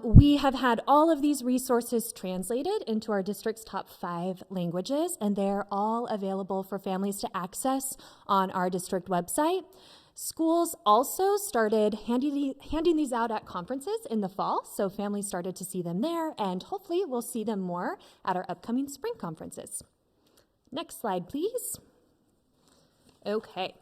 We have had all of these resources translated into our district's top 5 languages, and they're all available for families to access on our district website. Schools also started handing these out at conferences in the fall, so families started to see them there, and hopefully we'll see them more at our upcoming spring conferences. Next slide, please. Okay.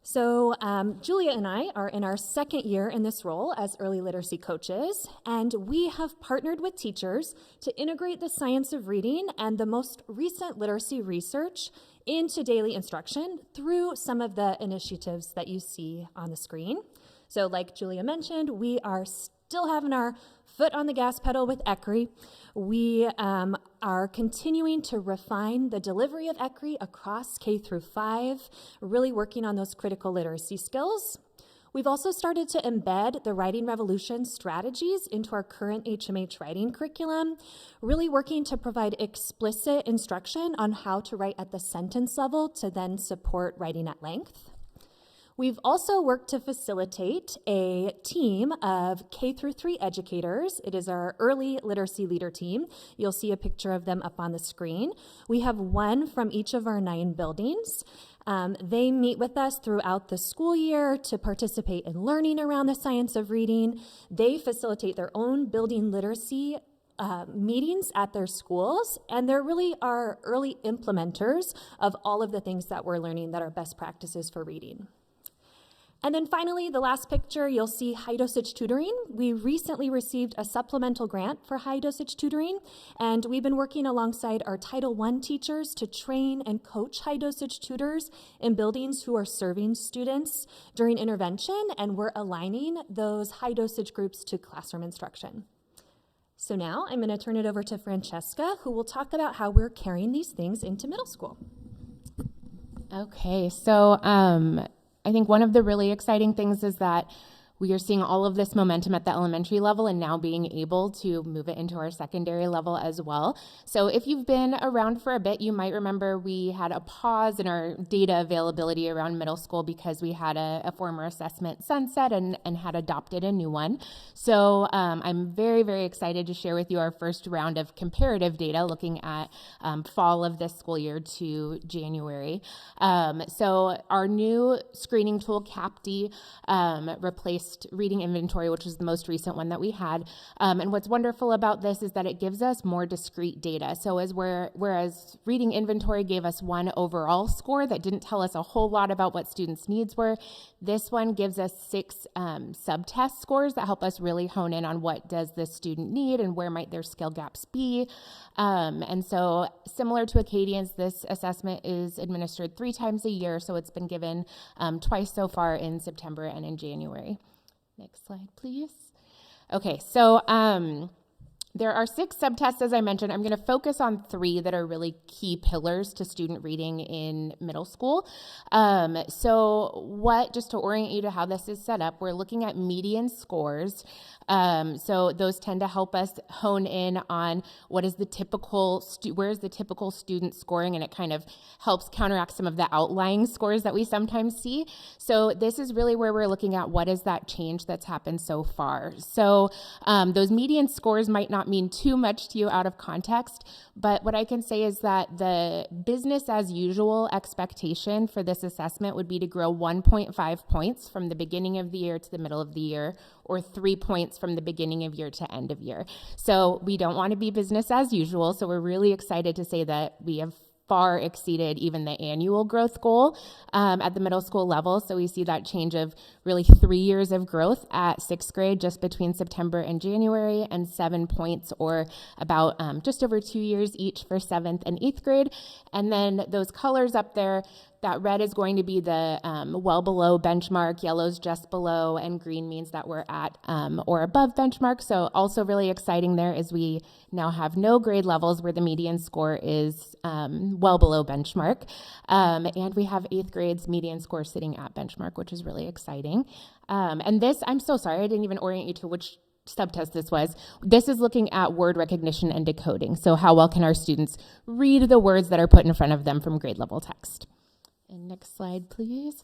So Julia and I are in our 2nd year in this role as early literacy coaches, and we have partnered with teachers to integrate the science of reading and the most recent literacy research into daily instruction through some of the initiatives that you see on the screen. So like Julia mentioned, we are still having our foot on the gas pedal with ECRI. We are continuing to refine the delivery of ECRI across K through 5, really working on those critical literacy skills. We've also started to embed the Writing Revolution strategies into our current HMH writing curriculum, really working to provide explicit instruction on how to write at the sentence level to then support writing at length. We've also worked to facilitate a team of K through 3 educators. It is our early literacy leader team. You'll see a picture of them up on the screen. We have one from each of our 9 buildings. They meet with us throughout the school year to participate in learning around the science of reading. They facilitate their own building literacy meetings at their schools, and they're really our early implementers of all of the things that we're learning that are best practices for reading. And then finally, the last picture, you'll see high-dosage tutoring. We recently received a supplemental grant for high-dosage tutoring, and we've been working alongside our Title I teachers to train and coach high-dosage tutors in buildings who are serving students during intervention, and we're aligning those high-dosage groups to classroom instruction. So now I'm going to turn it over to Francesca, who will talk about how we're carrying these things into middle school. Okay, so I think one of the really exciting things is that we are seeing all of this momentum at the elementary level and now being able to move it into our secondary level as well. So if you've been around for a bit, you might remember we had a pause in our data availability around middle school because we had a former assessment sunset and had adopted a new one. So I'm very, very excited to share with you our first round of comparative data looking at fall of this school year to January. So our new screening tool, CAPD, replaced reading inventory, which is the most recent one that we had. And what's wonderful about this is that it gives us more discrete data. So whereas reading inventory gave us one overall score that didn't tell us a whole lot about what students' needs were, this one gives us 6 sub-test scores that help us really hone in on what does this student need and where might their skill gaps be. And so similar to Acadians, this assessment is administered 3 times a year, so it's been given twice so far in September and in January. Next slide, please. Okay, so there are 6 subtests, as I mentioned. I'm going to focus on 3 that are really key pillars to student reading in middle school. Just to orient you to how this is set up, we're looking at median scores. So those tend to help us hone in on what is the typical, where is the typical student scoring, and it kind of helps counteract some of the outlying scores that we sometimes see. So this is really where we're looking at what is that change that's happened so far. So those median scores might not not mean too much to you out of context, but what I can say is that the business as usual expectation for this assessment would be to grow 1.5 points from the beginning of the year to the middle of the year, or 3 points from the beginning of year to end of year. So we don't want to be business as usual, so we're really excited to say that we have far exceeded even the annual growth goal at the middle school level. So we see that change of really 3 years of growth at sixth grade just between September and January, and 7 points, or about just over 2 years each for seventh and eighth grade. And then those colors up there, that red is going to be the well below benchmark, yellow's just below, and green means that we're at or above benchmark. So also really exciting there is we now have no grade levels where the median score is well below benchmark. And we have eighth grade's median score sitting at benchmark, which is really exciting. And this, I'm so sorry, I didn't even orient you to which subtest this was. This is looking at word recognition and decoding. So how well can our students read the words that are put in front of them from grade level text? And next slide, please.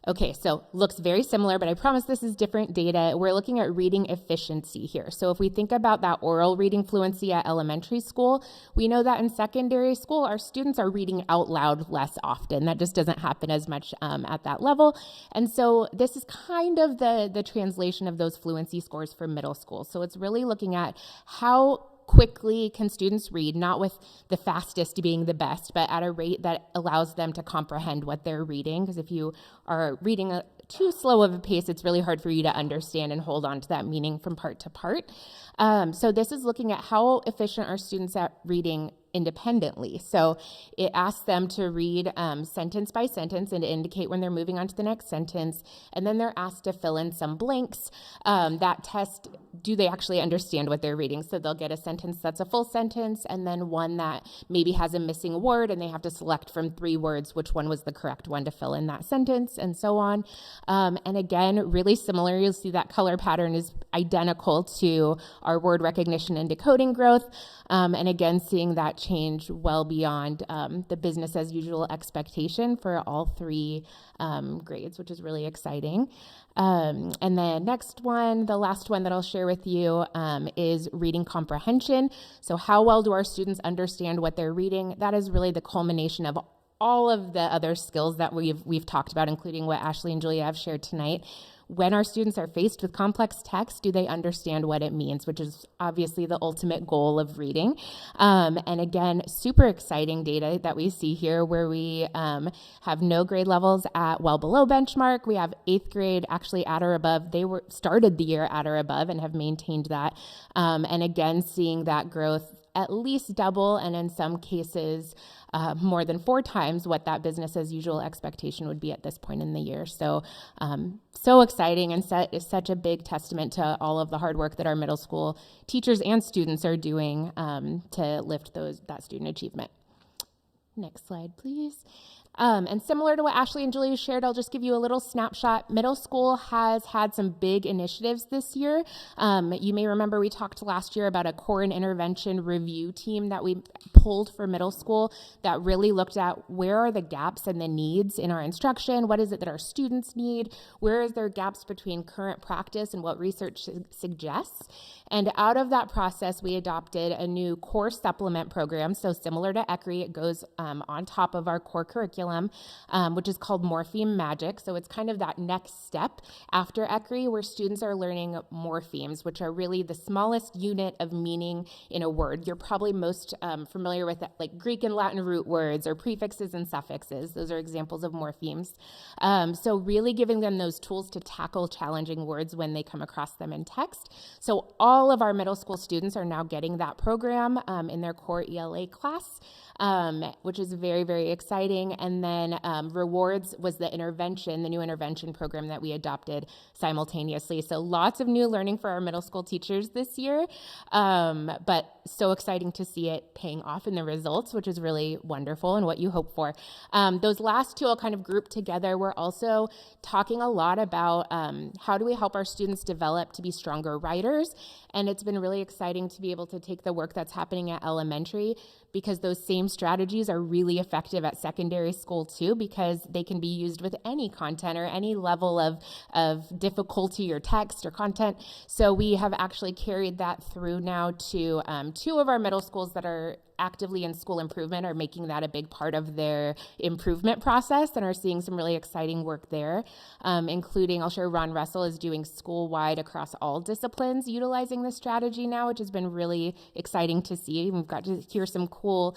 Okay, so looks very similar, but I promise this is different data. We're looking at reading efficiency here. So if we think about that oral reading fluency at elementary school, we know that in secondary school, our students are reading out loud less often. That just doesn't happen as much at that level. And so this is kind of the translation of those fluency scores for middle school. So it's really looking at how quickly can students read, not with the fastest being the best, but at a rate that allows them to comprehend what they're reading. Because if you are reading too slow of a pace, it's really hard for you to understand and hold on to that meaning from part to part. So this is looking at how efficient are students at reading independently. So it asks them to read sentence by sentence and to indicate when they're moving on to the next sentence. And then they're asked to fill in some blanks. That test, do they actually understand what they're reading? So they'll get a sentence that's a full sentence, and then one that maybe has a missing word, and they have to select from 3 words which one was the correct one to fill in that sentence, and so on. And again, really similar. You'll see that color pattern is identical to our word recognition and decoding growth. And again, seeing that change well beyond the business as usual expectation for all 3 grades, which is really exciting. And the next one, the last one that I'll share with you is reading comprehension. So how well do our students understand what they're reading? That is really the culmination of all of the other skills that we've talked about, including what Ashley and Julia have shared tonight. When our students are faced with complex text, do they understand what it means, which is obviously the ultimate goal of reading. And again, super exciting data that we see here where we have no grade levels at well below benchmark. We have 8th grade actually at or above. They started the year at or above and have maintained that. And again, seeing that growth at least double, and in some cases more than 4 times what that business as usual expectation would be at this point in the year. So so exciting, and is such a big testament to all of the hard work that our middle school teachers and students are doing to lift that student achievement. Next slide, please. And similar to what Ashley and Julia shared, I'll just give you a little snapshot. Middle school has had some big initiatives this year. You may remember we talked last year about a core and intervention review team that we pulled for middle school that really looked at where are the gaps and the needs in our instruction, what is it that our students need, where is there gaps between current practice and what research suggests. And out of that process, we adopted a new core supplement program. So similar to ECRI, it goes on top of our core curriculum, which is called Morpheme Magic. So it's kind of that next step after ECRI where students are learning morphemes, which are really the smallest unit of meaning in a word. You're probably most familiar with like Greek and Latin root words or prefixes and suffixes. Those are examples of morphemes. So really giving them those tools to tackle challenging words when they come across them in text. So all of our middle school students are now getting that program in their core ELA class, which is very, very exciting. And then rewards was the new intervention program that we adopted simultaneously. So lots of new learning for our middle school teachers this year, but so exciting to see it paying off in the results, which is really wonderful and what you hope for. Those last 2 I'll kind of group together. We're also talking a lot about how do we help our students develop to be stronger writers. And it's been really exciting to be able to take the work that's happening at elementary, because those same strategies are really effective at secondary school too, because they can be used with any content or any level of difficulty or text or content. So we have actually carried that through now to 2 of our middle schools that are actively in school improvement, are making that a big part of their improvement process and are seeing some really exciting work there, including, I'll share, Ron Russell is doing school-wide across all disciplines utilizing this strategy now, which has been really exciting to see. We've got to hear some cool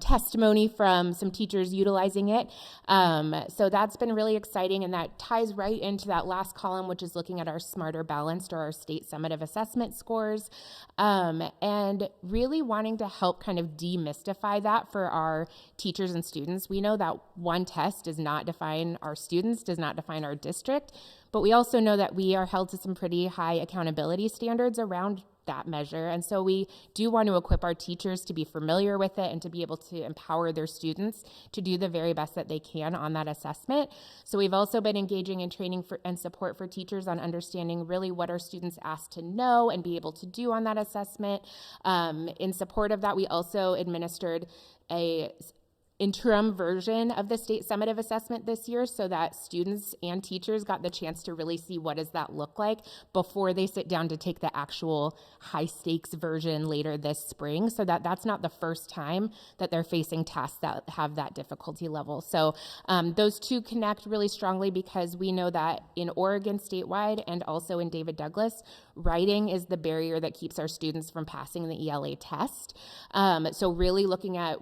testimony from some teachers utilizing it. So that's been really exciting, and that ties right into that last column, which is looking at our Smarter Balanced, or our state summative assessment scores, and really wanting to help kind of demystify that for our teachers and students. We know that one test does not define our students, does not define our district, but we also know that we are held to some pretty high accountability standards around that measure. And so we do want to equip our teachers to be familiar with it and to be able to empower their students to do the very best that they can on that assessment. So we've also been engaging in training and support for teachers on understanding really what our students asked to know and be able to do on that assessment. In support of that, we also administered a interim version of the state summative assessment this year, so that students and teachers got the chance to really see what does that look like before they sit down to take the actual high stakes version later this spring, so that that's not the first time that they're facing tests that have that difficulty level. So those two connect really strongly, because we know that in Oregon statewide and also in David Douglas, writing is the barrier that keeps our students from passing the ELA test. So really looking at,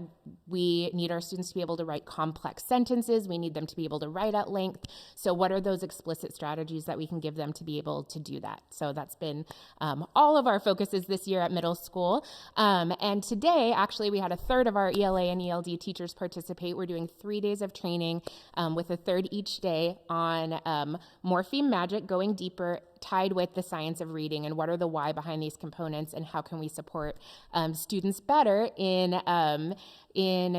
we need our students to be able to write complex sentences. We need them to be able to write at length. So what are those explicit strategies that we can give them to be able to do that? So that's been all of our focuses this year at middle school. And today, actually, we had a third of our ELA and ELD teachers participate. We're doing 3 days of training with a third each day on morpheme magic, going deeper, tied with the science of reading, and what are the why behind these components, and how can we support students better in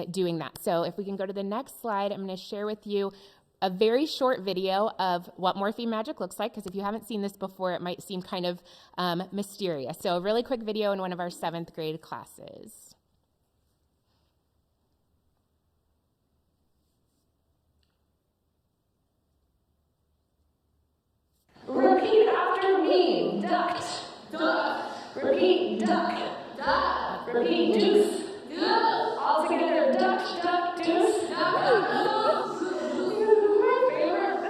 doing that. So if we can go to the next slide, I'm going to share with you a very short video of what morpheme magic looks like, because if you haven't seen this before, it might seem kind of mysterious. So a really quick video in one of our 7th grade classes. Repeat after me. Duct, duck. Repeat, duck, duck. Repeat, deuce, deuce. All together, duck, duck, deuce, duck. This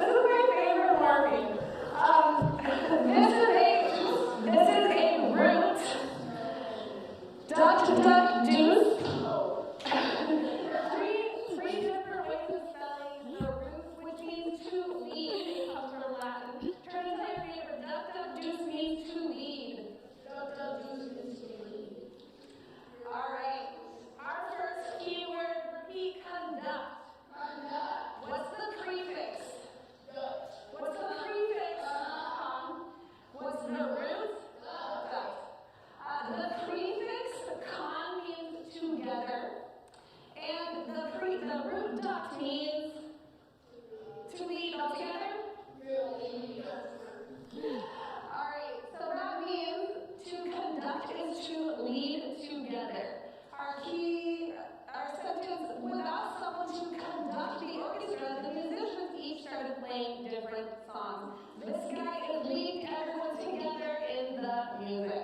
is my favorite morpheme. This is a root. Duck, duck, deuce. Three different ways of spelling the root, which means to lead. It comes from Latin. Turns out your favorite, duck, duck, deuce means to lead. Duck, duck, deuce means to lead. All right. Our first keyword, repeat, conduct. Conduct. What's the prefix? Duct. What's the prefix? Con. What's the root? Duct. The prefix con means together, and the root duct means to lead all together. All right, so that means to conduct is to lead together. Our sentence, without someone to conduct the orchestra, the musicians each started playing different songs. This guy is leading everyone together in the music.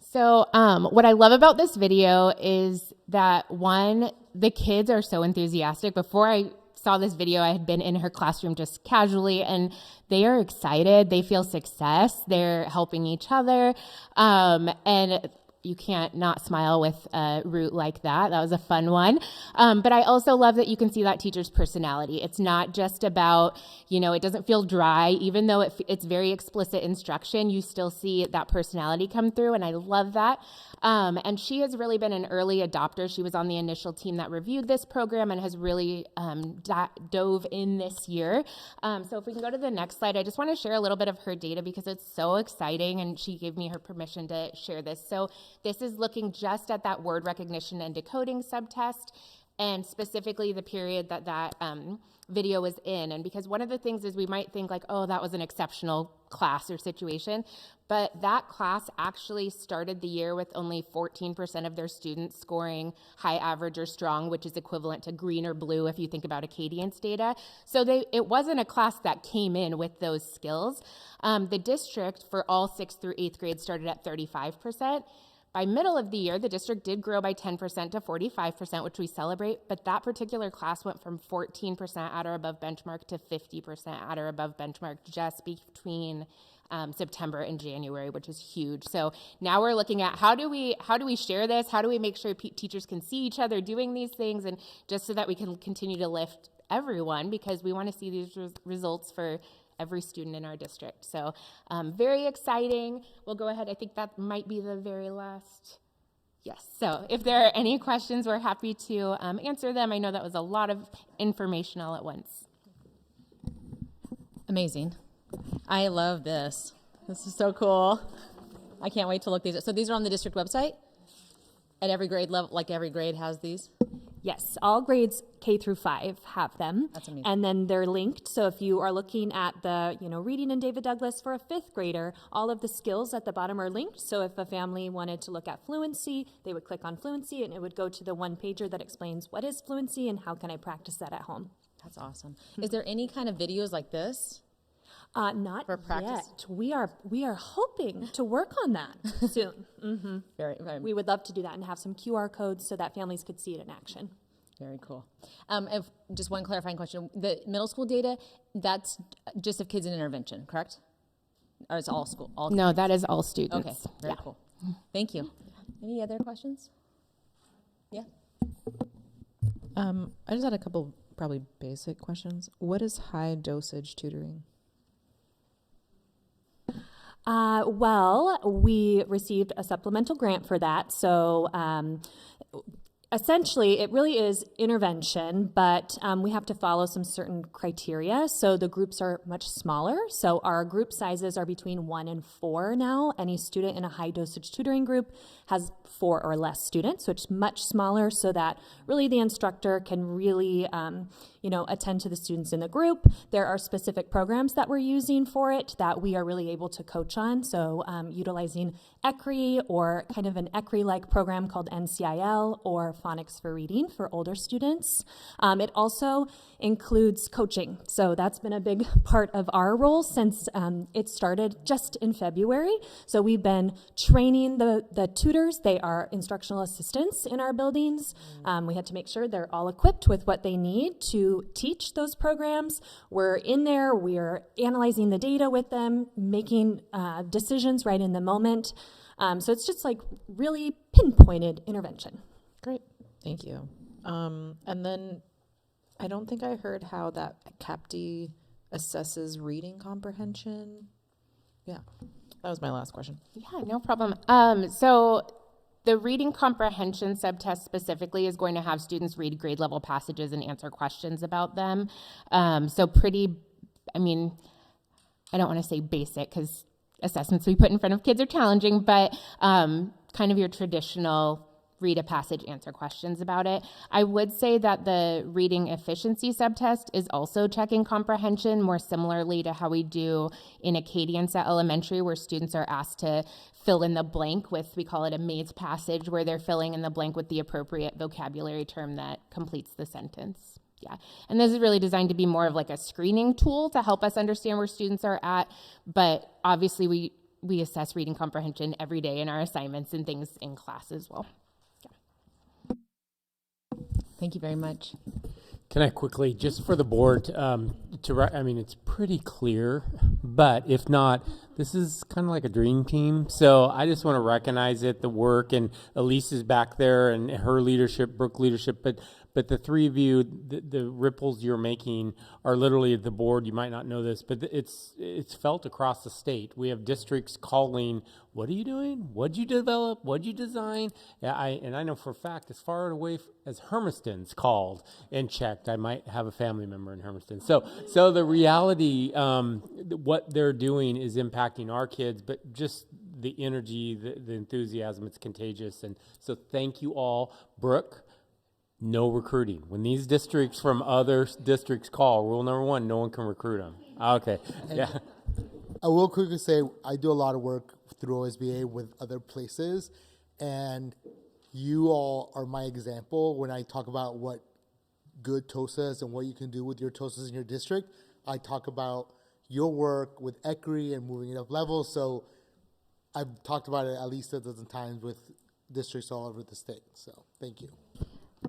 So what I love about this video is that, one, the kids are so enthusiastic. Before I saw this video, I had been in her classroom just casually, and they are excited. They feel success. They're helping each other. And you can't not smile with a root like that. That was a fun one. But I also love that you can see that teacher's personality. It's not just about, it doesn't feel dry. Even though it's very explicit instruction, you still see that personality come through, and I love that. And she has really been an early adopter. She was on the initial team that reviewed this program and has really dove in this year. So if we can go to the next slide, I just want to share a little bit of her data because it's so exciting, and she gave me her permission to share this. So this is looking just at that word recognition and decoding subtest. and specifically the period that video was in. And because one of the things is we might think like, oh, that was an exceptional class or situation, but that class actually started the year with only 14% of their students scoring high, average, or strong, which is equivalent to green or blue if you think about Acadience data. So it wasn't a class that came in with those skills. The district for all 6th through 8th grades started at 35%. By middle of the year, the district did grow by 10% to 45%, which we celebrate, but that particular class went from 14% at or above benchmark to 50% at or above benchmark just between September and January, which is huge. So now we're looking at how do we share this? How do we make sure teachers can see each other doing these things, and just so that we can continue to lift everyone, because we want to see these results for every student in our district. So very exciting. We'll go ahead. I think that might be the very last. Yes. So if there are any questions, we're happy to answer them. I know that was a lot of information all at once. Amazing. I love this. This is so cool. I can't wait to look these up. So these are on the district website at every grade level, like every grade has these? Yes, all grades K through 5 have them. That's amazing. And then they're linked. So if you are looking at the, reading in David Douglas for a 5th grader, all of the skills at the bottom are linked. So if a family wanted to look at fluency, they would click on fluency and it would go to the one pager that explains what is fluency and how can I practice that at home. That's awesome. Is there any kind of videos like this? Not for practice? yet. We are hoping to work on that soon. Mm-hmm. Very. We would love to do that and have some QR codes so that families could see it in action. Very cool. Just one clarifying question. The middle school data, that's just of kids in intervention, correct? Or it's all school? No, that is all students. Okay, very cool. Thank you. Any other questions? Yeah. I just had a couple probably basic questions. What is high dosage tutoring? Well, we received a supplemental grant for that. So essentially, it really is intervention, but we have to follow some certain criteria. So the groups are much smaller. So our group sizes are between 1 and 4 now. Any student in a high dosage tutoring group has 4 or less students, so it's much smaller so that really the instructor can really attend to the students in the group. There are specific programs that we're using for it that we are really able to coach on. So utilizing ECRI or kind of an ECRI-like program called NCIL or Phonics for Reading for older students. It also includes coaching. So that's been a big part of our role since it started just in February. So we've been training the tutors. They are instructional assistants in our buildings. We had to make sure they're all equipped with what they need to teach those programs. We're in there, we're analyzing the data with them, making decisions right in the moment. So it's just like really pinpointed intervention. Great, thank you. And then I don't think I heard how that CAPTI assesses reading comprehension. Yeah, that was my last question. Yeah, no problem. So the reading comprehension subtest specifically is going to have students read grade level passages and answer questions about them. So pretty, I don't want to say basic because assessments we put in front of kids are challenging, but kind of your traditional read a passage, answer questions about it. I would say that the reading efficiency subtest is also checking comprehension more similarly to how we do in Acadience at elementary, where students are asked to fill in the blank with, we call it a maze passage, where they're filling in the blank with the appropriate vocabulary term that completes the sentence. Yeah, and this is really designed to be more of like a screening tool to help us understand where students are at, but obviously we assess reading comprehension every day in our assignments and things in class as well. Thank you very much. Can I quickly, just for the board, it's pretty clear, but if not, this is kind of like a dream team. So I just want to recognize it, the work, and Elise is back there and her leadership, Brooke leadership, but the three of you, the ripples you're making are literally at the board. You might not know this, but it's felt across the state. We have districts calling, what are you doing? What'd you develop? What'd you design? Yeah, I know for a fact, as far away as Hermiston's called and checked, I might have a family member in Hermiston. So the reality, what they're doing is impacting our kids, but just the energy, the enthusiasm, it's contagious. And so thank you all. Brooke, No recruiting. When these districts from other districts call, rule number 1, no one can recruit them. Okay. Yeah. I will quickly say I do a lot of work through OSBA with other places, and you all are my example when I talk about what good TOSAs and what you can do with your TOSAs in your district. I talk about your work with equity and moving it up levels. So I've talked about it at least a dozen times with districts all over the state. So thank you.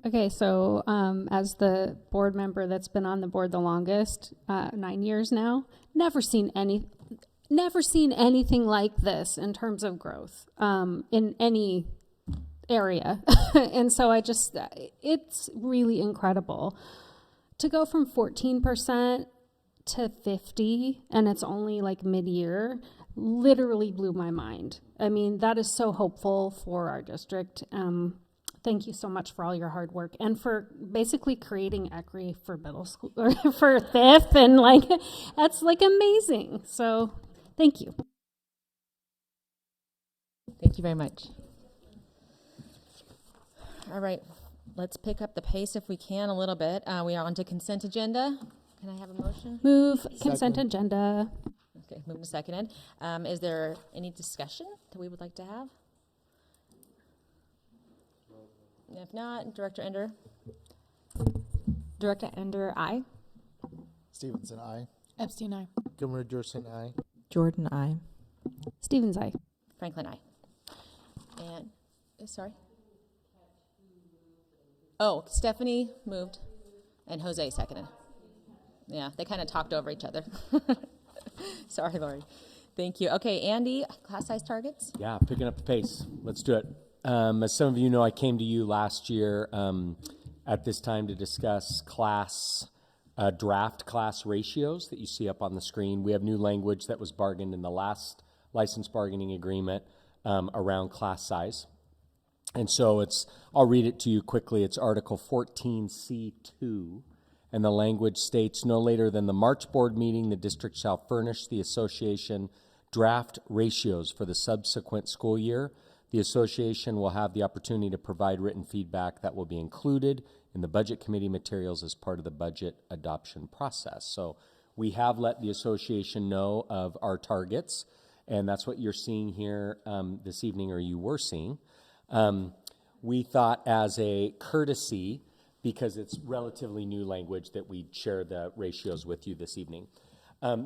Okay, so as the board member that's been on the board the longest, 9 years now, never seen anything like this in terms of growth in any area. And so it's really incredible to go from 14% to 50, and it's only like mid-year, literally blew my mind. I mean, that is so hopeful for our district. Thank you so much for all your hard work and for basically creating equity for middle school or for fifth, and like that's like amazing. So thank you. Thank you very much. All right, let's pick up the pace if we can a little bit. We are on to consent agenda. Can I have a motion? Move consent agenda. Okay, moved and seconded. Is there any discussion that we would like to have? If not, Director Ender. Director Ender, aye. Stevenson, aye. Epstein, aye. Gilmer Gerson, aye. Jordan, aye. Stevens, aye. Franklin, aye. And, sorry? Oh, Stephanie moved and Jose seconded. Yeah, they kind of talked over each other. Sorry, Lori. Thank you. Okay, Andy, class size targets? Yeah, picking up the pace. Let's do it. As some of you know, I came to you last year at this time to discuss draft class ratios that you see up on the screen. We have new language that was bargained in the last license bargaining agreement around class size. And so I'll read it to you quickly. It's Article 14C2, and the language states, no later than the March board meeting, the district shall furnish the association draft ratios for the subsequent school year. The association will have the opportunity to provide written feedback that will be included in the budget committee materials as part of the budget adoption process. So we have let the association know of our targets, and that's what you're seeing here this evening, or you were seeing. We thought as a courtesy, because it's relatively new language, that we'd share the ratios with you this evening.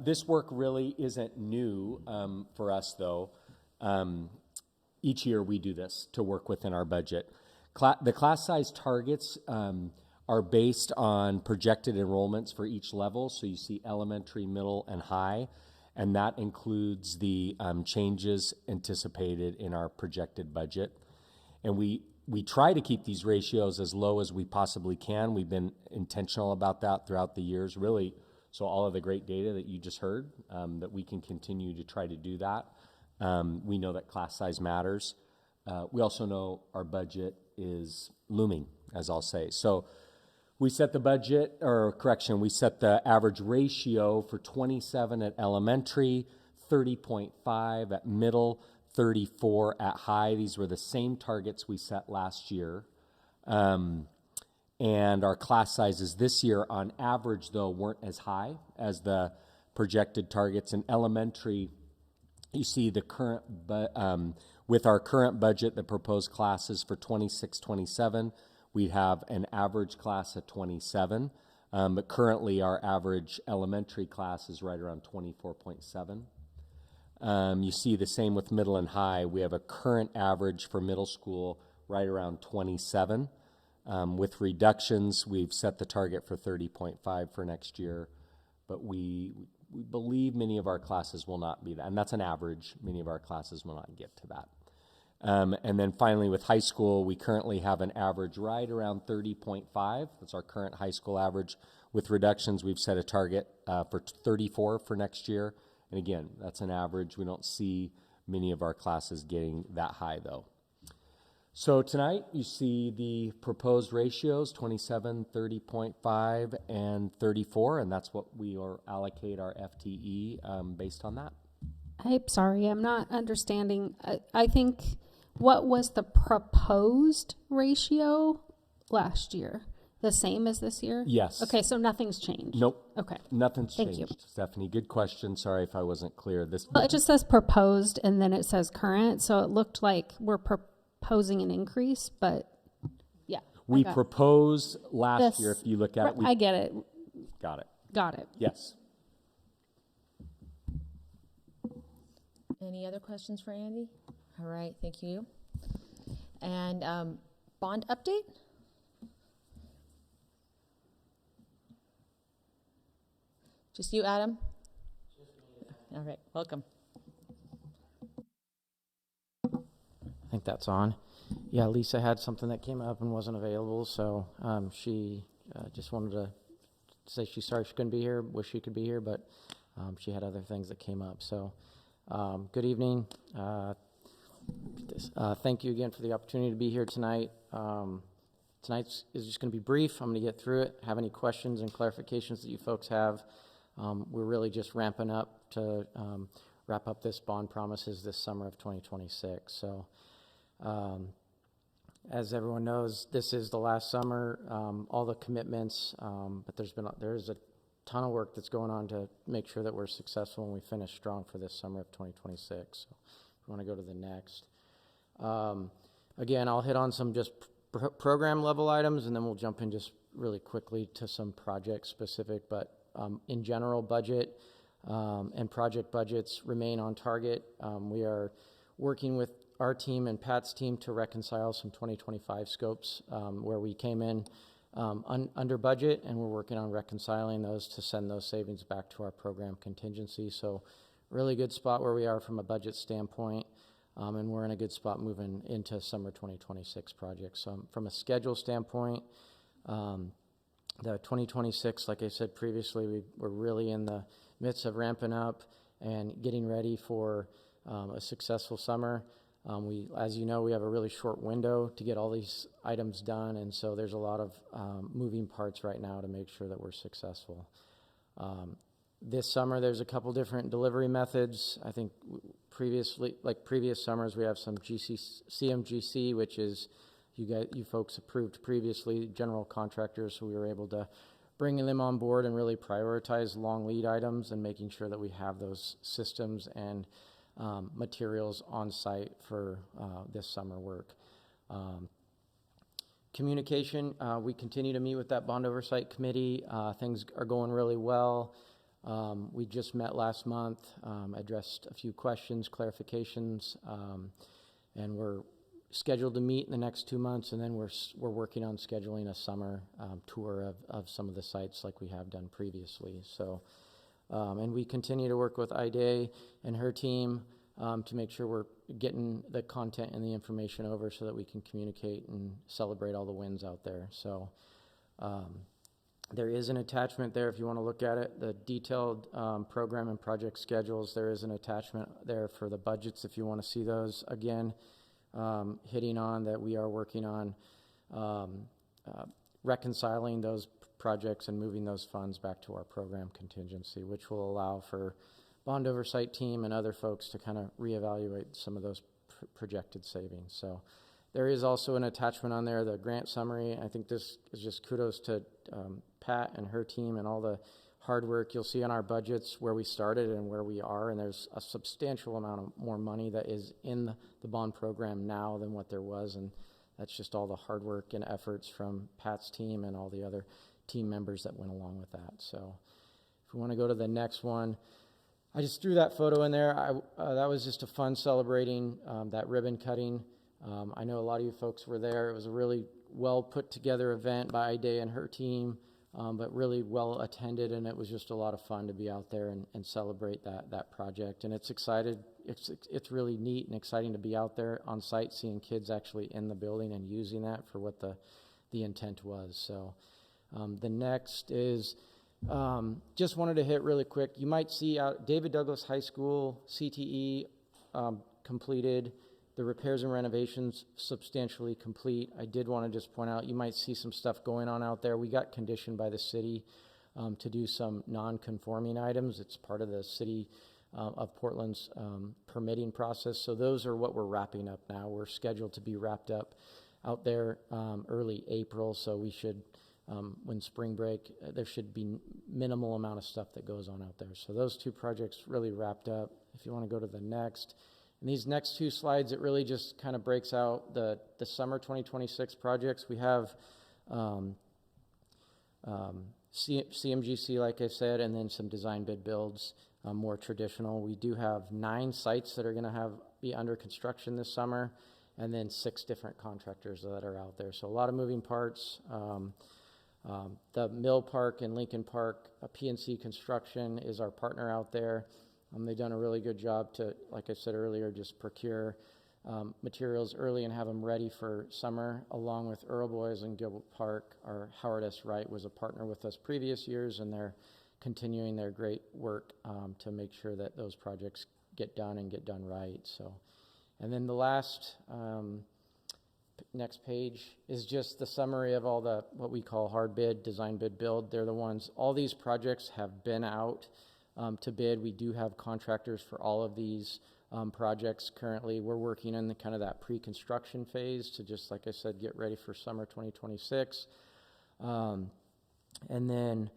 This work really isn't new for us, though. Each year we do this to work within our budget. The class size targets are based on projected enrollments for each level. So you see elementary, middle, and high, and that includes the changes anticipated in our projected budget. And we try to keep these ratios as low as we possibly can. We've been intentional about that throughout the years, really. So all of the great data that you just heard, that we can continue to try to do that. We know that class size matters. We also know our budget is looming, as I'll say. So we set the budget, we set the average ratio for 27 at elementary, 30.5 at middle, 34 at high. These were the same targets we set last year. And our class sizes this year, on average, though, weren't as high as the projected targets. In elementary, you see the current, with our current budget, the proposed classes for 26-27, we have an average class of 27, but currently our average elementary class is right around 24.7. You see the same with middle and high. We have a current average for middle school right around 27. With reductions, we've set the target for 30.5 for next year, but we believe many of our classes will not be that, and that's an average. Many of our classes will not get to that. And then finally, with high school, we currently have an average right around 30.5. That's our current high school average. With reductions, we've set a target for 34 for next year. And again, that's an average. We don't see many of our classes getting that high, though. So tonight, you see the proposed ratios, 27, 30.5, and 34, and that's what we allocate our FTE based on that. I'm sorry, I'm not understanding. I think, what was the proposed ratio? last year? The same as this year? Yes. Okay, so nothing's changed? Nope. Okay. Nothing's Thank you. changed. Stephanie, good question. Sorry if I wasn't clear. Well, it just says proposed and then it says current, so it looked like we're proposing an increase, but yeah. We proposed last year, if you look at it. I get it. Got it. Got it. Yes. Any other questions for Andy? All right, thank you. And bond update? Just you, Adam? All right, welcome. I think that's on. Yeah, Lisa had something that came up and wasn't available, so she just wanted to say she's sorry she couldn't be here, wish she could be here, but she had other things that came up. So good evening. Thank you again for the opportunity to be here tonight. Tonight is just going to be brief. I'm going to get through it. Have any questions and clarifications that you folks have? We're really just ramping up to wrap up this bond promises this summer of 2026. So as everyone knows, this is the last summer, all the commitments, but there's a ton of work that's going on to make sure that we're successful and we finish strong for this summer of 2026. So if you want to go to the next. Again, I'll hit on some just program level items and then we'll jump in just really quickly to some project specific, but in general, budget and project budgets remain on target. We are working with our team and Pat's team to reconcile some 2025 scopes where we came in under budget, and we're working on reconciling those to send those savings back to our program contingency. So really good spot where we are from a budget standpoint, and we're in a good spot moving into summer 2026 projects. So from a schedule standpoint, the 2026, like I said previously, we're really in the midst of ramping up and getting ready for a successful summer. As you know, we have a really short window to get all these items done, and so there's a lot of moving parts right now to make sure that we're successful. This summer, there's a couple different delivery methods. I think previously, like previous summers, we have some CMGC, which is you folks approved previously, general contractors, so we were able to bring them on board and really prioritize long lead items and making sure that we have those systems and materials on site for this summer work. Communication, we continue to meet with that bond oversight committee. Things are going really well. We just met last month, addressed a few questions, clarifications, and we're scheduled to meet in the next 2 months, and then we're working on scheduling a summer tour of some of the sites like we have done previously. So, and we continue to work with IDA and her team to make sure we're getting the content and the information over so that we can communicate and celebrate all the wins out there. So there is an attachment there if you want to look at it, the detailed program and project schedules. There is an attachment there for the budgets if you want to see those. Again, hitting on that we are working on reconciling those projects and moving those funds back to our program contingency, which will allow for bond oversight team and other folks to kind of reevaluate some of those projected savings. So there is also an attachment on there, the grant summary. I think this is just kudos to Pat and her team and all the hard work. You'll see on our budgets where we started and where we are, and there's a substantial amount of more money that is in the bond program now than what there was, and that's just all the hard work and efforts from Pat's team and all the other team members that went along with that. So if we want to go to the next one, I just threw that photo in there. That was just a fun celebrating that ribbon cutting. I know a lot of you folks were there. It was a really well put together event by Ida and her team, but really well attended, and it was just a lot of fun to be out there and celebrate that project. And it's really neat and exciting to be out there on site, seeing kids actually in the building and using that for what the intent was. So the next is just wanted to hit really quick. You might see out David Douglas High School CTE completed. The repairs and renovations substantially complete. I did want to just point out, you might see some stuff going on out there. We got conditioned by the city to do some non-conforming items. It's part of the city of Portland's permitting process. So those are what we're wrapping up now. We're scheduled to be wrapped up out there early April, so we should, when spring break, there should be minimal amount of stuff that goes on out there. So those two projects really wrapped up. If you want to go to the next. In these next two slides, it really just kind of breaks out the summer 2026 projects. We have CMGC, like I said, and then some design bid builds, more traditional. We do have 9 sites that are going to be under construction this summer, and then 6 different contractors that are out there. So a lot of moving parts. The Mill Park and Lincoln Park, PNC Construction is our partner out there. They've done a really good job to, like I said earlier, just procure materials early and have them ready for summer, along with Earl Boys and Gilbert Park. Our Howard S. Wright was a partner with us previous years, and they're continuing their great work to make sure that those projects get done and get done right. So, and then the last next page is just the summary of all the what we call hard bid, design bid, build. They're the ones. All these projects have been out to bid. We do have contractors for all of these projects currently. We're working in the kind of that pre-construction phase to just, like I said, get ready for summer 2026. And then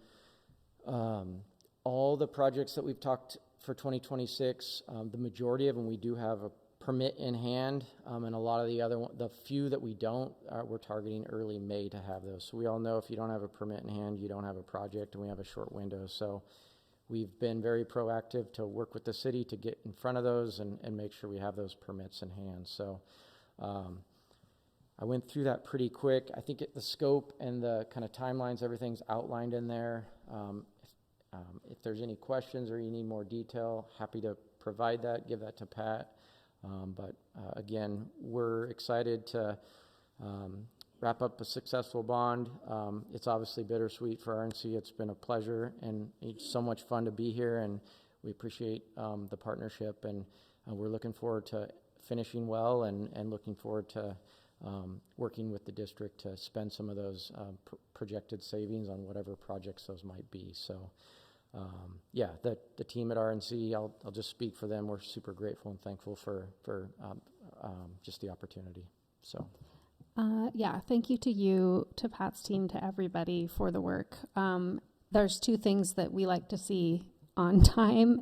all the projects that we've talked for 2026, the majority of them we do have a permit in hand, and a lot of the few that we don't, we're targeting early May to have those. So we all know if you don't have a permit in hand, you don't have a project, and we have a short window. So we've been very proactive to work with the city to get in front of those and make sure we have those permits in hand. So I went through that pretty quick. I think the scope and the kind of timelines, everything's outlined in there. If there's any questions or you need more detail, happy to provide that, give that to Pat. But again, we're excited to wrap up a successful bond. It's obviously bittersweet for RNC. It's been a pleasure, and it's so much fun to be here, and we appreciate the partnership, and we're looking forward to finishing well and looking forward to working with the district to spend some of those projected savings on whatever projects those might be. So yeah, the team at RNC, I'll just speak for them. We're super grateful and thankful for just the opportunity. So. Yeah, thank you to you, to Pat's team, to everybody for the work. There's 2 things that we like to see on time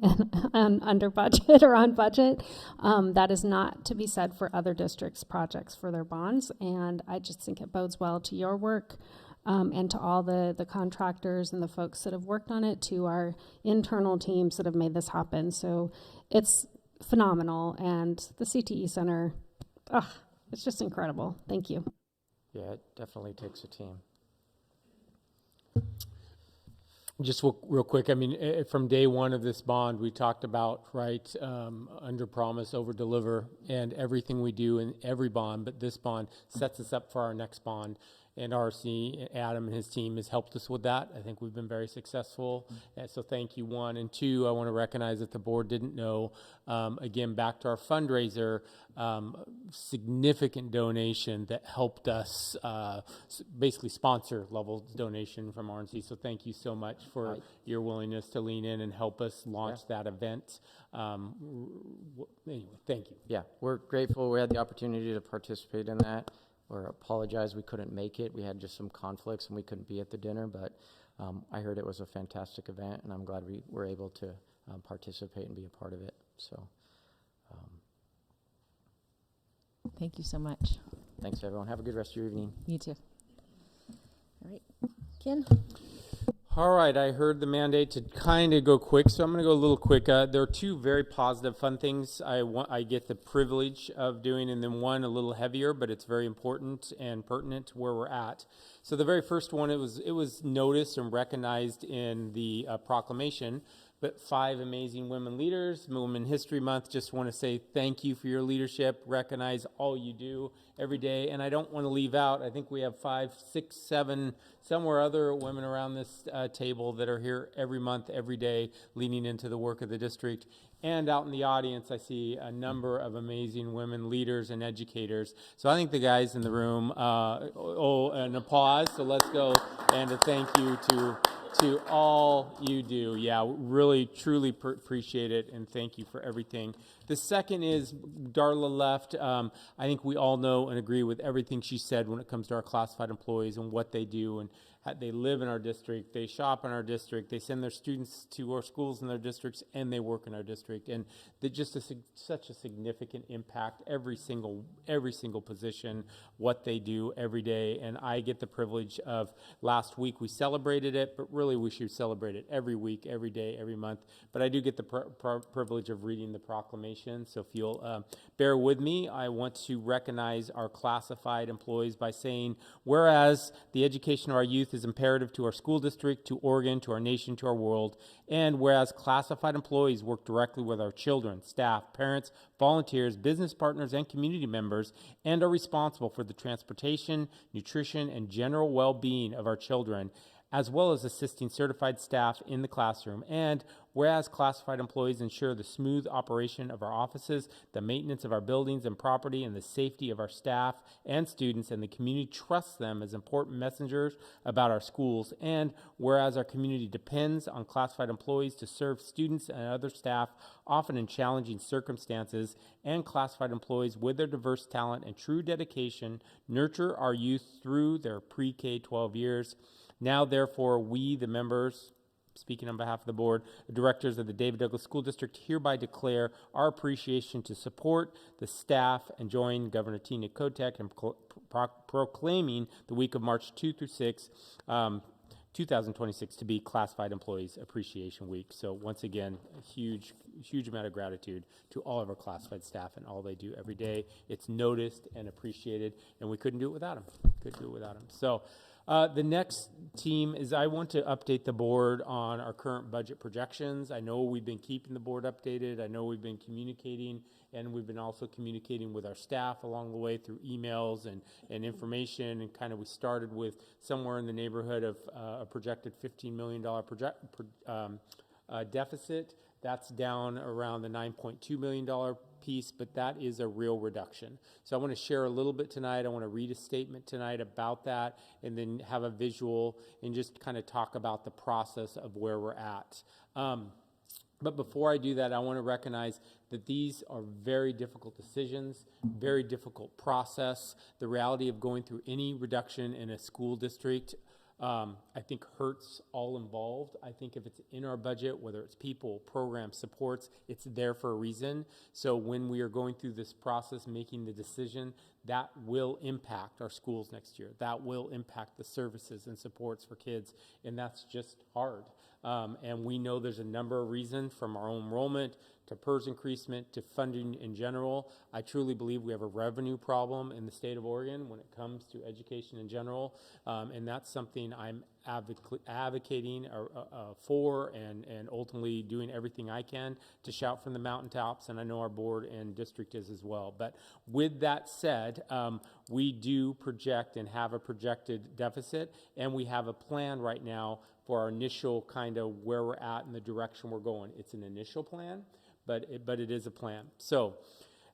and under budget or on budget. That is not to be said for other districts' projects for their bonds, and I just think it bodes well to your work and to all the contractors and the folks that have worked on it, to our internal teams that have made this happen. So it's phenomenal, and the CTE Center, it's just incredible. Thank you. Yeah, it definitely takes a team. Just real quick, I mean, from day one of this bond, we talked about, right, under promise, over deliver, and everything we do in every bond, but this bond sets us up for our next bond. And RC, Adam and his team has helped us with that. I think we've been very successful. And so thank you, 1. And 2, I want to recognize that the board didn't know, again, back to our fundraiser, significant donation that helped us basically sponsor level donation from RNC. So thank you so much for your willingness to lean in and help us launch that event. Anyway, thank you. Yeah, we're grateful we had the opportunity to participate in that. Or apologize we couldn't make it. We had just some conflicts and we couldn't be at the dinner, but I heard it was a fantastic event, and I'm glad we were able to participate and be a part of it. So Thank you so much. Thanks, everyone. Have a good rest of your evening. You too. All right, Ken? All right, I heard the mandate to kind of go quick, so I'm going to go a little quick. There are 2 very positive, fun things I get the privilege of doing, and then one a little heavier, but it's very important and pertinent to where we're at. So the very first one, it was noticed and recognized in the proclamation, but 5 amazing women leaders, Women History Month. Just want to say thank you for your leadership, recognize all you do every day, and I don't want to leave out, I think we have 5, 6, 7, somewhere other women around this table that are here every month, every day, leaning into the work of the district. And out in the audience, I see a number of amazing women leaders and educators. So I think the guys in the room, an applause, so let's go, and a thank you to all you do. Yeah, really, truly appreciate it, and thank you for everything The second is Darla left. I think we all know and agree with everything she said when it comes to our classified employees and what they do and how they live in our district, they shop in our district, they send their students to our schools in their districts, and they work in our district. And they're just such a significant impact, every single position, what they do every day. And I get the privilege of, last week we celebrated it, but really we should celebrate it every week, every day, every month. But I do get the privilege of reading the proclamation. So if you'll bear with me, I want to recognize our classified employees by saying, whereas the education of our youth is imperative to our school district, to Oregon, to our nation, to our world, and whereas classified employees work directly with our children, staff, parents, volunteers, business partners, and community members, and are responsible for the transportation, nutrition, and general well-being of our children, as well as assisting certified staff in the classroom. And whereas classified employees ensure the smooth operation of our offices, the maintenance of our buildings and property, and the safety of our staff and students, and the community trusts them as important messengers about our schools. And whereas our community depends on classified employees to serve students and other staff, often in challenging circumstances, and classified employees with their diverse talent and true dedication nurture our youth through their pre-K 12 years. Now, therefore, we, the members, speaking on behalf of the board, the directors of the David Douglas School District, hereby declare our appreciation to support the staff and join Governor Tina Kotek in proclaiming the week of March 2 through 6, 2026 to be Classified Employees Appreciation Week. So once again, a huge amount of gratitude to all of our classified staff and all they do every day. It's noticed and appreciated, and we couldn't do it without them. So the next team is, I want to update the board on our current budget projections. I know we've been keeping the board updated. I know we've been communicating, and we've been also communicating with our staff along the way through emails and information. And kind of we started with somewhere in the neighborhood of a projected $15 million deficit. That's down around the $9.2 million piece, but that is a real reduction. So I want to share a little bit tonight. I want to read a statement tonight about that, and then have a visual and just kind of talk about the process of where we're at. But before I do that, I want to recognize that these are very difficult decisions, very difficult process. The reality of going through any reduction in a school district, I think hurts all involved. I think if it's in our budget, whether it's people, programs, supports, it's there for a reason. So when we are going through this process, making the decision, that will impact our schools next year. That will impact the services and supports for kids, and that's just hard. And we know there's a number of reasons, from our own enrollment to PERS increasement to funding in general. I truly believe we have a revenue problem in the state of Oregon when it comes to education in general, and that's something I'm advocating for, and ultimately doing everything I can to shout from the mountaintops, and I know our board and district is as well. But with that said, we do project and have a projected deficit, and we have a plan right now for our initial kind of where we're at and the direction we're going. It's an initial plan, but it is a plan. So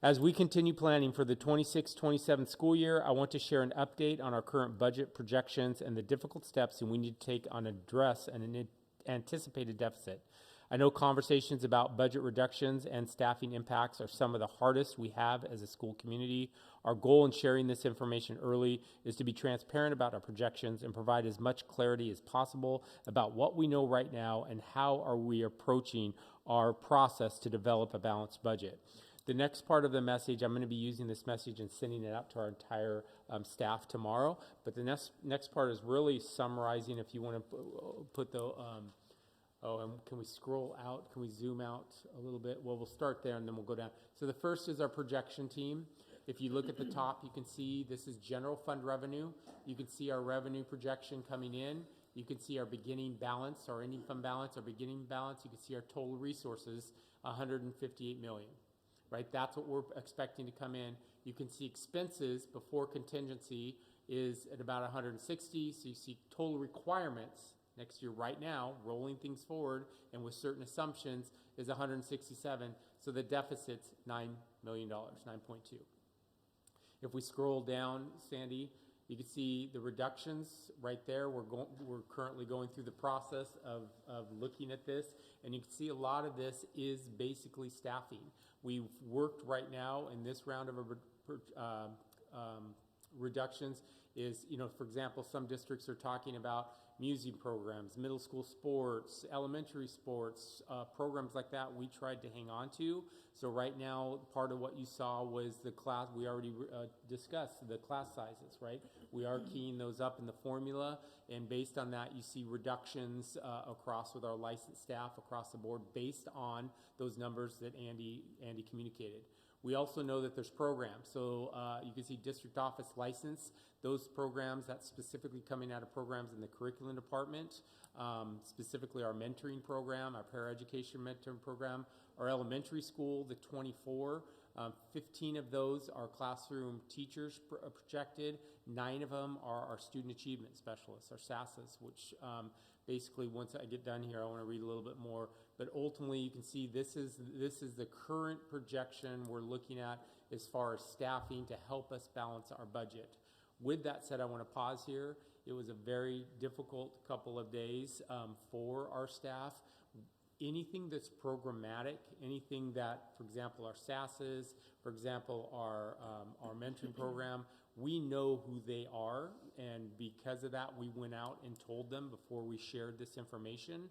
as we continue planning for the 26-27 school year, I want to share an update on our current budget projections and the difficult steps that we need to take on address an anticipated deficit. I know conversations about budget reductions and staffing impacts are some of the hardest we have as a school community. Our goal in sharing this information early is to be transparent about our projections and provide as much clarity as possible about what we know right now and how are we approaching our process to develop a balanced budget. The next part of the message, I'm going to be using this message and sending it out to our entire staff tomorrow. But the next part is really summarizing, if you want to put the... and can we scroll out? Can we zoom out a little bit? Well, we'll start there and then we'll go down. So the first is our projection team. If you look at the top, you can see this is general fund revenue. You can see our revenue projection coming in. You can see our beginning balance, our ending fund balance, our beginning balance. You can see our total resources, $158 million, right? That's what we're expecting to come in. You can see expenses before contingency is at about 160. So you see total requirements next year right now, rolling things forward and with certain assumptions, is 167. So the deficit's $9 million, 9.2. If we scroll down, Sandy, You can see the reductions right there. We're currently going through the process of looking at this, and you can see a lot of this is basically staffing. We've worked right now in this round of reductions is, for example, some districts are talking about music programs, middle school sports, elementary sports, programs like that we tried to hang on to. So right now, part of what you saw was the class, we already discussed the class sizes, right? We are keying those up in the formula, and based on that, you see reductions across with our licensed staff across the board based on those numbers that Andy communicated. We also know that there's programs. So you can see district office license, those programs, that's specifically coming out of programs in the curriculum department, specifically our mentoring program, our paraeducation mentoring program, our elementary school, the 24, 15 of those are classroom teachers projected. 9 of them are our student achievement specialists, our SASs, which basically, once I get done here, I want to read a little bit more. But ultimately, you can see this is the current projection we're looking at as far as staffing to help us balance our budget. With that said, I want to pause here. It was a very difficult couple of days for our staff. Anything that's programmatic, anything that, for example, our SASs, for example, our mentoring program, we know who they are, and because of that, we went out and told them before we shared this information.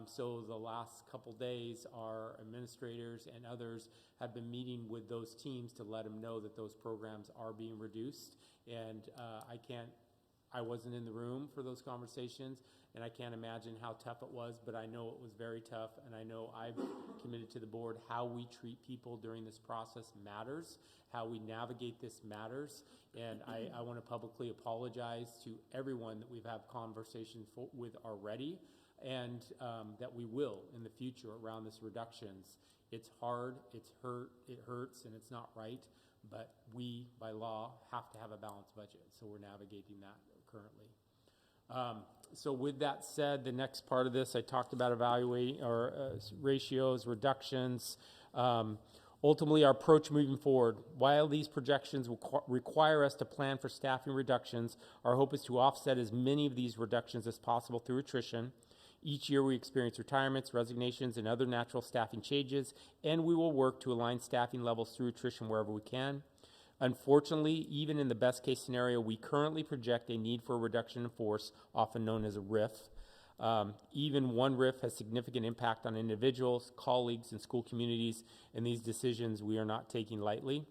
So the last couple days, our administrators and others have been meeting with those teams to let them know that those programs are being reduced. And I wasn't in the room for those conversations, and I can't imagine how tough it was, but I know it was very tough, and I know I've committed to the board how we treat people during this process matters, how we navigate this matters, and I want to publicly apologize to everyone that we've had conversations with already, and that we will in the future around this reductions. It's hard, it hurts, and it's not right, but we, by law, have to have a balanced budget, so we're navigating that currently. So with that said, the next part of this, I talked about evaluating our ratios, reductions. Ultimately, our approach moving forward, while these projections will require us to plan for staffing reductions, our hope is to offset as many of these reductions as possible through attrition. Each year we experience retirements, resignations, and other natural staffing changes, and we will work to align staffing levels through attrition wherever we can. Unfortunately, even in the best case scenario, we currently project a need for a reduction in force, often known as a RIF. Even one RIF has significant impact on individuals, colleagues, and school communities, and these decisions we are not taking lightly.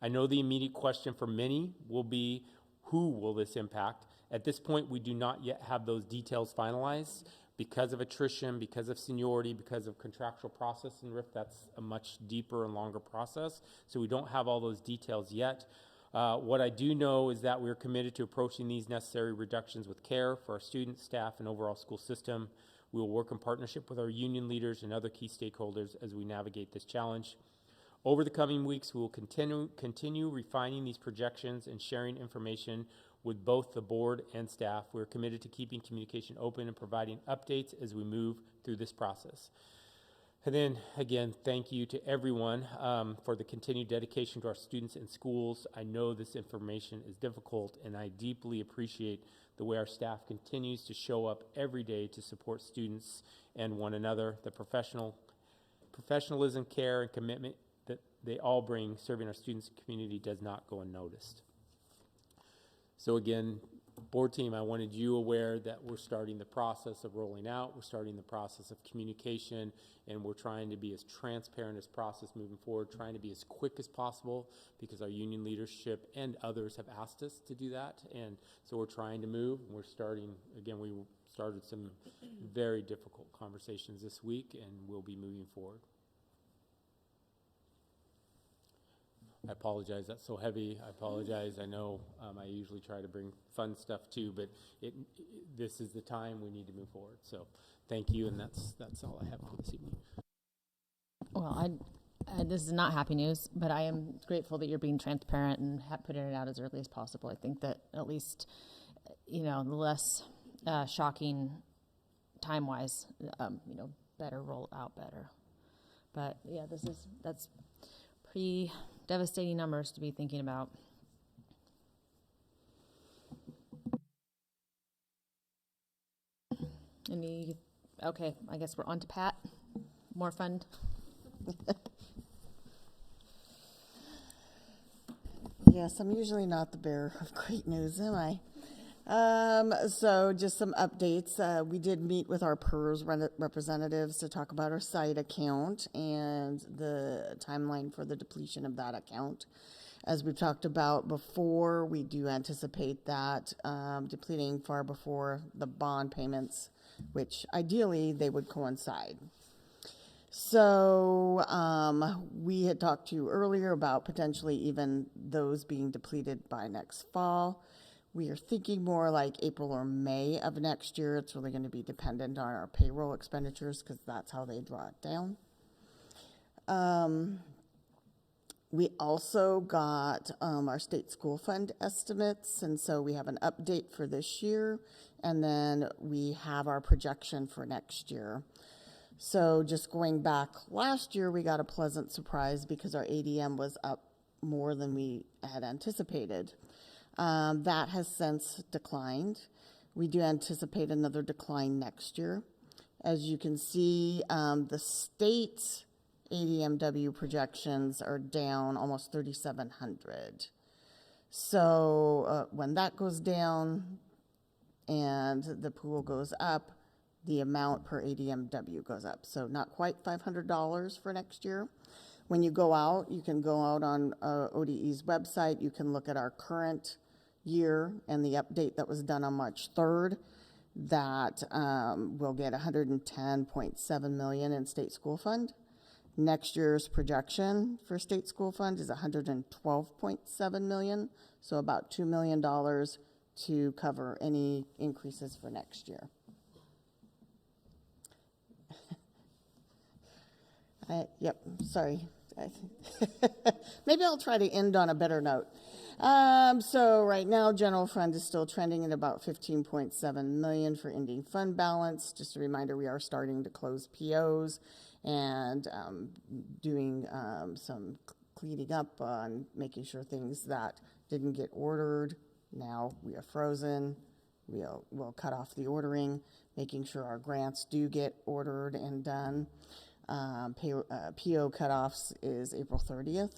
I know the immediate question for many will be, who will this impact? At this point, we do not yet have those details finalized. Because of attrition, because of seniority, because of contractual process in RIF, that's a much deeper and longer process. So we don't have all those details yet. What I do know is that we're committed to approaching these necessary reductions with care for our students, staff, and overall school system. We will work in partnership with our union leaders and other key stakeholders as we navigate this challenge. Over the coming weeks, we will continue refining these projections and sharing information with both the board and staff. We're committed to keeping communication open and providing updates as we move through this process. And then, again, thank you to everyone for the continued dedication to our students and schools. I know this information is difficult, and I deeply appreciate the way our staff continues to show up every day to support students and one another. The professionalism, care, and commitment that they all bring serving our students and community does not go unnoticed. So again, board team, I wanted you aware that we're starting the process of rolling out, we're starting the process of communication, and we're trying to be as transparent as process moving forward, trying to be as quick as possible because our union leadership and others have asked us to do that. And so we're trying to move. We're starting, again, we started some very difficult conversations this week, and we'll be moving forward. I apologize, that's so heavy. I apologize. I know I usually try to bring fun stuff too, but this is the time we need to move forward. So thank you, and that's all I have for this evening. Well, this is not happy news, but I am grateful that you're being transparent and putting it out as early as possible. I think that at least, the less shocking time-wise, better roll out better. But yeah, that's pretty devastating numbers to be thinking about. Okay, I guess we're on to Pat. More fun. Yes, I'm usually not the bearer of great news, am I? So just some updates. We did meet with our PERS representatives to talk about our site account and the timeline for the depletion of that account. As we've talked about before, we do anticipate that depleting far before the bond payments, which ideally they would coincide. So we had talked to you earlier about potentially even those being depleted by next fall. We are thinking more like April or May of next year. It's really going to be dependent on our payroll expenditures because that's how they draw it down. We also got our state school fund estimates, and so we have an update for this year, and then we have our projection for next year. So just going back last year, we got a pleasant surprise because our ADM was up more than we had anticipated. That has since declined. We do anticipate another decline next year. As you can see, the state's ADMW projections are down almost 3,700. So when that goes down and the pool goes up, the amount per ADMW goes up. So not quite $500 for next year. When you go out, you can go out on ODE's website. You can look at our current year and the update that was done on March 3rd. That we'll get $110.7 million in state school fund. Next year's projection for state school fund is $112.7 million, so about $2 million to cover any increases for next year. Yep, sorry. Maybe I'll try to end on a better note. So right now, general fund is still trending at about $15.7 million for ending fund balance. Just a reminder, we are starting to close POs and doing some cleaning up on making sure things that didn't get ordered. Now we are frozen. We'll cut off the ordering, making sure our grants do get ordered and done. PO cutoffs is April 30th.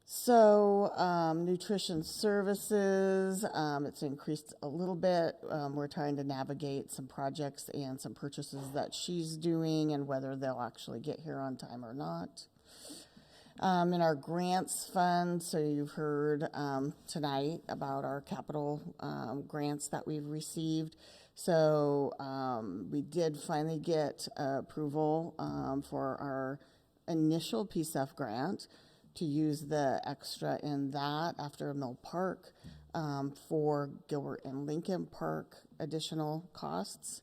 So nutrition services, it's increased a little bit. We're trying to navigate some projects and some purchases that she's doing and whether they'll actually get here on time or not. In our grants fund, so you've heard tonight about our capital grants that we've received. So we did finally get approval for our initial PSEF grant to use the extra in that after Mill Park for Gilbert and Lincoln Park additional costs.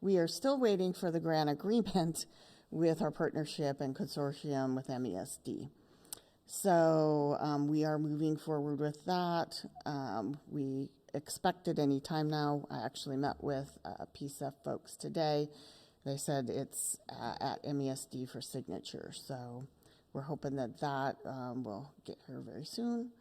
We are still waiting for the grant agreement with our partnership and consortium with MESD. So we are moving forward with that. We expect it any time now. I actually met with PSEF folks today. They said it's at MESD for signature. So we're hoping that will get here very soon.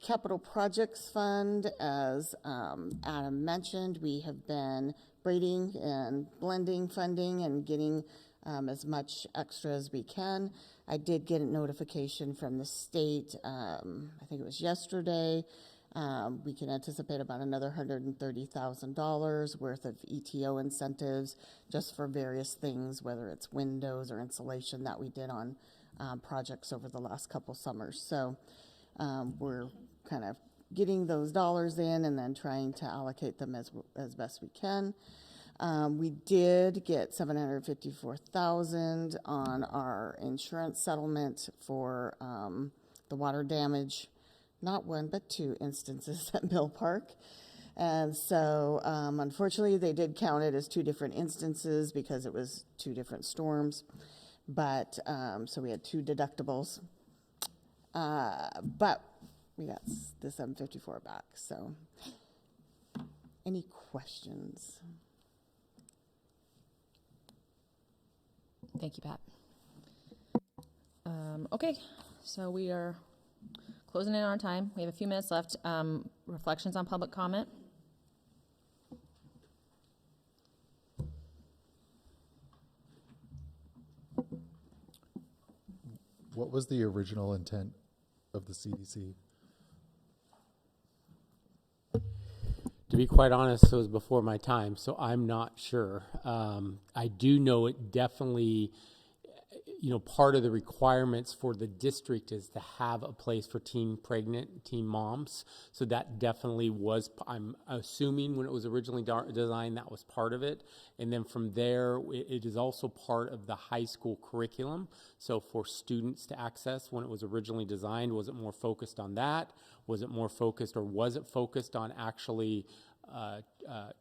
Capital Projects Fund, as Adam mentioned, we have been braiding and blending funding and getting as much extra as we can. I did get a notification from the state, I think it was yesterday. We can anticipate about another $130,000 worth of ETO incentives just for various things, whether it's windows or insulation that we did on projects over the last couple summers. So we're kind of getting those dollars in and then trying to allocate them as best we can. We did get $754,000 on our insurance settlement for the water damage. Not one, but two instances at Mill Park. And so, unfortunately, they did count it as two different instances because it was two different storms. But, so we had two deductibles. But we got the $754 back. So, any questions? Thank you, Pat. Okay, so we are closing in on our time. We have a few minutes left. Reflections on public comment? What was the original intent of the CDC? To be quite honest, it was before my time, so I'm not sure. I do know it definitely, part of the requirements for the district is to have a place for teen moms. So that definitely was, I'm assuming when it was originally designed, that was part of it. And then from there, it is also part of the high school curriculum. So for students to access, when it was originally designed, was it more focused on that? Was it more focused, or was it focused on actually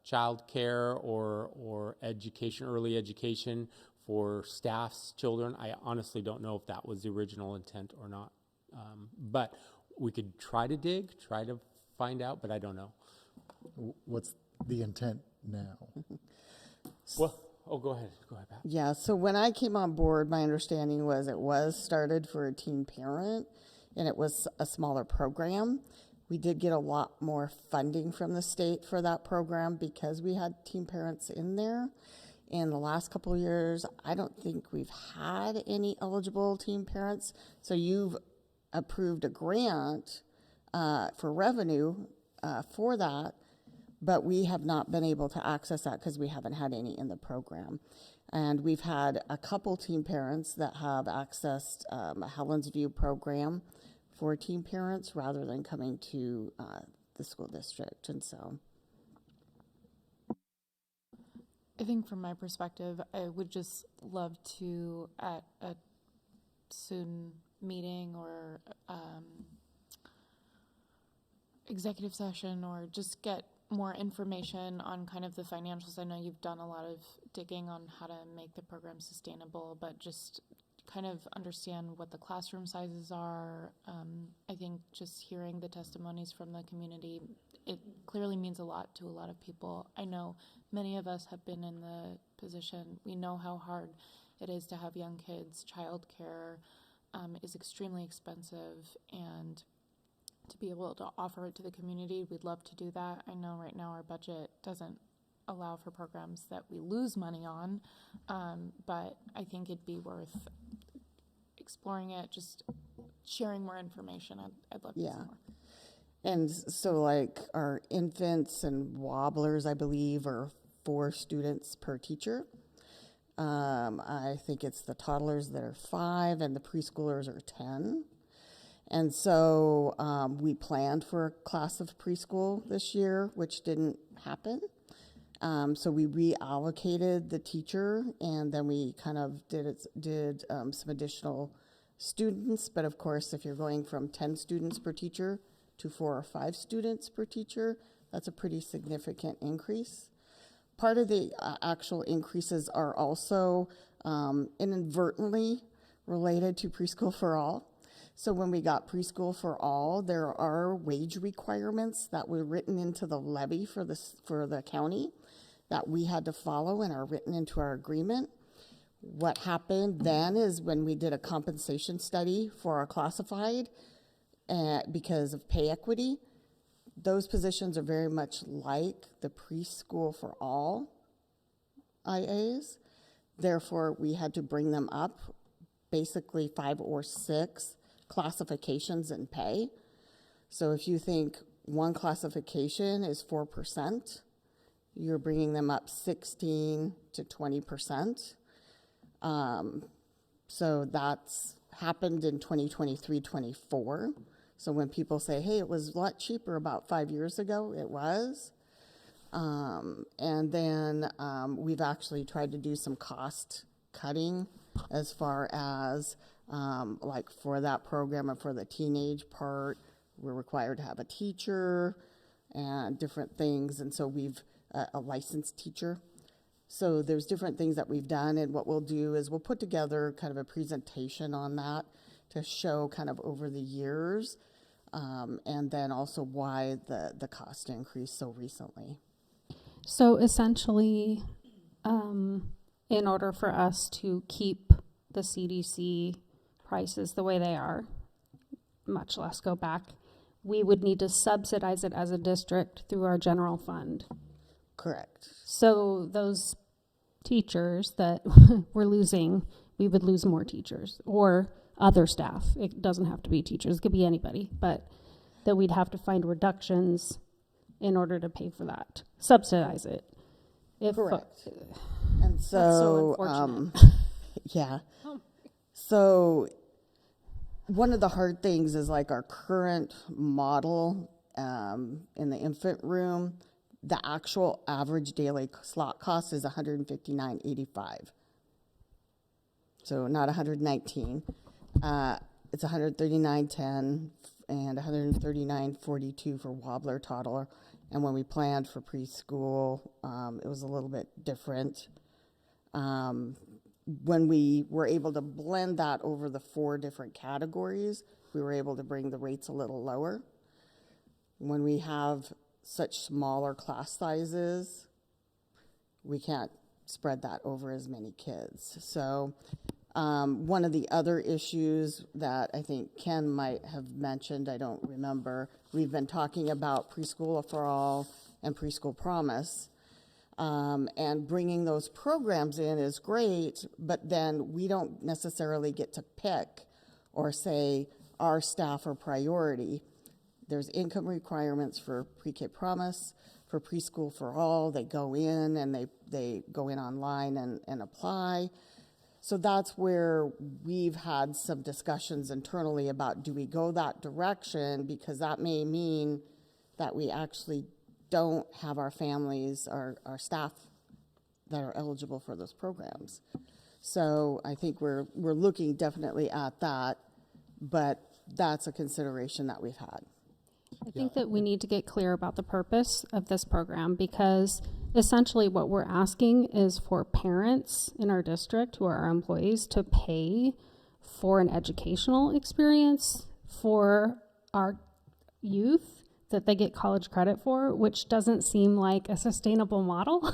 childcare or education, early education for staff's children? I honestly don't know if that was the original intent or not. But we could try to find out, but I don't know. What's the intent now? Well, go ahead, Pat. Yeah, so when I came on board, my understanding was it was started for a teen parent, and it was a smaller program. We did get a lot more funding from the state for that program because we had teen parents in there. In the last couple of years, I don't think we've had any eligible teen parents. So you've approved a grant for revenue for that, but we have not been able to access that because we haven't had any in the program. And we've had a couple teen parents that have accessed a Helen's View program for teen parents rather than coming to the school district. And so I think from my perspective, I would just love to, at a soon meeting or executive session, or just get more information on kind of the financials. I know you've done a lot of digging on how to make the program sustainable, but just kind of understand what the classroom sizes are. I think just hearing the testimonies from the community, it clearly means a lot to a lot of people. I know many of us have been in the position. We know how hard it is to have young kids. Childcare is extremely expensive, and to be able to offer it to the community, we'd love to do that. I know right now our budget doesn't allow for programs that we lose money on, but I think it'd be worth exploring it, just sharing more information. I'd love to see more. And so like our infants and wobblers, I believe, are 4 students per teacher. I think it's the toddlers that are 5 and the preschoolers are 10. And so we planned for a class of preschool this year, which didn't happen. So we reallocated the teacher, and then we kind of did some additional students. But of course, if you're going from 10 students per teacher to 4 or 5 students per teacher, that's a pretty significant increase. Part of the actual increases are also inadvertently related to Preschool for All. So when we got Preschool for All, there are wage requirements that were written into the levy for the county that we had to follow and are written into our agreement. What happened then is when we did a compensation study for our classified, because of pay equity, those positions are very much like the Preschool for All IAs. Therefore, we had to bring them up basically 5 or 6 classifications in pay. So if you think one classification is 4%, you're bringing them up 16 to 20%. So that's happened in 2023-24. So when people say, hey, it was a lot cheaper about 5 years ago, it was. And then we've actually tried to do some cost cutting as far as like for that program and for the teenage part, we're required to have a teacher and different things. And so we've a licensed teacher. So there's different things that we've done, and what we'll do is we'll put together kind of a presentation on that to show kind of over the years, and then also why the cost increased so recently. So essentially, in order for us to keep the CDC prices the way they are, much less go back, we would need to subsidize it as a district through our general fund. Correct. So those teachers that we're losing, we would lose more teachers, or other staff. It doesn't have to be teachers, it could be anybody, but that we'd have to find reductions in order to pay for that, subsidize it. Correct. And That's so so, unfortunate. yeah. So one of the hard things is like our current model in the infant room, the actual average daily slot cost is $159.85. So not 119. It's 139.10 and 139.42 for wobbler toddler. And when we planned for preschool, it was a little bit different. When we were able to blend that over the 4 different categories, we were able to bring the rates a little lower. When we have such smaller class sizes, we can't spread that over as many kids. So one of the other issues that I think Ken might have mentioned, I don't remember, we've been talking about preschool for all and preschool promise. And bringing those programs in is great, but then we don't necessarily get to pick or say our staff are priority. There's income requirements for pre-K promise, for preschool for all. They go in and they go in online and apply. So that's where we've had some discussions internally about, do we go that direction? Because that may mean that we actually don't have our families, our staff that are eligible for those programs. So I think we're looking definitely at that, but that's a consideration that we've had. I think that we need to get clear about the purpose of this program, because essentially what we're asking is for parents in our district who are our employees to pay for an educational experience for our youth that they get college credit for, which doesn't seem like a sustainable model.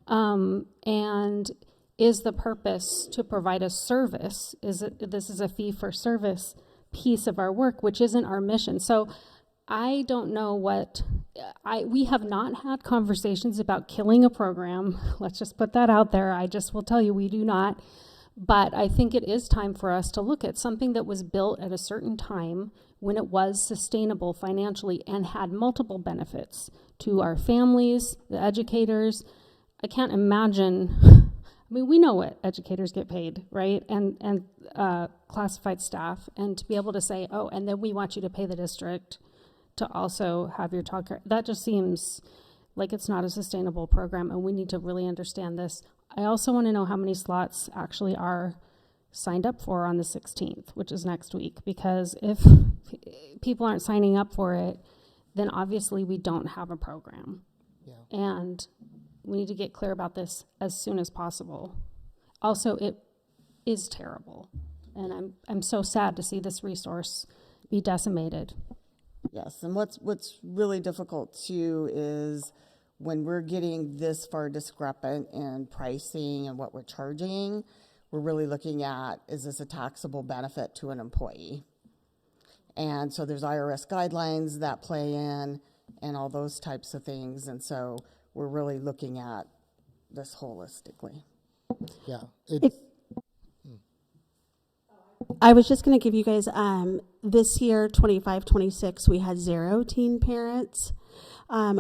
And is the purpose to provide a service? This is a fee for service piece of our work, which isn't our mission. So I don't know we have not had conversations about killing a program. Let's just put that out there. I just will tell you, we do not. But I think it is time for us to look at something that was built at a certain time when it was sustainable financially and had multiple benefits to our families, the educators. I can't imagine, I mean, we know what educators get paid, right? And classified staff, and to be able to say, oh, and then we want you to pay the district to also have your childcare, that just seems like it's not a sustainable program, and we need to really understand this. I also want to know how many slots actually are signed up for on the 16th, which is next week, because if people aren't signing up for it, then obviously we don't have a program. Yeah. And we need to get clear about this as soon as possible. Also, it is terrible, and I'm so sad to see this resource be decimated. Yes, and what's really difficult too is when we're getting this far discrepant in pricing and what we're charging, we're really looking at, is this a taxable benefit to an employee? And so there's IRS guidelines that play in and all those types of things. And so we're really looking at this holistically. Yeah. I was just going to give you guys, this year, 25-26, we had 0 teen parents.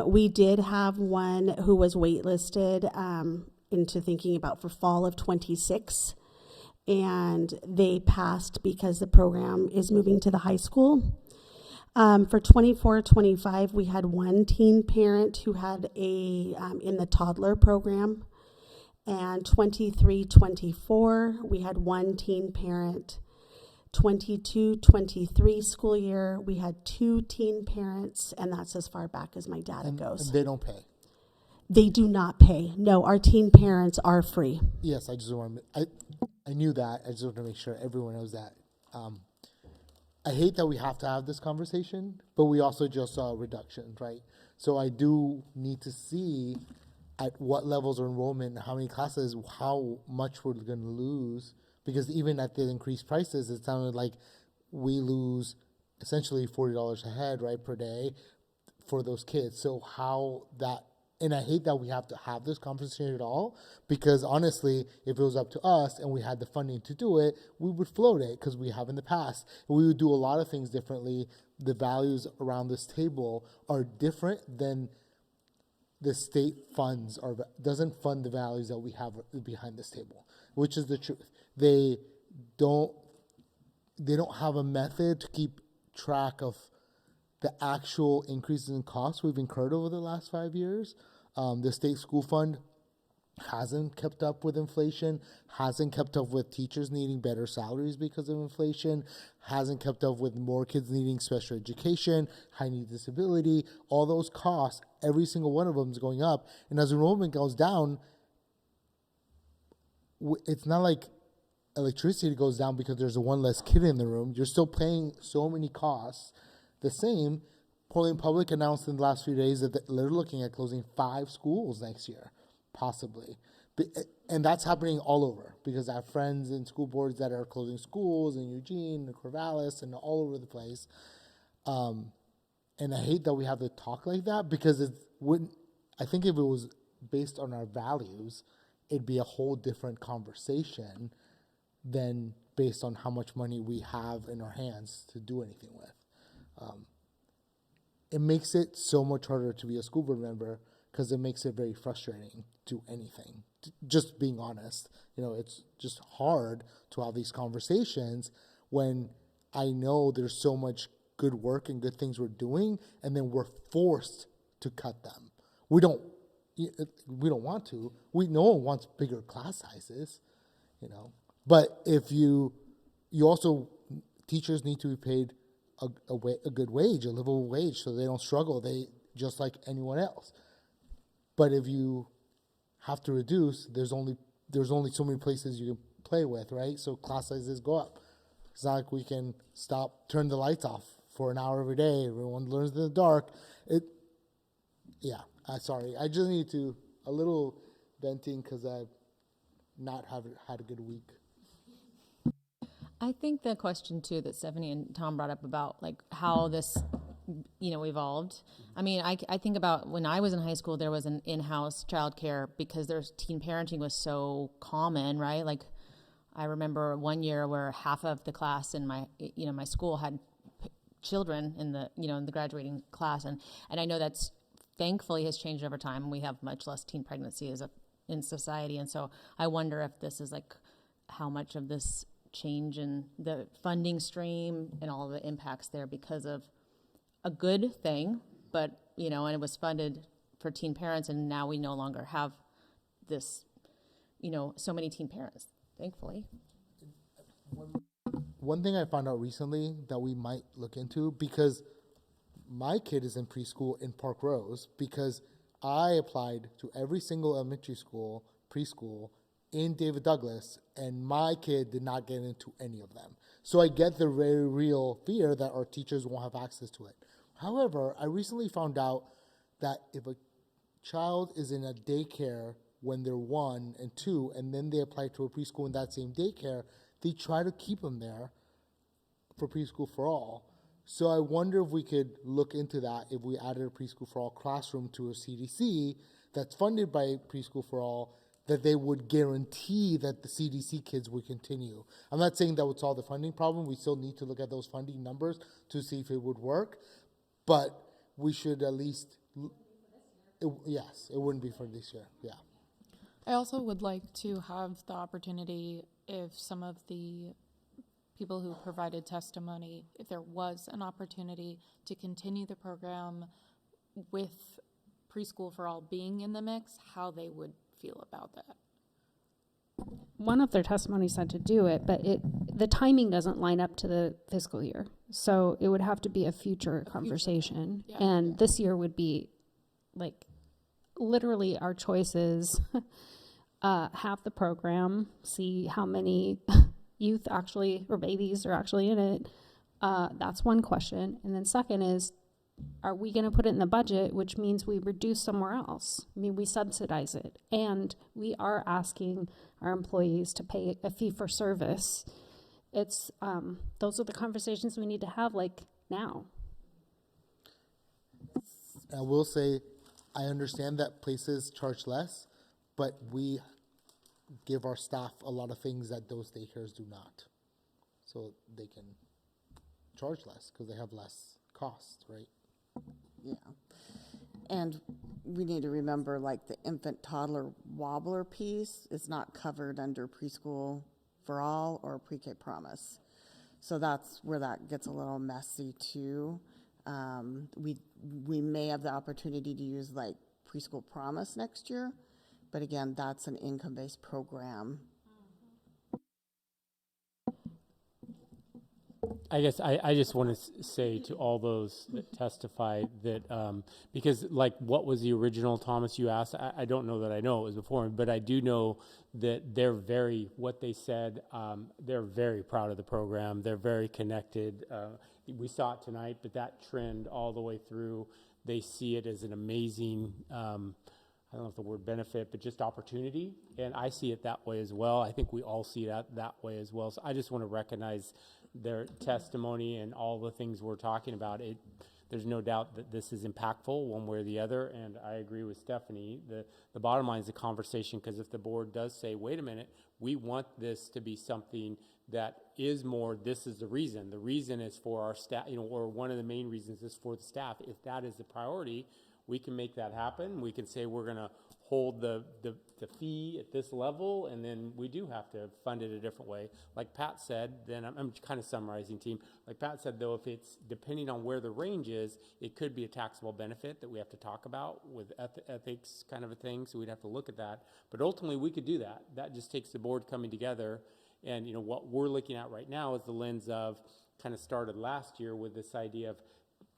We did have one who was waitlisted into thinking about for fall of 26, and they passed because the program is moving to the high school. For 24-25, we had 1 teen parent who had in the toddler program, and 23-24, we had 1 teen parent. 22-23 school year, we had 2 teen parents, and that's as far back as my data goes. And they don't pay. They do not pay. No, our teen parents are free. Yes, I just want to. I knew that. I just want to make sure everyone knows that. I hate that we have to have this conversation, but we also just saw a reduction, right? So I do need to see at what levels of enrollment, how many classes, how much we're going to lose. Because even at the increased prices, it sounded like we lose essentially $40 a head, right, per day for those kids. So how that And I hate that we have to have this conversation at all, because honestly, if it was up to us and we had the funding to do it, we would float it, because we have in the past. We would do a lot of things differently. The values around this table are different than the state funds or doesn't fund the values that we have behind this table, which is the truth. They don't have a method to keep track of the actual increases in costs we've incurred over the last 5 years. The state school fund hasn't kept up with inflation, hasn't kept up with teachers needing better salaries because of inflation, hasn't kept up with more kids needing special education, high need disability. All those costs, every single one of them is going up. And as enrollment goes down, it's not like electricity goes down because there's one less kid in the room. You're still paying so many costs the same. Portland Public announced in the last few days that they're looking at closing 5 schools next year, possibly. And that's happening all over, because I have friends in school boards that are closing schools in Eugene, Corvallis, and all over the place. And I hate that we have to talk like that, because I think if it was based on our values, it'd be a whole different conversation than based on how much money we have in our hands to do anything with. It makes it so much harder to be a school board member, because it makes it very frustrating to anything. Just being honest, it's just hard to have these conversations when I know there's so much good work and good things we're doing, and then we're forced to cut them. We don't want to. No one wants bigger class sizes, But if you also, teachers need to be paid a good wage, a livable wage, so they don't struggle. They just like anyone else. But if you have to reduce, there's only so many places you can play with, right? So class sizes go up. It's not like we can turn the lights off for an hour every day. Everyone learns in the dark. Sorry. I just need a little venting, because I've not had a good week. I think the question too that Stephanie and Tom brought up about like how this, evolved. I mean, I think about when I was in high school, there was an in-house childcare because teen parenting was so common, right? Like, I remember one year where half of the class in my school had children in the graduating class, and I know that's thankfully has changed over time. We have much less teen pregnancy in society, and so I wonder if this is like how much of this change in the funding stream and all the impacts there because of a good thing, but and it was funded for teen parents, and now we no longer have this, so many teen parents, thankfully. One thing I found out recently that we might look into, because my kid is in preschool in Park Rose, because I applied to every single elementary school, preschool in David Douglas, and my kid did not get into any of them. So I get the very real fear that our teachers won't have access to it. However, I recently found out that if a child is in a daycare when they're 1 and 2, and then they apply to a preschool in that same daycare, they try to keep them there for Preschool for All. So I wonder if we could look into that, if we added a Preschool for All classroom to a CDC that's funded by Preschool for All, that they would guarantee that the CDC kids would continue. I'm not saying that would solve the funding problem. We still need to look at those funding numbers to see if it would work. But we should at least, yes, it wouldn't be for this year, yeah. I also would like to have the opportunity, if some of the people who provided testimony, if there was an opportunity to continue the program with Preschool for All being in the mix, how they would feel about that. One of their testimonies said to do it, but the timing doesn't line up to the fiscal year. So it would have to be a future conversation. Yeah. And this year would be like literally our choices, have the program, see how many youth actually, or babies are actually in it. That's one question. And then second is, are we going to put it in the budget, which means we reduce somewhere else? I mean, we subsidize it. And we are asking our employees to pay a fee for service. It's those are the conversations we need to have, like, now. I will say, I understand that places charge less, but we give our staff a lot of things that those daycares do not. So they can charge less because they have less costs, right? Yeah. And we need to remember, like, the infant toddler wobbler piece is not covered under preschool for all or pre-K promise. So that's where that gets a little messy too. We may have the opportunity to use like preschool promise next year, but again, that's an income-based program. I guess I just want to say to all those that testified that, because like what was the original, Thomas, you asked, I don't know that I know it was before, but I do know that what they said, they're very proud of the program. They're very connected. We saw it tonight, but that trend all the way through, they see it as an amazing, I don't know if the word benefit, but just opportunity. And I see it that way as well. I think we all see that way as well. So I just want to recognize their testimony and all the things we're talking about. There's no doubt that this is impactful one way or the other, and I agree with Stephanie. The bottom line is the conversation, because if the board does say, wait a minute, we want this to be something that is more, this is the reason. The reason is for our staff, or one of the main reasons is for the staff. If that is the priority, we can make that happen. We can say we're going to hold the fee at this level, and then we do have to fund it a different way. Like Pat said, then I'm kind of summarizing, team. Like Pat said, though, if it's depending on where the range is, it could be a taxable benefit that we have to talk about with ethics kind of a thing, so we'd have to look at that. But ultimately, we could do that. That just takes the board coming together, and what we're looking at right now is the lens of kind of started last year with this idea of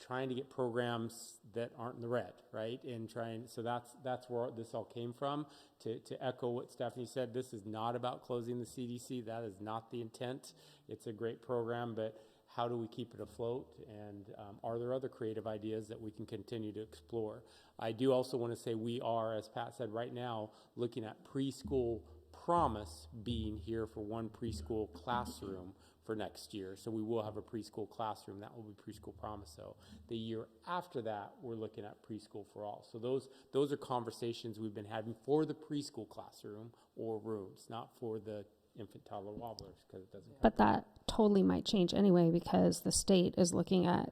trying to get programs that aren't in the red, right? And so that's where this all came from. To echo what Stephanie said, this is not about closing the CDC. That is not the intent. It's a great program, but how do we keep it afloat? And are there other creative ideas that we can continue to explore? I do also want to say we are, as Pat said, right now looking at preschool promise being here for one preschool classroom for next year. So we will have a preschool classroom. That will be preschool promise. So the year after that, we're looking at preschool for all. So those are conversations we've been having for the preschool classroom or rooms, not for the infant toddler wobblers, because it doesn't. But that totally might change anyway, because the state is looking at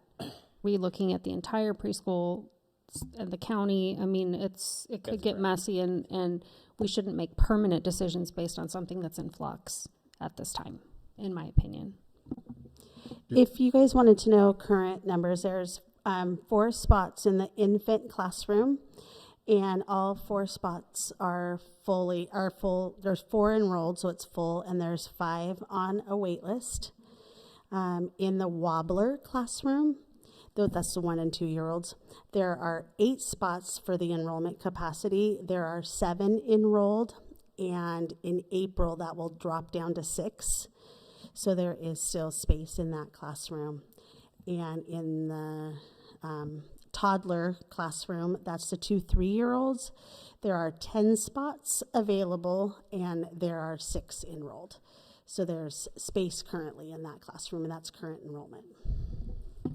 relooking at the entire preschool and the county. I mean, it could get messy, and we shouldn't make permanent decisions based on something that's in flux at this time, in my opinion. If you guys wanted to know current numbers, there's 4 spots in the infant classroom, and all 4 spots are full. There's 4 enrolled, so it's full, and there's 5 on a wait list. In the wobbler classroom, though that's the 1 and 2 year olds, there are 8 spots for the enrollment capacity. There are 7 enrolled, and in April that will drop down to 6. So there is still space in that classroom. And in the toddler classroom, that's the 2-3 year olds, there are 10 spots available, and there are 6 enrolled. So there's space currently in that classroom, and that's current enrollment.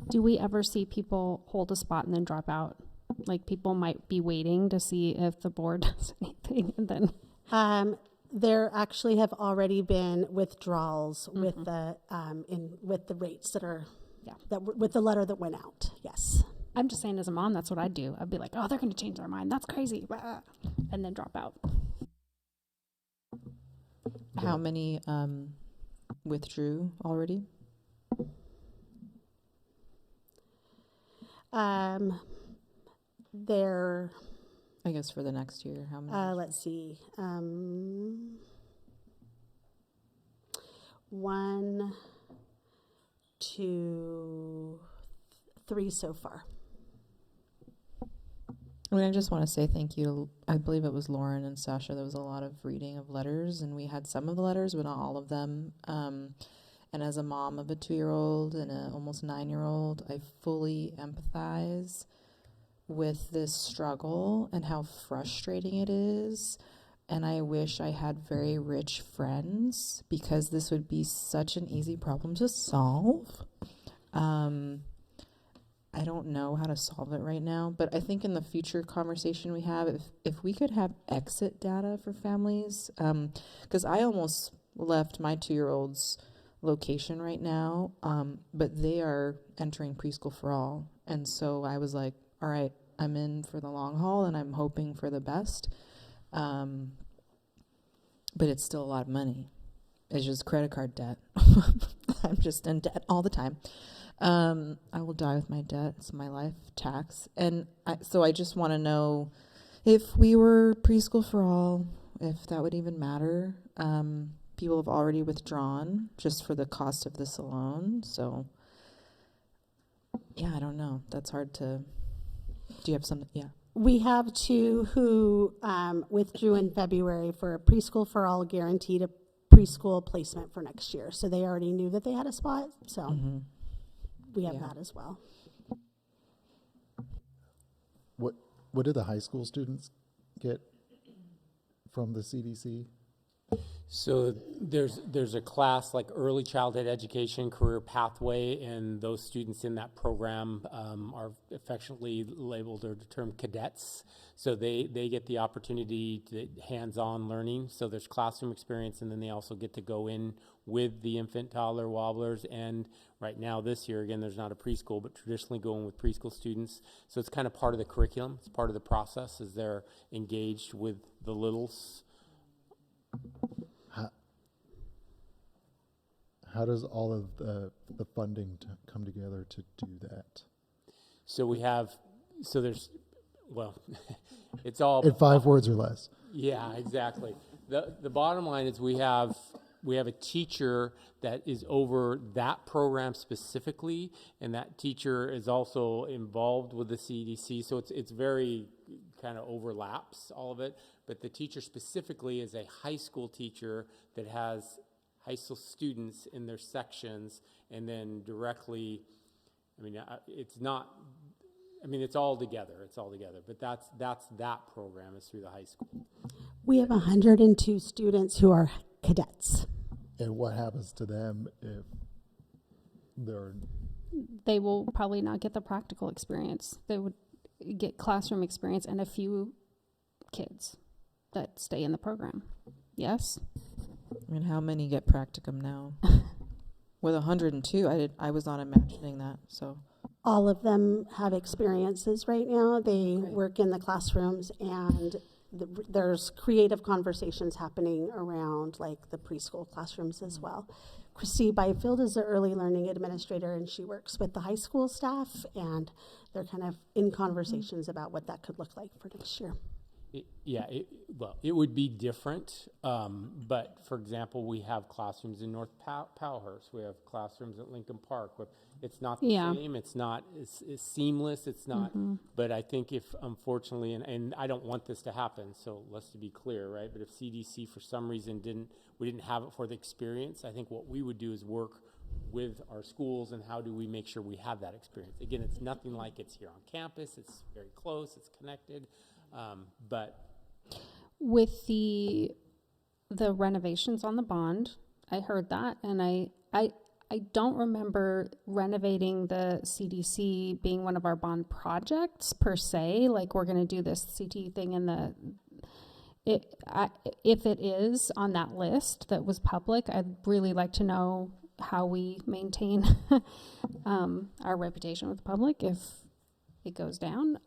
Do we ever see people hold a spot and then drop out? Like, people might be waiting to see if the board does anything, and then there actually have already been withdrawals with the with the rates that are with the letter that went out. Yes. I'm just saying, as a mom, that's what I'd do. I'd be like, oh, they're going to change their mind. That's crazy. And then drop out. How many withdrew already? They're, I guess, for the next year, how many? let's see. 1, 2, 3 so far. I mean, I just want to say thank you. I believe it was Lauren and Sasha. There was a lot of reading of letters, and we had some of the letters, but not all of them. And as a mom of a 2-year-old and an almost 9-year-old, I fully empathize with this struggle and how frustrating it is. And I wish I had very rich friends, because this would be such an easy problem to solve. I don't know how to solve it right now, but I think in the future conversation we have, if we could have exit data for families, because I almost left my 2-year-old's location right now, but they are entering preschool for all, and so I was like, all right, I'm in for the long haul, and I'm hoping for the best, but it's still a lot of money. It's just credit card debt. I'm just in debt all the time. I will die with my debt. It's my life tax. And so I just want to know if we were preschool for all, if that would even matter. People have already withdrawn just for the cost of this alone. So, yeah, I don't know. That's hard to... Do you have something? Yeah. We have 2 who withdrew in February for a preschool for all guaranteed a preschool placement for next year. So they already knew that they had a spot. So we have that as well. What did the high school students get from the CDC? So there's a class like early childhood education career pathway, and those students in that program are affectionately labeled or termed cadets. So they get the opportunity to hands-on learning. So there's classroom experience, and then they also get to go in with the infant, toddler, wobblers, and right now this year, again, there's not a preschool, but traditionally going with preschool students. So it's kind of part of the curriculum. It's part of the process as they're engaged with the littles. How does all of the funding come together to do that? So there's, well, it's all... In 5 words or less. Yeah, exactly. The bottom line is we have a teacher that is over that program specifically, and that teacher is also involved with the CDC, so it's very kind of overlaps all of it, but the teacher specifically is a high school teacher that has high school students in their sections, and then directly, it's all together, but that's that program is through the high school. We have 102 students who are cadets. And what happens to them if They will probably not get the practical experience. They would get classroom experience and a few kids that stay in the program. Yes? I mean, how many get practicum now? With 102, I was not imagining that, so... All of them have experiences right now. They work in the classrooms, and there's creative conversations happening around like the preschool classrooms as well. Christy Byfield is the early learning administrator, and she works with the high school staff, and they're kind of in conversations about what that could look like for next year. It would be different, but for example, we have classrooms in North Powhurst. We have classrooms at Lincoln Park. It's not the same. It's not it's seamless. It's not. But I think if, unfortunately, and I don't want this to happen, so let's be clear, right? But if CDC for some reason we didn't have it for the experience, I think what we would do is work with our schools and how do we make sure we have that experience. Again, it's nothing like it's here on campus. It's very close. It's connected. But with the renovations on the bond, I heard that, and I don't remember renovating the CDC being one of our bond projects per se. Like we're going to do this CT thing if it is on that list that was public, I'd really like to know how we maintain our reputation with the public if it goes down.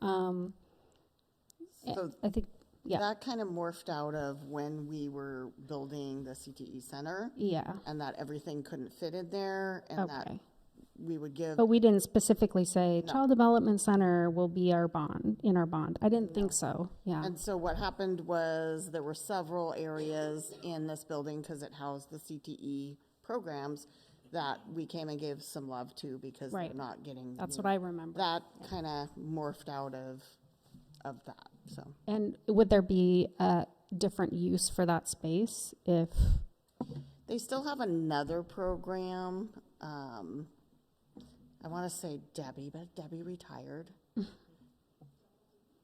So I think, that kind of morphed out of when we were building the CTE center. Yeah. And that everything couldn't fit in there, and that we would give. But we didn't specifically say Child Development Center will be our bond, in our bond. I didn't think so. Yeah. And so what happened was there were several areas in this building, because it housed the CTE programs, that we came and gave some love to because they're not getting. That's what I remember. That kind of morphed out of that. So. And would there be a different use for that space if? They still have another program. I want to say Debbie, but Debbie retired.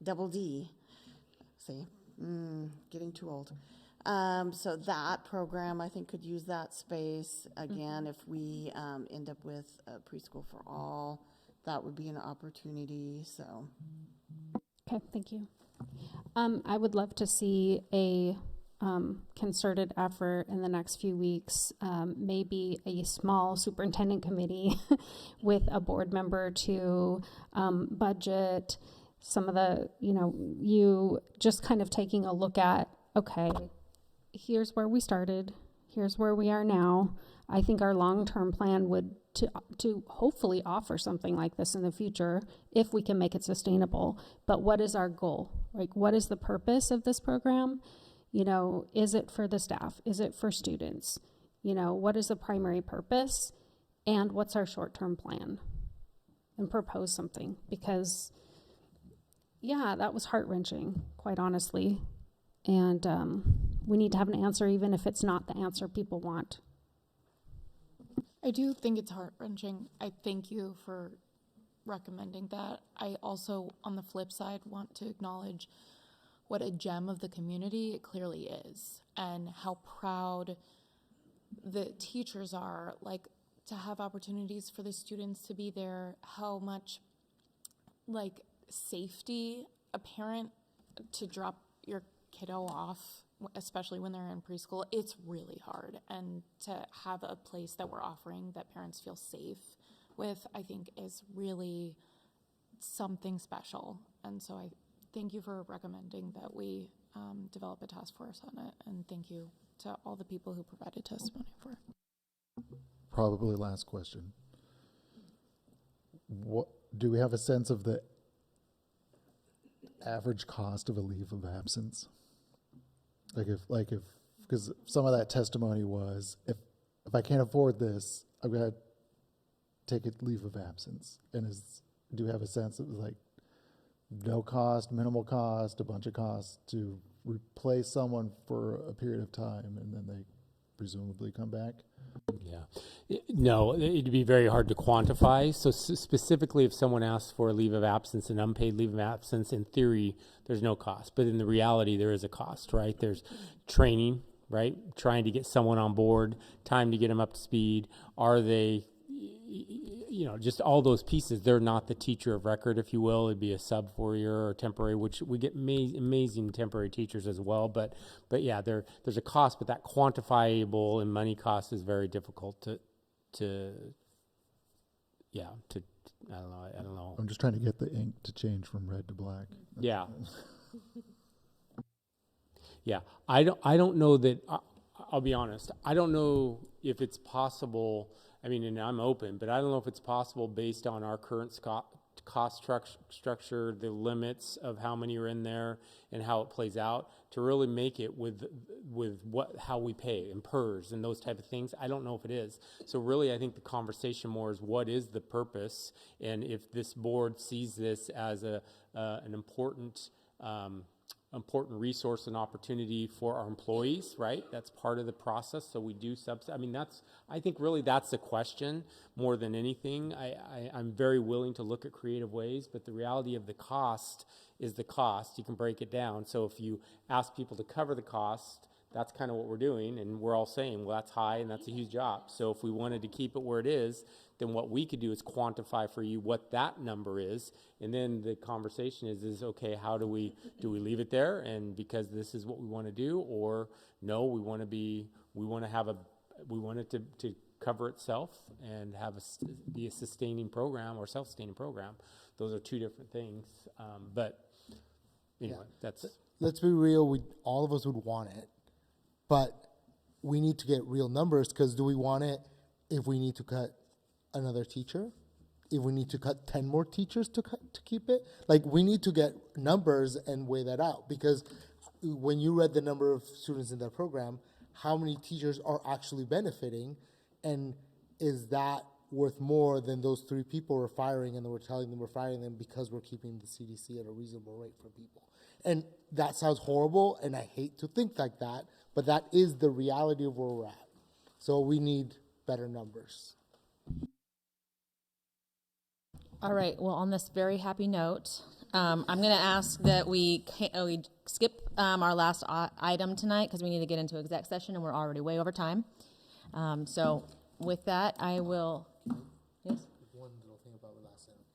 Double D. See, getting too old. So that program, I think, could use that space. Again, if we end up with a preschool for all, that would be an opportunity, so. Okay, thank you. I would love to see a concerted effort in the next few weeks, maybe a small superintendent committee with a board member to budget some of the, you just kind of taking a look at, okay, here's where we started, here's where we are now. I think our long-term plan would to hopefully offer something like this in the future if we can make it sustainable. But what is our goal? Like, what is the purpose of this program? Is it for the staff? Is it for students? What is the primary purpose? And what's our short-term plan? And propose something, because, yeah, that was heart-wrenching, quite honestly. And we need to have an answer, even if it's not the answer people want. I do think it's heart-wrenching. I thank you for recommending that. I also, on the flip side, want to acknowledge what a gem of the community it clearly is, and how proud the teachers are, like, to have opportunities for the students to be there, how much, like, safety a parent to drop your kiddo off, especially when they're in preschool, it's really hard. And to have a place that we're offering that parents feel safe with, I think is really something special. And so I thank you for recommending that we develop a task force on it. And thank you to all the people who provided testimony for it. Probably last question. What do we have a sense of the average cost of a leave of absence? Because some of that testimony was, if I can't afford this, I'm gonna take a leave of absence. And do we have a sense of like no cost, minimal cost, a bunch of costs to replace someone for a period of time, and then they presumably come back? Yeah. No, it'd be very hard to quantify. So specifically, if someone asks for a leave of absence, an unpaid leave of absence, in theory, there's no cost. But in the reality, there is a cost, right? There's training, right? Trying to get someone on board, time to get them up to speed. Are they, just all those pieces. They're not the teacher of record, if you will. It'd be a sub for a year or temporary, which we get amazing temporary teachers as well. But yeah, there's a cost, but that quantifiable and money cost is very difficult to I don't know. I'm just trying to get the ink to change from red to black. Yeah. Yeah. I don't know that, I'll be honest, I don't know if it's possible. I mean, and I'm open, but I don't know if it's possible based on our current cost structure, the limits of how many are in there and how it plays out, to really make it with how we pay and PERS and those type of things. I don't know if it is. So really, I think the conversation more is, what is the purpose? And if this board sees this as an important resource and opportunity for our employees, right? That's part of the process. So we do subsidize. I mean, I think really that's the question more than anything. I'm very willing to look at creative ways, but the reality of the cost is the cost. You can break it down. So if you ask people to cover the cost, that's kind of what we're doing. And we're all saying, well, that's high and that's a huge job. So if we wanted to keep it where it is, then what we could do is quantify for you what that number is. And then the conversation is okay, how do we leave it there? And because this is what we want to do, or no, we want it to cover itself and be a sustaining program or self-sustaining program. Those are two different things. But anyway, let's be real. All of us would want it, but we need to get real numbers, because do we want it if we need to cut another teacher? If we need to cut 10 more teachers to keep it? Like, we need to get numbers and weigh that out, because when you read the number of students in that program, how many teachers are actually benefiting, and is that worth more than those 3 people we're firing, and then we're telling them we're firing them because we're keeping the CDC at a reasonable rate for people? And that sounds horrible, and I hate to think like that, but that is the reality of where we're at. So we need better numbers. All right, well, on this very happy note, I'm going to ask that we skip our last item tonight, because we need to get into exec session, and we're already way over time. So with that, I will... Yes? One little thing about the last item.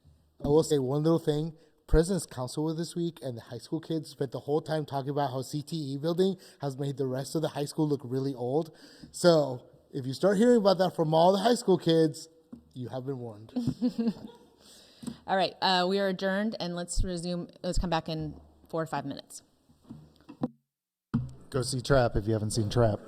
I will say one little thing. President's Council was this week, and the high school kids spent the whole time talking about how CTE building has made the rest of the high school look really old. So if you start hearing about that from all the high school kids, you have been warned. All right, we are adjourned, and let's resume. Let's come back in 4 or 5 minutes. Go see Trap if you haven't seen Trap.